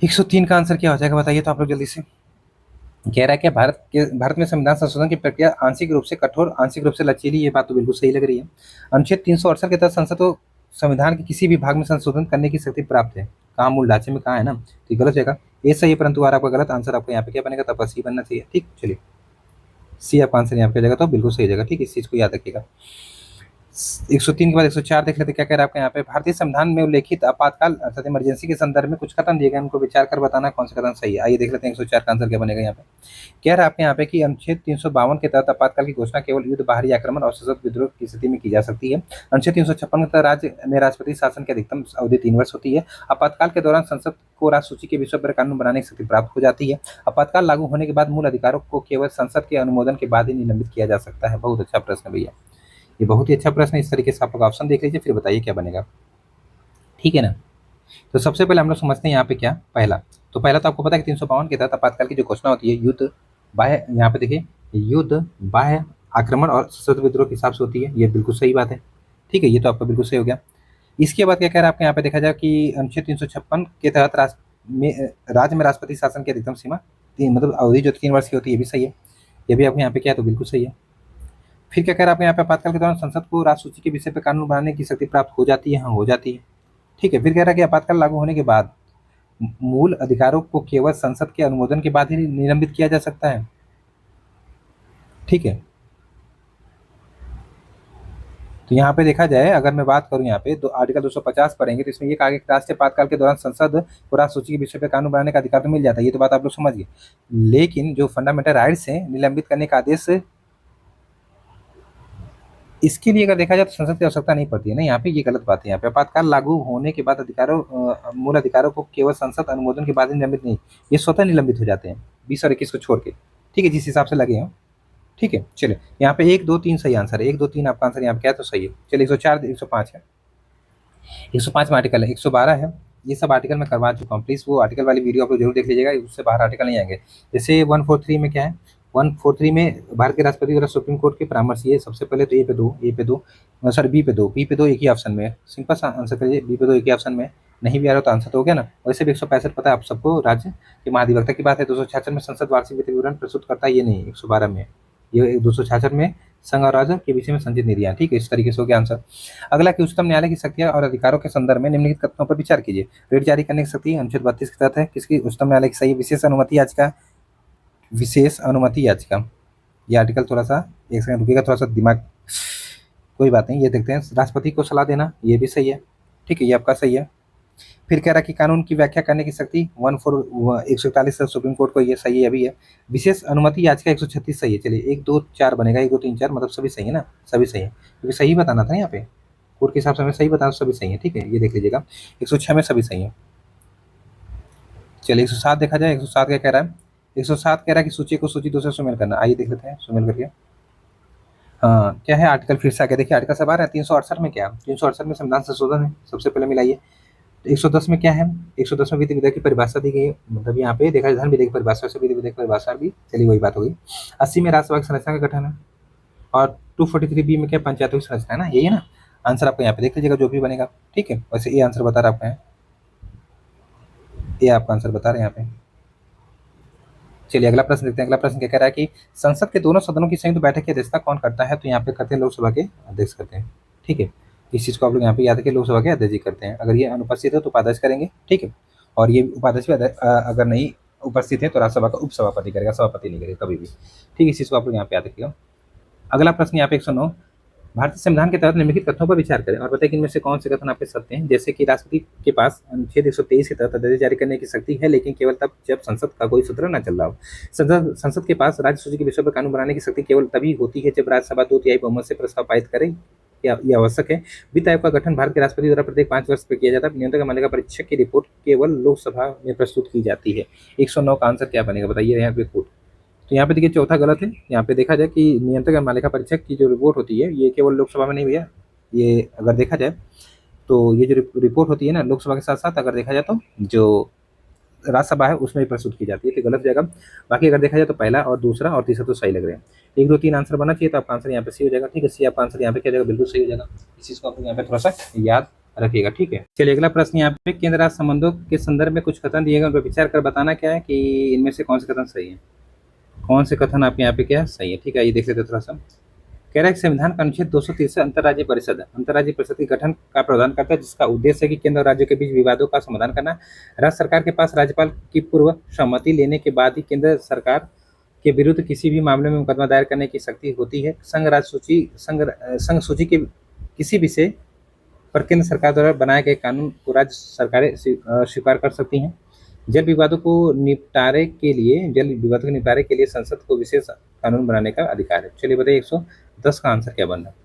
103 का आंसर क्या हो जाएगा बताइए तो आप लोग जल्दी से। कह रहा है कि भारत में संविधान संशोधन की प्रक्रिया आंशिक रूप से कठोर, आंशिक रूप से लचीली। ये बात तो बिल्कुल सही लग रही है। अनुच्छेद 368 के तहत संसद को संविधान के किसी भी भाग में संशोधन करने की शक्ति प्राप्त है। कहाँ, मूल ढांचे में कहाँ है ना, तो गलत जगह ये सही है, परंतु अगर आपका गलत आंसर आपको यहाँ पे क्या बनेगा, तब सी बनना चाहिए। ठीक, चलिए सी आपका आंसर यहाँ पे जगह तो बिल्कुल सही जगह। ठीक, इस चीज को याद रखिएगा। 103 के बाद 104 देख लेते क्या कह रहा है आपका यहाँ पे। भारतीय संविधान में उल्लेखित आपातकाल अर्थात इमरजेंसी के संदर्भ में कुछ कथन दिए गए, उनको विचार कर बताना कौन सा कथन सही है। आइए देख लेते हैं 104 का आंसर क्या बनेगा यहाँ पे। कह रहा है आपके यहाँ पे कि अनुच्छेद 352 के तहत आपातकाल की घोषणा केवल युद्ध, बाहरी आक्रमण और सशस्त्र विद्रोह की स्थिति में की जा सकती है। अनुच्छेद 356 के तहत राज्य में राष्ट्रपति शासन की अधिकतम अवधि 3 वर्ष होती है। आपातकाल के दौरान संसद को राष्ट्र सूची के विषय पर कानून बनाने की शक्ति प्राप्त हो जाती है। आपातकाल लागू होने के बाद मूल अधिकारों को केवल संसद के अनुमोदन के बाद ही निलंबित किया जा सकता है। बहुत अच्छा प्रश्न भैया, ये बहुत ही अच्छा प्रश्न है। इस तरीके से आप लोग ऑप्शन देख लीजिए, फिर बताइए क्या बनेगा, ठीक है ना। तो सबसे पहले हम लोग समझते हैं यहाँ पे क्या पहला। तो पहला तो आपको पता है कि 352 के तहत आपातकाल की जो घोषणा होती है युद्ध, बाह्य, यहाँ पे देखिए युद्ध, बाह्य आक्रमण और सशस्त्र विद्रोह के हिसाब से होती है। ये बिल्कुल सही बात है, ठीक है, ये तो आपका बिल्कुल सही हो गया। इसके बाद क्या कह रहा है आपके यहाँ पे देखा जाए कि अनुच्छेद 356 के तहत राज्य में राष्ट्रपति शासन की अधिकतम सीमा मतलब अवधि जो 3 वर्ष की होती है, ये भी सही है। ये भी आपको यहाँ पे क्या है, तो बिल्कुल सही है। फिर क्या कह रहा है आपके यहाँ पे आपातकाल के दौरान संसद को राष्ट्र सूची के विषय पर कानून बनाने की शक्ति प्राप्त हो जाती है। हाँ, हो जाती है, ठीक है। फिर कह रहा है कि आपातकाल लागू होने के बाद मूल अधिकारों को केवल संसद के अनुमोदन के बाद ही निलंबित किया जा सकता है, ठीक है। तो यहाँ पे देखा जाए, अगर मैं बात करूँ यहाँ पे तो आर्टिकल 250 पढ़ेंगे तो इसमें ये कहा गया कि राष्ट्रीय आपातकाल के दौरान संसद को राष्ट्र सूची के विषय पर कानून बनाने का अधिकार तो मिल जाता है, ये तो बात आप लोग समझ गए। लेकिन जो फंडामेंटल राइट्स है, निलंबित करने का आदेश, इसके लिए अगर देखा जाए तो संसद की आवश्यकता नहीं पड़ती है ना। यहाँ पे ये गलत बात है। यहाँ पे आपातकाल लागू होने के बाद मूल अधिकारों को केवल संसद अनुमोदन के बाद ही निलंबित नहीं, ये स्वतः निलंबित हो जाते हैं 20 और 21 को छोड़ के, ठीक है, जिस हिसाब से लगे हो, ठीक है। चलिए यहाँ पे 1 2 3 सही आंसर है, 1 2 3 आपका आंसर यहाँ पे क्या है, तो सही है। चलिए 104 105 है, 105 में आर्टिकल है, 112 है। ये सब आर्टिकल मैं करवा चुका हूँ, प्लीज वो आर्टिकल वाली वीडियो आप लोग जरूर देख लीजिएगा, उससे बाहर आर्टिकल नहीं आएंगे। जैसे 143 में क्या है, 143 में भारत के राष्ट्रपति द्वारा सुप्रीम कोर्ट के परामर्श। ये सबसे पहले तो ए पे दो सॉरी बी पे दो एक ही ऑप्शन में, सिंपल सा आंसर करिए, बी पे दो एक ही ऑप्शन में। नहीं भी आ रहा तो आंसर तो हो गया ना। वैसे भी 165 पता है आप सबको, राज्य के महाधिवक्ता की बात है। 266 में संसद वार्षिक वित्त विवरण प्रस्तुत करता है, ये नहीं, 112 में। ये 266 में संघ और राज्य के विषय में संचित निधियां, ठीक है। इस तरीके से हो गया आंसर। अगला कि उच्चतम न्यायालय की शक्तियां और अधिकारों के संदर्भ में निम्नलिखित कथनों पर विचार कीजिए। रेट जारी करने की शक्ति अनुच्छेद 32 के तहत है, किसकी, उच्चतम न्यायालय की सही विशेष अनुमति याचिका, विशेष अनुमति याचिका। ये आर्टिकल थोड़ा सा, एक सेकंड रुकिएगा, थोड़ा सा दिमाग, कोई बात नहीं, ये देखते हैं। राष्ट्रपति को सलाह देना, ये भी सही है, ठीक है, ये आपका सही है। फिर कह रहा कि कानून की व्याख्या करने की शक्ति 141 सुप्रीम कोर्ट को, ये सही है, अभी है। विशेष अनुमति याचिका 136 सही है। चलिए 1 2 4 बनेगा, 1 2 3 4 मतलब सभी सही है ना, सभी सही है, क्योंकि सही बताना था यहाँ पे, कोर्ट के हिसाब से हमें सही बताना, सभी सही है, ठीक है, ये देख लीजिएगा। 106 में सभी सही है। चलिए 107 देखा जाए, 107 क्या कह रहा है, 107 कह रहा है कि सूची को सूची 2 से सुमेल करना। आइए देख लेते हैं, सुमेल करके। हाँ, क्या है आर्टिकल, फिर से आके देखिए आर्टिकल सब आ रहा है। 368 में क्या है, 368 में संविधान संशोधन है, सबसे पहले मिलाइए। तो 110 में क्या है, 110 में विधि विधेयक की परिभाषा दी गई है, मतलब यहाँ पे देखा जाए धन विधेयक की परिभाषा से विधि विधेयक की परिभाषा भी, चलिए वही बात हो गई। 80 में राज्यसभा की संरचना का गठन है, और 243 बी में क्या, पंचायतों की संरचना है ना, यही है ना आंसर। आपको यहाँ पे देख लीजिएगा जो भी बनेगा, ठीक है। वैसे ये आंसर बता रहा आपका है, ये आपका आंसर बता रहे हैं यहाँ पे। चलिए अगला प्रश्न देखते हैं। अगला प्रश्न क्या कह रहा है कि संसद के दोनों सदनों की संयुक्त बैठक की अध्यक्षता कौन करता है, तो यहाँ पे करते हैं लोकसभा के अध्यक्ष करते हैं, ठीक है। इस चीज को आप लोग यहाँ पे याद रखिए, लोकसभा के अध्यक्ष जी करते हैं। अगर ये अनुपस्थित है तो उपाध्यक्ष करेंगे, ठीक है। और ये उपाध्यक्ष भी अगर नहीं उपस्थित है तो राज्यसभा का उपसभापति करेगा, सभापति नहीं करेगा कभी भी। ठीक है, इस चीज़ को आप लोग यहाँ पे याद रखिएगा। अगला प्रश्न यहाँ पे 109, भारतीय संविधान के तहत निम्नलिखित कथनों पर विचार करें और बताएं कि इनमें से कौन से कथन आपके सत्य हैं। जैसे कि राष्ट्रपति के पास अनुच्छेद 123 के तहत आदेश जारी करने की शक्ति है, लेकिन केवल तब जब संसद का कोई सत्र न चल रहा हो। संसद के पास राज्य सूची के विषय पर कानून बनाने की शक्ति केवल तभी होती है जब राज्यसभा 2/3 बहुमत से प्रस्ताव पारित करे। यह आवश्यक है। वित्त आयोग का गठन भारत के राष्ट्रपति द्वारा प्रत्येक 5 वर्ष पर किया जाता है। नियंत्रक मालिका परीक्षक की रिपोर्ट केवल लोकसभा में प्रस्तुत की जाती है। 109 का आंसर क्या बनेगा बताइए यहाँ पे रिपोर्ट। तो यहाँ पे देखिए चौथा गलत है। यहाँ पे देखा जाए कि नियंत्रक और मालिका परीक्षक की जो रिपोर्ट होती है ये केवल लोकसभा में नहीं भैया, ये अगर देखा जाए तो ये जो रिपोर्ट होती है ना लोकसभा के साथ साथ अगर देखा जाए तो जो राज्यसभा है उसमें भी प्रस्तुत की जाती है, तो गलत जाएगा। बाकी अगर देखा जाए तो पहला और दूसरा और तीसरा तो सही लग रहे हैं। 1, 2, 3 आंसर बनना चाहिए, तो आपका आंसर यहाँ पे सी हो जाएगा। ठीक है, सी आपका आंसर यहाँ पे क्या जाएगा, बिल्कुल सही हो जाएगा। इस चीज़ को आप यहाँ पे थोड़ा सा याद रखिएगा। ठीक है, चलिए अगला प्रश्न यहाँ पे केंद्र राज्य संबंधों के संदर्भ में कुछ कथन दिए गए, उन पर विचार कर बताना क्या है कि इनमें से कौन से कथन सही है, कौन से कथन आपके यहाँ पे क्या सही है। ठीक है, ये देख लेते थोड़ा सा। कह रहा है संविधान का अनुच्छेद 230 अंतर्राज्यीय परिषद अंतर्राज्यीय परिषद के गठन का प्रावधान करता है, जिसका उद्देश्य है कि केंद्र और राज्यों के बीच विवादों का समाधान करना। राज्य सरकार के पास राज्यपाल की पूर्व सहमति लेने के बाद ही केंद्र सरकार के विरुद्ध किसी भी मामले में मुकदमा दायर करने की शक्ति होती है। संघ सूची के किसी विषय पर केंद्र सरकार द्वारा बनाए गए कानून को राज्य सरकारें स्वीकार कर सकती हैं। जल विवादों के निपटारे के लिए संसद को विशेष कानून बनाने का अधिकार है। चलिए बताइए 110 का आंसर क्या बन रहा है।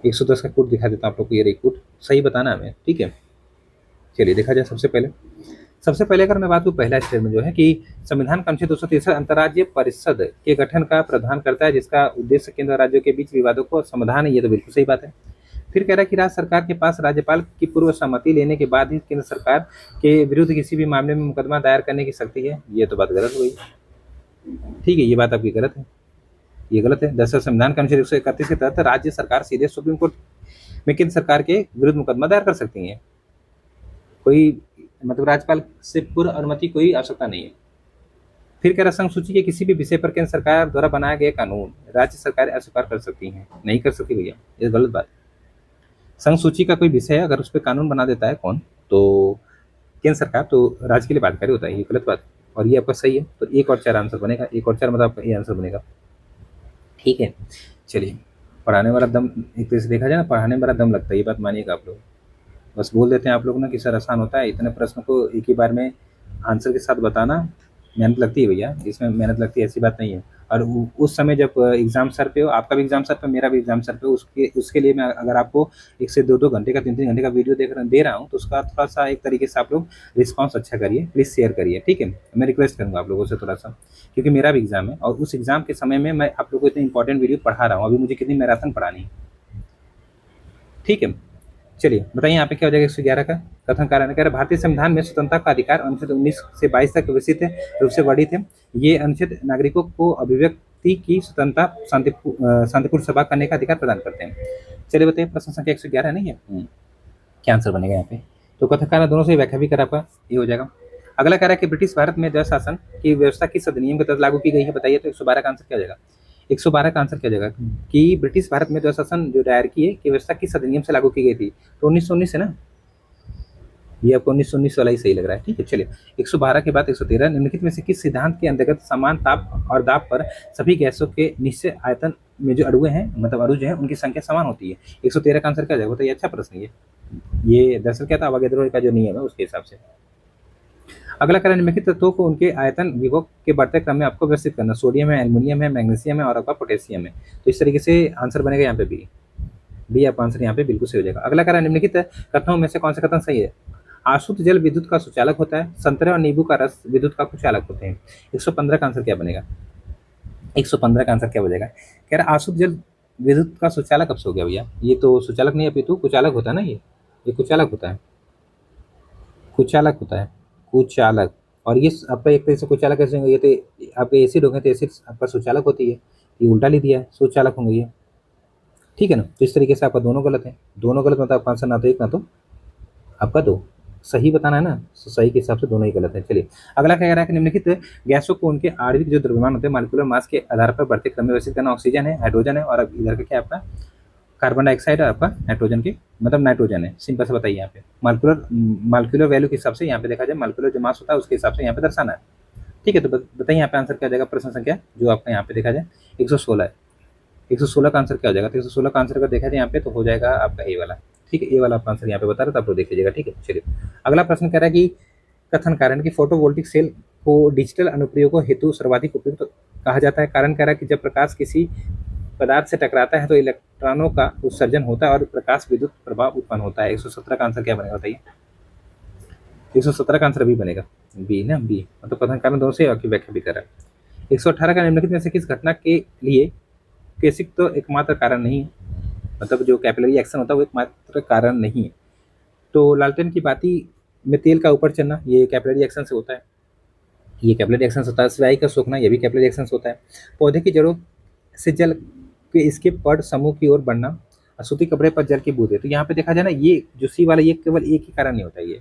110 का कोड दिखा देता हूँ आप लोग को, ये कोड सही बताना हमें। ठीक है, चलिए देखा जाए। सबसे पहले अगर मैं बात करूँ पहला स्टेटमेंट जो है कि संविधान का अनुच्छेद 230 अंतर्राज्यीय परिषद के गठन का प्रावधान करता है, जिसका उद्देश्य केंद्र और राज्यों के बीच विवादों को समाधान है। ये तो बिल्कुल सही बात है। फिर कह रहा है कि राज्य सरकार के पास राज्यपाल की पूर्व सहमति लेने के बाद ही केंद्र सरकार के विरुद्ध किसी भी मामले में मुकदमा दायर करने की शक्ति है। ये तो बात गलत हुई। ठीक है, ये बात आपकी गलत है, ये गलत है। दरअसल संविधान के अनुच्छेद 131 के तहत राज्य सरकार सीधे सुप्रीम कोर्ट में केंद्र सरकार के विरुद्ध मुकदमा दायर कर सकती है। कोई मतलब राज्यपाल से पूर्व अनुमति कोई आवश्यकता नहीं है। फिर कह रहा संघ सूची के किसी भी विषय पर केंद्र सरकार द्वारा बनाए गए कानून राज्य सरकार अस्वीकार कर सकती हैं, नहीं कर सकती भैया, ये गलत बात। संघ सूची का कोई विषय अगर उस पर कानून बना देता है कौन, तो केंद्र सरकार, तो राज्य के लिए बाध्यकारी होता है, ये गलत बात। और ये आपका सही है, तो 1 और 4 आंसर बनेगा। 1 और 4 मतलब आपका ये आंसर बनेगा। ठीक है, चलिए पढ़ाने वाला दम, एक तरह से देखा जाए ना पढ़ाने वाला दम लगता है, ये बात मानिएगा आप लोग। बस बोल देते हैं आप लोग ना कि सर आसान होता है, इतने प्रश्न को एक ही बार में आंसर के साथ बताना मेहनत लगती है भैया, इसमें मेहनत लगती है ऐसी बात नहीं है। और उस समय जब एग्जाम सर पे हो, आपका भी एग्जाम सर पे, मेरा भी एग्जाम सर पे, उसके लिए मैं अगर आपको 1 से 2 घंटे का 3 घंटे का वीडियो दे रहा हूँ, तो उसका थोड़ा सा एक तरीके से आप लोग रिस्पॉन्स अच्छा करिए, प्लीज़ शेयर करिए। ठीक है, मैं रिक्वेस्ट करूँगा आप लोगों से थोड़ा सा, क्योंकि मेरा भी एग्जाम है और उस एग्जाम के समय में मैं आप लोग को इतनी इंपॉर्टेंट वीडियो पढ़ा रहा हूँ। अभी मुझे कितनी मैराथन पढ़ानी है। ठीक है, चलिए बताइए यहाँ पे क्या हो जाएगा। 111 का कथन कारण कह रहा भारतीय संविधान में स्वतंत्रता का अधिकार अनुच्छेद 19 से 22 तक विस्तृत रूप से वर्णित है। ये अनुच्छेद नागरिकों को अभिव्यक्ति की स्वतंत्रता शांतिपूर्ण सभा करने का अधिकार प्रदान करते हैं। चलिए बताइए प्रश्न संख्या 111 नहीं है, क्या आंसर बनेगा यहाँ पे। तो कथन कारण दोनों से व्याख्या भी करा आपका, ये हो जाएगा। अगला कह रहा है कि ब्रिटिश भारत में द्वैध शासन की व्यवस्था किस अधिनियम के तहत लागू की गई है, बताइए। तो 112 का आंसर क्या हो जाएगा। 112 का आंसर क्या जाएगा कि ब्रिटिश भारत में द्वैध शासन जो दायर की है की व्यवस्था किस अधिनियम से लागू की गई थी, तो 1919 है ना, ये आपको 1919 वाला ही सही लग रहा है। ठीक है, चलिए 112 के बाद 113 निम्नलिखित में से किस सिद्धांत के अंतर्गत समान ताप और दाब पर सभी गैसों के निश्चित आयतन में जो अणु हैं, मतलब अणु जो है उनकी संख्या समान होती है। 113 का आंसर क्या जाएगा, तो ये अच्छा प्रश्न है। ये दरअसल क्या था, अवोगाद्रो का जो नियम है उसके हिसाब से। अगला कारण निम्नलिखित तत्वों को उनके आयतन विभव के बढ़ते क्रम में आपको व्यवस्थित करना। सोडियम है, एल्युमिनियम है, मैग्नीशियम है और आपका पोटेशियम है। तो इस तरीके से आंसर बनेगा यहाँ पे बी आपका आंसर यहाँ पे बिल्कुल सही हो जाएगा। अगला कारण निम्नलिखित कथनों में से कौन सा कथन सही है। आशुद्ध जल विद्युत का सुचालक होता है, संतरे और नींबू का रस विद्युत का कुचालक होते हैं। 115 का आंसर क्या बनेगा। 115 का आंसर क्या बनेगा, कह रहा आशुद्ध जल विद्युत का सुचालक कब से हो गया भैया, ये तो सुचालक नहीं है अपितु कुचालक होता है ना, ये कुचालक होता है, कुचालक होता है, कुचालक। और ये आपका एक तरह से कुचालक कैसे होंगे, ये तो आपके एसिड होंगे तो एसिड आपका सुचालक होती है, ये उल्टा लिख दिया है, सुचालक होंगे ये। ठीक है ना, तो इस तरीके से आपका दोनों गलत है, दोनों गलत मतलब आपका आंसर ना तो 1 ना तो आपका 2 सही बताना है ना, तो सही के हिसाब से दोनों ही गलत है। चलिए अगला क्या कह रहा है कि निम्नलिखित गैसों को उनके आणविक जो द्रव्यमान होते हैं मालिक्यूलर मास के आधार पर बढ़ते क्रम में व्यवस्थित करना। ऑक्सीजन है, हाइड्रोजन है और अब इधर का क्या आपका कार्बन डाइऑक्साइड और आपका नाइट्रोजन की मतलब नाइट्रोजन है। सिंपल से बताइए यहाँ पे मालिकुलर मालिकुलर वैल्यू के हिसाब से यहाँ पे देखा जाए मालिकुलर जो मास होता है उसके हिसाब से यहाँ पे दर्शाना है। ठीक है, तो बताइए यहाँ पे आंसर क्या हो जाएगा। प्रश्न संख्या जो आपका यहाँ पे देखा जाए 116 है। 116 का आंसर क्या हो जाएगा। तो 116 का आंसर अगर देखा जाए यहाँ पे तो हो जाएगा आपका ए वाला। ठीक है, ए वाला आपका आंसर यहाँ पे बता रहा था, आप लोग देख लीजिएगा। ठीक है, चलिए अगला प्रश्न कह रहा है कि कथन कारण कि फोटोवोल्टिक सेल को डिजिटल अनुप्रयोगों हेतु सर्वाधिक उपयुक्त कहा जाता है। कारण कह रहा है कि जब प्रकाश किसी पदार्थ से टकराता है तो इलेक्ट्रॉनों का उत्सर्जन होता है और प्रकाश विद्युत प्रभाव उत्पन्न होता है। 117 का आंसर क्या बनेगा बताइए। 117 का आंसर बी बनेगा, बी ना, बी मतलब कथन कारण दोनों से आपकी व्याख्या भी कर रहा है। 118 का निम्नलिखित में से किस घटना के लिए केसिक तो एकमात्र कारण नहीं है, मतलब जो कैपिलरी एक्शन होता है वो एकमात्र कारण नहीं है। तो लालटेन की बाती में तेल का ऊपर चढ़ना ये कैपिलरी एक्शन से होता है, ये कैपिलरी एक्शन होता है। स्याही का सूखना ये भी कैपिलरी एक्शन होता है। पौधे की जड़ों से जल के इसके पड़ समूह की ओर बढ़ना, सूती कपड़े पर जल की बूंदें। तो यहाँ पे देखा जाए ना ये जो सी वाला ये केवल एक ही कारण नहीं होता है ये।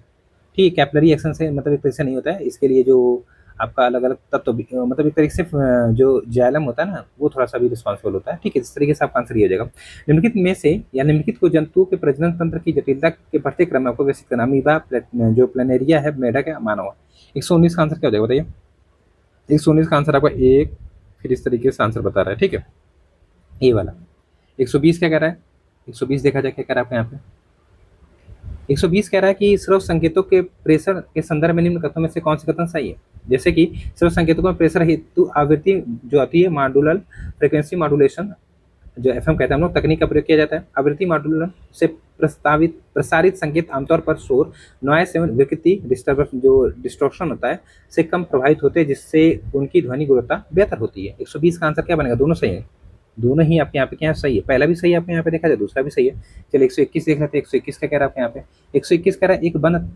ठीक है, कैपिलरी एक्शन से मतलब एक तरीके से नहीं होता है, इसके लिए जो आपका अलग अलग तत्व मतलब एक तरीके से जो जाइलम होता है ना वो थोड़ा सा भी रिस्पॉन्सिबल होता है। ठीक है, इस तरीके से आपका आंसर ये हो जाएगा। निम्नलिखित में से या निम्नलिखित को जंतुओं के प्रजनन तंत्र की जटिलता के बढ़ते क्रम में आपको व्यवस्थित करना। अमीबा, जो प्लेनेरिया है, मेढक है, मानव। 119 का आंसर क्या हो जाएगा बताइए। 119 का आंसर आपका एक, फिर इस तरीके से आंसर बता रहा है। ठीक है, ये वाला। 120 क्या कह रहा है। 120 देखा जाए क्या कह रहा है आपको यहाँ पे। 120 कह रहा है कि स्रोत संकेतों के प्रेशर के संदर्भ में निम्न कथनों में से कौन सी कथन सही है। जैसे कि स्रोत संकेतों में प्रेशर हेतु आवृत्ति जो आती है मॉड्यूलर फ्रिक्वेंसी मॉड्यूलेशन जो एफएम कहते हैं हम लोग तकनीक का प्रयोग किया जाता है। आवृत्ति मॉड्यूलर से प्रसारित संकेत आमतौर पर शोर, नॉइस एवं विकृति डिस्टर्बेंस जो डिस्ट्रॉक्शन होता है से कम प्रभावित होते हैं, जिससे उनकी ध्वनि गुणवत्ता बेहतर होती है। 120 का आंसर क्या बनेगा। दोनों सही है, दोनों ही आपके यहाँ पे क्या सही है। पहला भी सही है आपके यहाँ पे देखा जाए, दूसरा भी सही है। चलिए 121 देख लेते हैं। 121 का कह रहा है आपके यहाँ पे। 121 कह रहा है एक बंद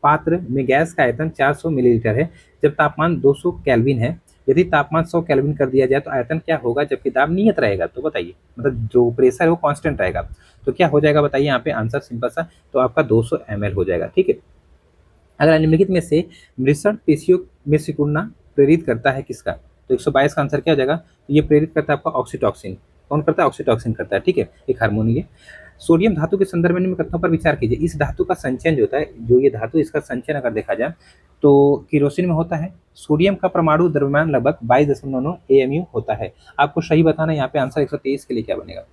पात्र में गैस का आयतन 400 मिलीलीटर है जब तापमान 200 केल्विन है। यदि तापमान 100 केल्विन कर दिया जाए तो आयतन क्या होगा जबकि दाब नियत रहेगा। तो बताइए मतलब जो प्रेशर है वो कांस्टेंट रहेगा तो क्या हो जाएगा बताइए यहाँ पे आंसर सिंपल सा। तो आपका 200 ml हो जाएगा। ठीक है, अगर निम्नलिखित में से मृषण पेशियों में सिकुड़ना प्रेरित करता है किसका। तो 122 का आंसर क्या हो जाएगा। तो ये प्रेरित करता है आपका ऑक्सीटॉक्सिन। कौन करता है। ऑक्सीटॉक्सिन करता है। ठीक है, एक हार्मोन है। सोडियम धातु के संदर्भ में निम्न कथनों पर विचार कीजिए। इस धातु का संचयन जो होता है, जो ये धातु इसका संचयन अगर देखा जाए तो किरोसिन में होता है। सोडियम का परमाणु द्रव्यमान लगभग 22.9 AMU होता है। आपको सही बताना है यहाँ पे आंसर 123 के लिए क्या बनेगा।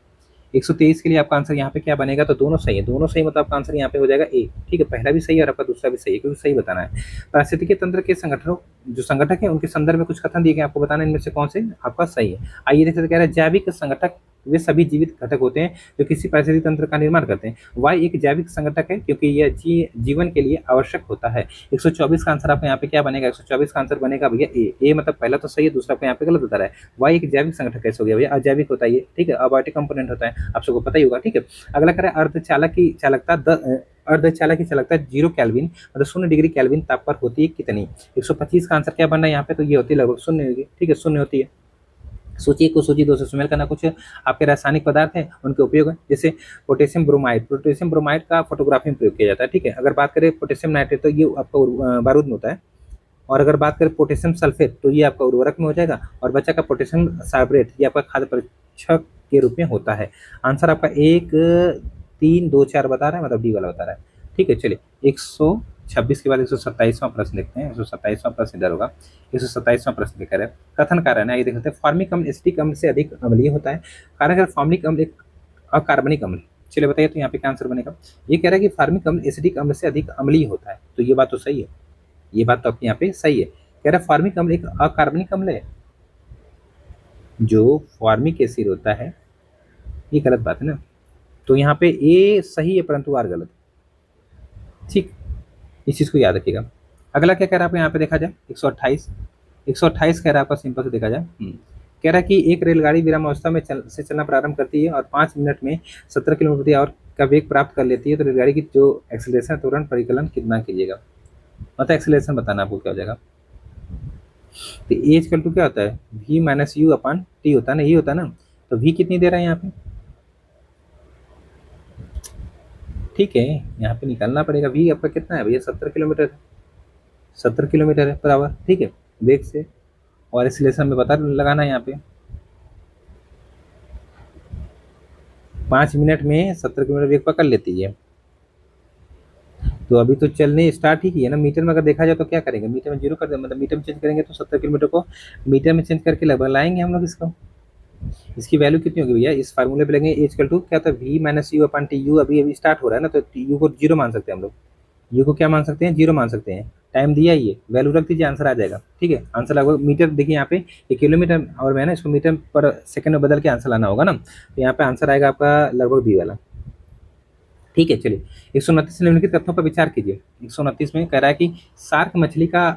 123 के लिए आपका आंसर यहाँ पे क्या बनेगा। तो दोनों सही है, दोनों सही मतलब आपका आंसर यहाँ पे हो जाएगा ए। ठीक है, पहला भी सही है और आपका दूसरा भी सही है क्योंकि सही बताना है। पारिस्थितिकी तंत्र के संगठनों जो संगठक है उनके संदर्भ में कुछ कथन दिए गए, आपको बताना इनमें से कौन से आपका सही है। आइए देखते हैं, कह रहा है जैविक संगठक वे सभी जीवित घटक होते हैं जो किसी पारिस्थितिक तंत्र का निर्माण करते हैं। वाई एक जैविक संगठक है क्योंकि यह जीवन के लिए आवश्यक होता है। 124 का आंसर आपको यहाँ पे क्या बनेगा। 124 का आंसर बनेगा भैया ए मतलब पहला तो सही है, दूसरा आपको यहाँ पे गलत बता रहा है। वाई एक जैविक संगठक कैसे हो गया भैया, अजैविक होता है ये। ठीक है, अबायोटिक कंपोनेंट होता है, आप सबको पता ही होगा। ठीक है, अगला कह रहा है अर्धचालक की चालकता अर्धचालक की चालकता 0 केल्विन मतलब 0 डिग्री केल्विन ताप पर होती है कितनी। 125 का आंसर क्या बन रहा है यहाँ पे। तो ये होती है लगभग 0 होगी। ठीक है, 0 होती है। सूची को सूची 2 से सुमेल करना। कुछ आपके रासायनिक पदार्थ हैं उनके उपयोग है, जैसे पोटेशियम ब्रोमाइड। पोटेशियम ब्रोमाइड का फोटोग्राफी में प्रयोग किया जाता है। ठीक है, अगर बात करें पोटेशियम नाइट्रेट तो ये आपका बारूद में होता है। और अगर बात करें पोटेशियम सल्फेट तो ये आपका उर्वरक में हो जाएगा। और बचा का पोटेशियम साइब्रेट ये आपका खाद्य परीक्षक के रूप में होता है। आंसर आपका 1 3 2 4 बता रहा है, मतलब डी वाला बता रहा है। ठीक है, चलिए 126 के बाद 127वां प्रश्न देखते हैं। 127वां प्रश्न इधर होगा। 127वां प्रश्न देख रहे हैं कथन कारण है। ये देख सकते हैं फॉर्मिक अम्ल एसिटिक अम्ल से अधिक अम्लीय होता है। कारण है फॉर्मिक अम्ल एक अकार्बनिक अम्ल। चलिए बताइए तो यहाँ पे क्या आंसर बनेगा। ये कह रहा है कि फॉर्मिक अम्ल एसिटिक अम्ल से अधिक अम्लीय होता है। तो ये बात तो सही है, ये बात तो आपके यहाँ पे सही है। कह रहा है फॉर्मिक अम्ल एक अकार्बनिक अम्ल है। जो फॉर्मिक एसिड होता है ये गलत बात है ना। तो यहाँ पे ए सही है परंतु आर गलत। ठीक, इस चीज को याद रखिएगा। अगला क्या कह रहा है आपको यहाँ पे देखा जाए 128। 128 कह रहा है आपका सिंपल से देखा जाए। कह रहा है कि एक रेलगाड़ी विराम अवस्था में चलना प्रारंभ करती है और 5 मिनट में 17 किलोमीटर प्रति आवर का वेग प्राप्त कर लेती है तो रेलगाड़ी की जो एक्सीलरेशन तुरंत परिकलन कितना कीजिएगा। मतलब एक्सीलरेशन बताना आपको क्या हो जाएगा। तो ए इक्वल टू क्या होता है v minus you upon T होता है ना, ये होता है ना। तो v कितनी दे रहा है यहाँ पे। ठीक है, यहाँ पे निकालना पड़ेगा। v आपका कितना है भैया 70 किलोमीटर है, 70 किलोमीटर है पर आवर। ठीक है, वेग से और एक्सीलरेशन में पता लगाना है यहाँ पे। 5 मिनट में 70 किलोमीटर वेग पकड़ लेती है। तो अभी तो चलने स्टार्ट ही की है ना। मीटर में अगर देखा जाए तो क्या करेंगे, मीटर में जीरो कर दे, मतलब मीटर में चेंज करेंगे तो 70 किलोमीटर को मीटर में चेंज करके लगभग लाएंगे हम लोग इसको। इसकी वैल्यू कितनी होगी भैया, इस फार्मूले पे लेंगे एच इक्वल टू क्या था, V minus U upon T. U अभी अभी स्टार्ट हो रहा है ना, तो यू को जीरो मान सकते हैं हम लोग। यू को क्या मान सकते हैं, जीरो मान सकते हैं। टाइम दिया ही है, वैल्यू रख दीजिए, आंसर आ जाएगा। ठीक है, आंसर लगभग मीटर देखिए यहाँ पे, ये किलोमीटर और मैं ना इसको मीटर पर सेकंड में बदल के आंसर लाना होगा ना, तो यहाँ पे आंसर आएगा आपका लगभग बी वाला। ठीक है, चलिए 129 निम्नलिखित तथ्यों पर विचार कीजिए। 129 में कह रहा है कि शार्क मछली का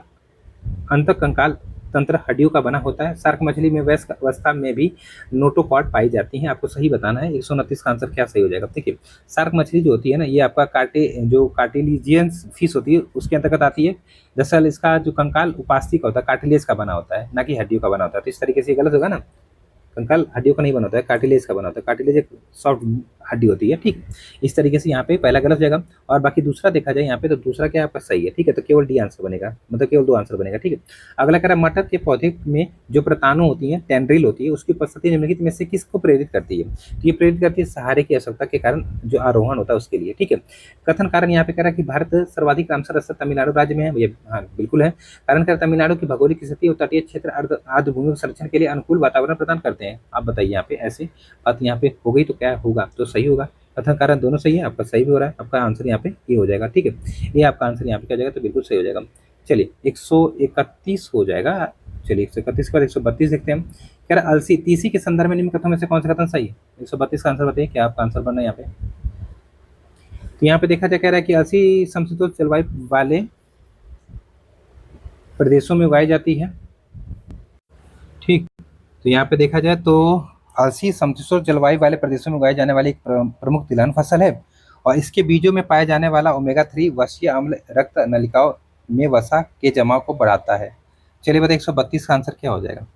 अंतकंकाल तंत्र हड्डियों का बना होता है। शार्क मछली में वयस्क अवस्था में भी नोटोकॉर्ड पाई जाती हैं। आपको सही बताना है 129 का आंसर क्या सही हो जाएगा। देखिए, शार्क मछली जो होती है ना, ये आपका जो कार्टिलिजियंस फिश होती है उसके अंतर्गत आती है। दरअसल इसका जो कंकाल उपास्थि का होता है, कार्टिलेज का बना होता है, ना कि हड्डियों का बना होता है। तो इस तरीके से ये गलत होगा ना, कंकाल हड्डियों का नहीं बना होता है, कार्टिलेज का बना होता है। कार्टिलेज एक सॉफ्ट हड्डी होती है। ठीक, इस तरीके से यहाँ पे पहला गलत जाएगा। और बाकी दूसरा देखा जाए यहाँ पे, तो दूसरा क्या आपका सही है। ठीक है, तो केवल डी आंसर बनेगा, मतलब केवल दो आंसर बनेगा। ठीक है, अगला कह रहा है मटर के पौधे में जो प्रतानु होती है, टेंड्रिल होती है, उसकी उपस्थिति निम्नलिखित में से किसको प्रेरित करती है। तो ये प्रेरित करती है सहारे की आवश्यकता के कारण जो आरोहण होता है उसके लिए। ठीक है, कथन कारण यहाँ पे कह रहा है कि भारत सर्वाधिक रामसर स्थल तमिलनाडु राज्य में है। ये हाँ बिल्कुल है। कारण क्या, तमिलनाडु की भौगोलिक स्थिति और तटीय क्षेत्र आर्द्रभूमि संरक्षण के लिए अनुकूल वातावरण प्रदान करते हैं। आप बताइए यहाँ पे, ऐसे बात यहाँ पे हो गई तो क्या होगा, तो सही होगा। कथन कारण दोनों सही है, आपका सही भी हो रहा है, आपका आंसर यहाँ पे ये हो जाएगा। ठीक है, ये आपका आंसर यहाँ पे क्या हो जाएगा, तो बिल्कुल सही हो जाएगा। चलिए 131 हो जाएगा। चलिए 131 के बाद 132 देखते हैं हम। कह रहा अलसी तीसी के संदर्भ में निम्न कथनों में से कौन सा कथन सही है। 132 का आंसर बताइए, क्या आपका आंसर बनना है यहाँ पे। तो यहाँ पे देखा जाए, कह रहा है कि अलसी समशीतोष्ण जलवायु वाले प्रदेशों में उगाई जाती है। ठीक, तो यहाँ पे देखा जाए तो अलसी समशीतोष्ण जलवायु वाले प्रदेशों में उगाई जाने वाली एक प्रमुख तिलहन फसल है। और इसके बीजों में पाए जाने वाला ओमेगा 3 वसीय अम्ल रक्त नलिकाओं में वसा के जमाव को बढ़ाता है। चलिए बताइए 132 का आंसर क्या हो जाएगा।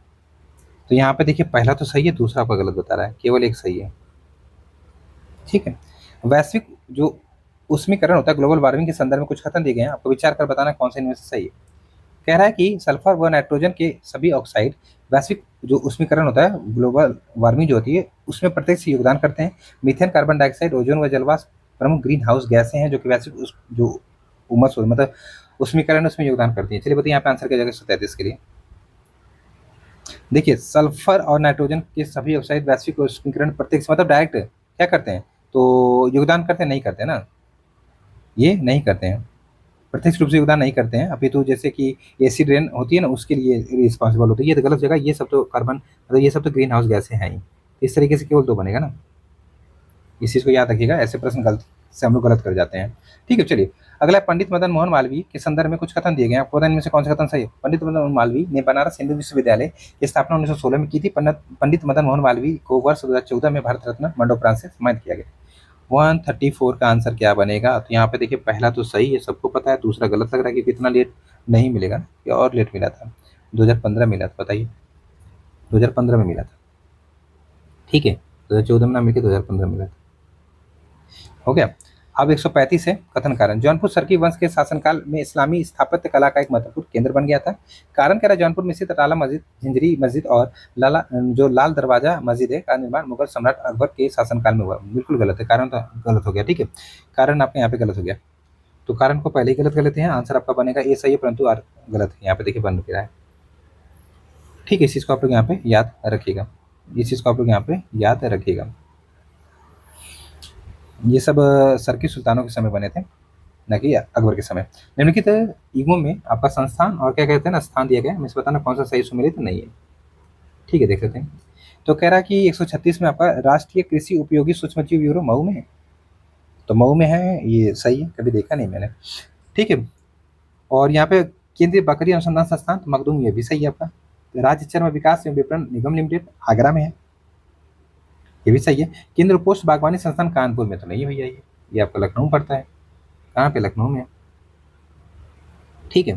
तो यहाँ पे देखिए, पहला तो सही है, दूसरा आपका गलत बता रहा है, केवल एक सही है। ठीक है, वैश्विक जो उष्मीकरण होता है, ग्लोबल वार्मिंग के संदर्भ में कुछ कथन दिए गए हैं, आपको विचार कर बताना कौन से इनमें से सही है। कह रहा है कि सल्फर व नाइट्रोजन के सभी ऑक्साइड वैश्विक जो उष्मीकरण होता है, ग्लोबल वार्मिंग जो होती है, उसमें प्रत्यक्ष योगदान करते हैं। मीथेन, कार्बन डाइऑक्साइड, ओजोन व जलवाष्प प्रमुख ग्रीन हाउस गैसें हैं जो कि वैश्विक जो उमस मतलब उष्मीकरण उसमें योगदान करती है। चलिए बताइए यहाँ पे आंसर क्या जाएगा 133 के लिए। देखिए, सल्फर और नाइट्रोजन के सभी ऑक्साइड वैश्विक उष्मीकरण प्रत्यक्ष मतलब डायरेक्ट क्या करते हैं, तो योगदान करते हैं, नहीं करते ना, ये नहीं करते हैं, प्रत्यक्ष रूप से योगदान नहीं करते हैं। अभी तो जैसे कि एसिड रेन होती है ना, उसके लिए रिस्पॉन्सिबल होती है। ये तो गलत जगह, ये सब तो कार्बन मतलब ये सब तो ग्रीन हाउस गैसें हैं ही। इस तरीके से केवल दो बनेगा ना, इस चीज़ को याद रखिएगा, ऐसे प्रश्न गलत से हम लोग गलत कर जाते हैं। ठीक है, चलिए अगला पंडित मदन मोहन मालवीय के संदर्भ में कुछ कथन दिए गए हैं, आपको इनमें से कौन सा कथन सही है। पंडित मदन मोहन मालवीय ने बनारस हिंदू विश्वविद्यालय की स्थापना 1916 में की थी। पंडित मदन मोहन मालवीय को वर्ष 2014 में भारत रत्न मरणोपरांत से सम्मानित किया गया। 134 का आंसर क्या बनेगा। तो यहाँ पे देखिए, पहला तो सही है, सबको पता है, दूसरा गलत लग रहा है कि कितना लेट नहीं मिलेगा, या और लेट मिला था, 2015 मिला था, बताइए 2015 में मिला था। ठीक है, 2014 में ना मिलकर 2015 मिला था, हो गया। अब 135 है कथन कारण, जौनपुर सरकी वंश के शासनकाल में इस्लामी स्थापत्य कला का एक महत्वपूर्ण केंद्र बन गया था। कारण कह रहा है, जौनपुर में स्थित अटाला मस्जिद, झिंझरी मस्जिद और लाल दरवाजा मस्जिद है का निर्माण मुगल सम्राट अकबर के शासनकाल में हुआ। बिल्कुल गलत है, कारण तो गलत हो गया। ठीक है, कारण आपके यहाँ पे गलत हो गया, तो कारण को पहले ही गलत कर लेते हैं। आंसर आपका बनेगा ए सही है, परंतु आर गलत है, यहाँ पे देखिए बन रहा है। ठीक है, इस चीज़ को आप लोग यहाँ पे याद रखिएगा, इस चीज़ को आप लोग यहाँ पे याद रखिएगा। ये सब सरकी सुल्तानों के समय बने थे, न कि अकबर के समय। निम्नलिखित युगों में आपका संस्थान और क्या कहते हैं ना स्थान दिया गया, हमें से बताना कौन सा सही सुमेलित नहीं है। ठीक है, देख लेते हैं। तो कह रहा है कि 136 में आपका राष्ट्रीय कृषि उपयोगी सूक्ष्मजीव ब्यूरो मऊ में है, तो मऊ में है, ये सही है, कभी देखा नहीं मैंने। ठीक है, और यहाँ पे केंद्रीय बकरी अनुसंधान संस्थान तो मखदूम, ये भी सही है आपका। राज्य चर्म विकास एवं विपणन निगम लिमिटेड आगरा में है, ये भी सही है। केंद्र पोस्ट बागवानी संस्थान कानपुर में तो नहीं है भैया, ये आपका लखनऊ पड़ता है। कहाँ पे, लखनऊ में। ठीक है,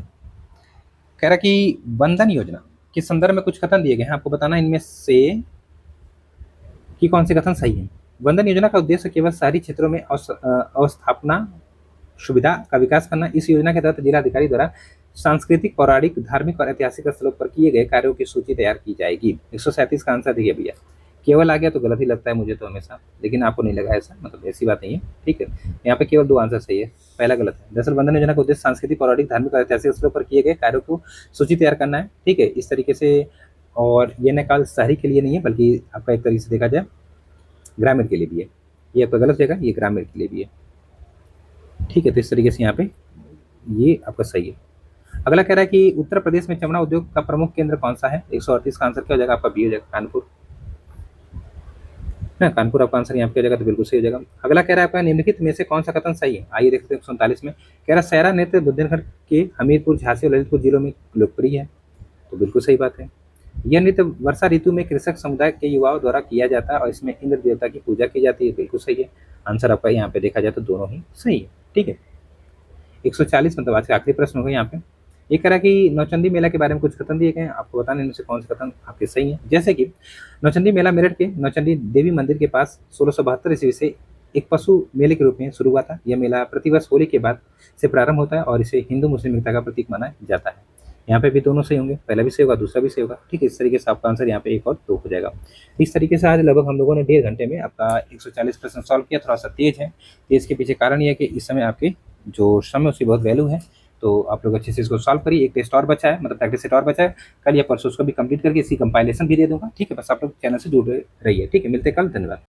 कह रहा कि वंदन योजना के संदर्भ में कुछ कथन दिए गए हैं, आपको बताना इनमें से कि कौन से कथन सही है। वंदन योजना का उद्देश्य केवल शहरी क्षेत्रों में अवस्थापना सुविधा का विकास करना। इस योजना के तहत जिलाधिकारी द्वारा सांस्कृतिक, पौराणिक, धार्मिक और ऐतिहासिक स्थलों पर किए गए कार्यों की सूची तैयार की जाएगी। 137 का आंसर देखिए भैया, केवल आ गया तो गलत ही लगता है मुझे तो हमेशा, लेकिन आपको नहीं लगा ऐसा, मतलब ऐसी बात नहीं है, ठीक है। यहाँ पे केवल 2 आंसर सही है, पहला गलत है। दरअसल बंधन योजना का उद्देश्य सांस्कृतिक, पौराणिक, धार्मिक और ऐतिहासिक स्थलों पर किए गए कार्यों को सूची तैयार करना है, ठीक है, इस तरीके से। और ये नकाल शहरी के लिए नहीं है, बल्कि आपका एक तरीके से देखा जाए ग्रामीण के लिए भी है। ये आपका गलत जगह, ये ग्रामीण के लिए भी है, ठीक है। तो इस तरीके से यहाँ पे ये आपका सही है। अगला कह रहा है कि उत्तर प्रदेश में चमड़ा उद्योग का प्रमुख केंद्र कौन सा है? 138 का आंसर क्या हो जाएगा आपका? बी हो जाएगा, कानपुर। ना कानपुर आपका आंसर यहाँ पे हो जाएगा, तो बिल्कुल सही हो जाएगा। अगला कह रहा है आपका निम्नलिखित में से कौन सा कथन सही है? आइए देखते हैं 139 में। कह रहा है सैरा नृत्य बुंदेलखंड के हमीरपुर, झांसी और ललितपुर जिलों में लोकप्रिय है, तो बिल्कुल सही बात है। यह नृत्य वर्षा ऋतु में कृषक समुदाय के युवाओं द्वारा किया जाता है और इसमें इंद्र देवता की पूजा की जाती है, बिल्कुल सही है। आंसर आपका यहाँ पे देखा जाए तो दोनों ही सही है, ठीक है। 140 मतलब आज का आखिरी प्रश्न होगा यहाँ पे। ये कह रहा है कि नौचंदी मेला के बारे में कुछ कथन दिए गए हैं, आपको बताना इनमें से कौन से कथन आपके सही हैं। जैसे कि नौचंदी मेला मेरठ के नौचंदी देवी मंदिर के पास 1672 ईस्वी से एक पशु मेले के रूप में शुरू हुआ था। यह मेला प्रतिवर्ष होली के बाद से प्रारंभ होता है और इसे हिंदू मुस्लिम एकता का प्रतीक माना जाता है। यहाँ पे भी दोनों सही होंगे, पहला भी सही होगा, दूसरा भी सही होगा, ठीक है। इस तरीके से आपका आंसर यहाँ पे 1 और 2 हो जाएगा। इस तरीके से आज लगभग हम लोगों ने 1.5 घंटे में आपका 140 प्रश्न सॉल्व किया। थोड़ा सा तेज है, तेज के पीछे कारण ये है कि इस समय आपके जो समय है उसकी बहुत वैल्यू है, तो आप लोग अच्छे से इसको सॉल्व करिए। एक टेस्ट और बचा है, मतलब प्रैक्टिस सेट और बचा है, कल या परसों उसको भी कंप्लीट करके इसकी कंपाइलेशन भी दे दूंगा, ठीक है। बस आप लोग चैनल से जुड़े रहिए, ठीक है। मिलते हैं कल, धन्यवाद।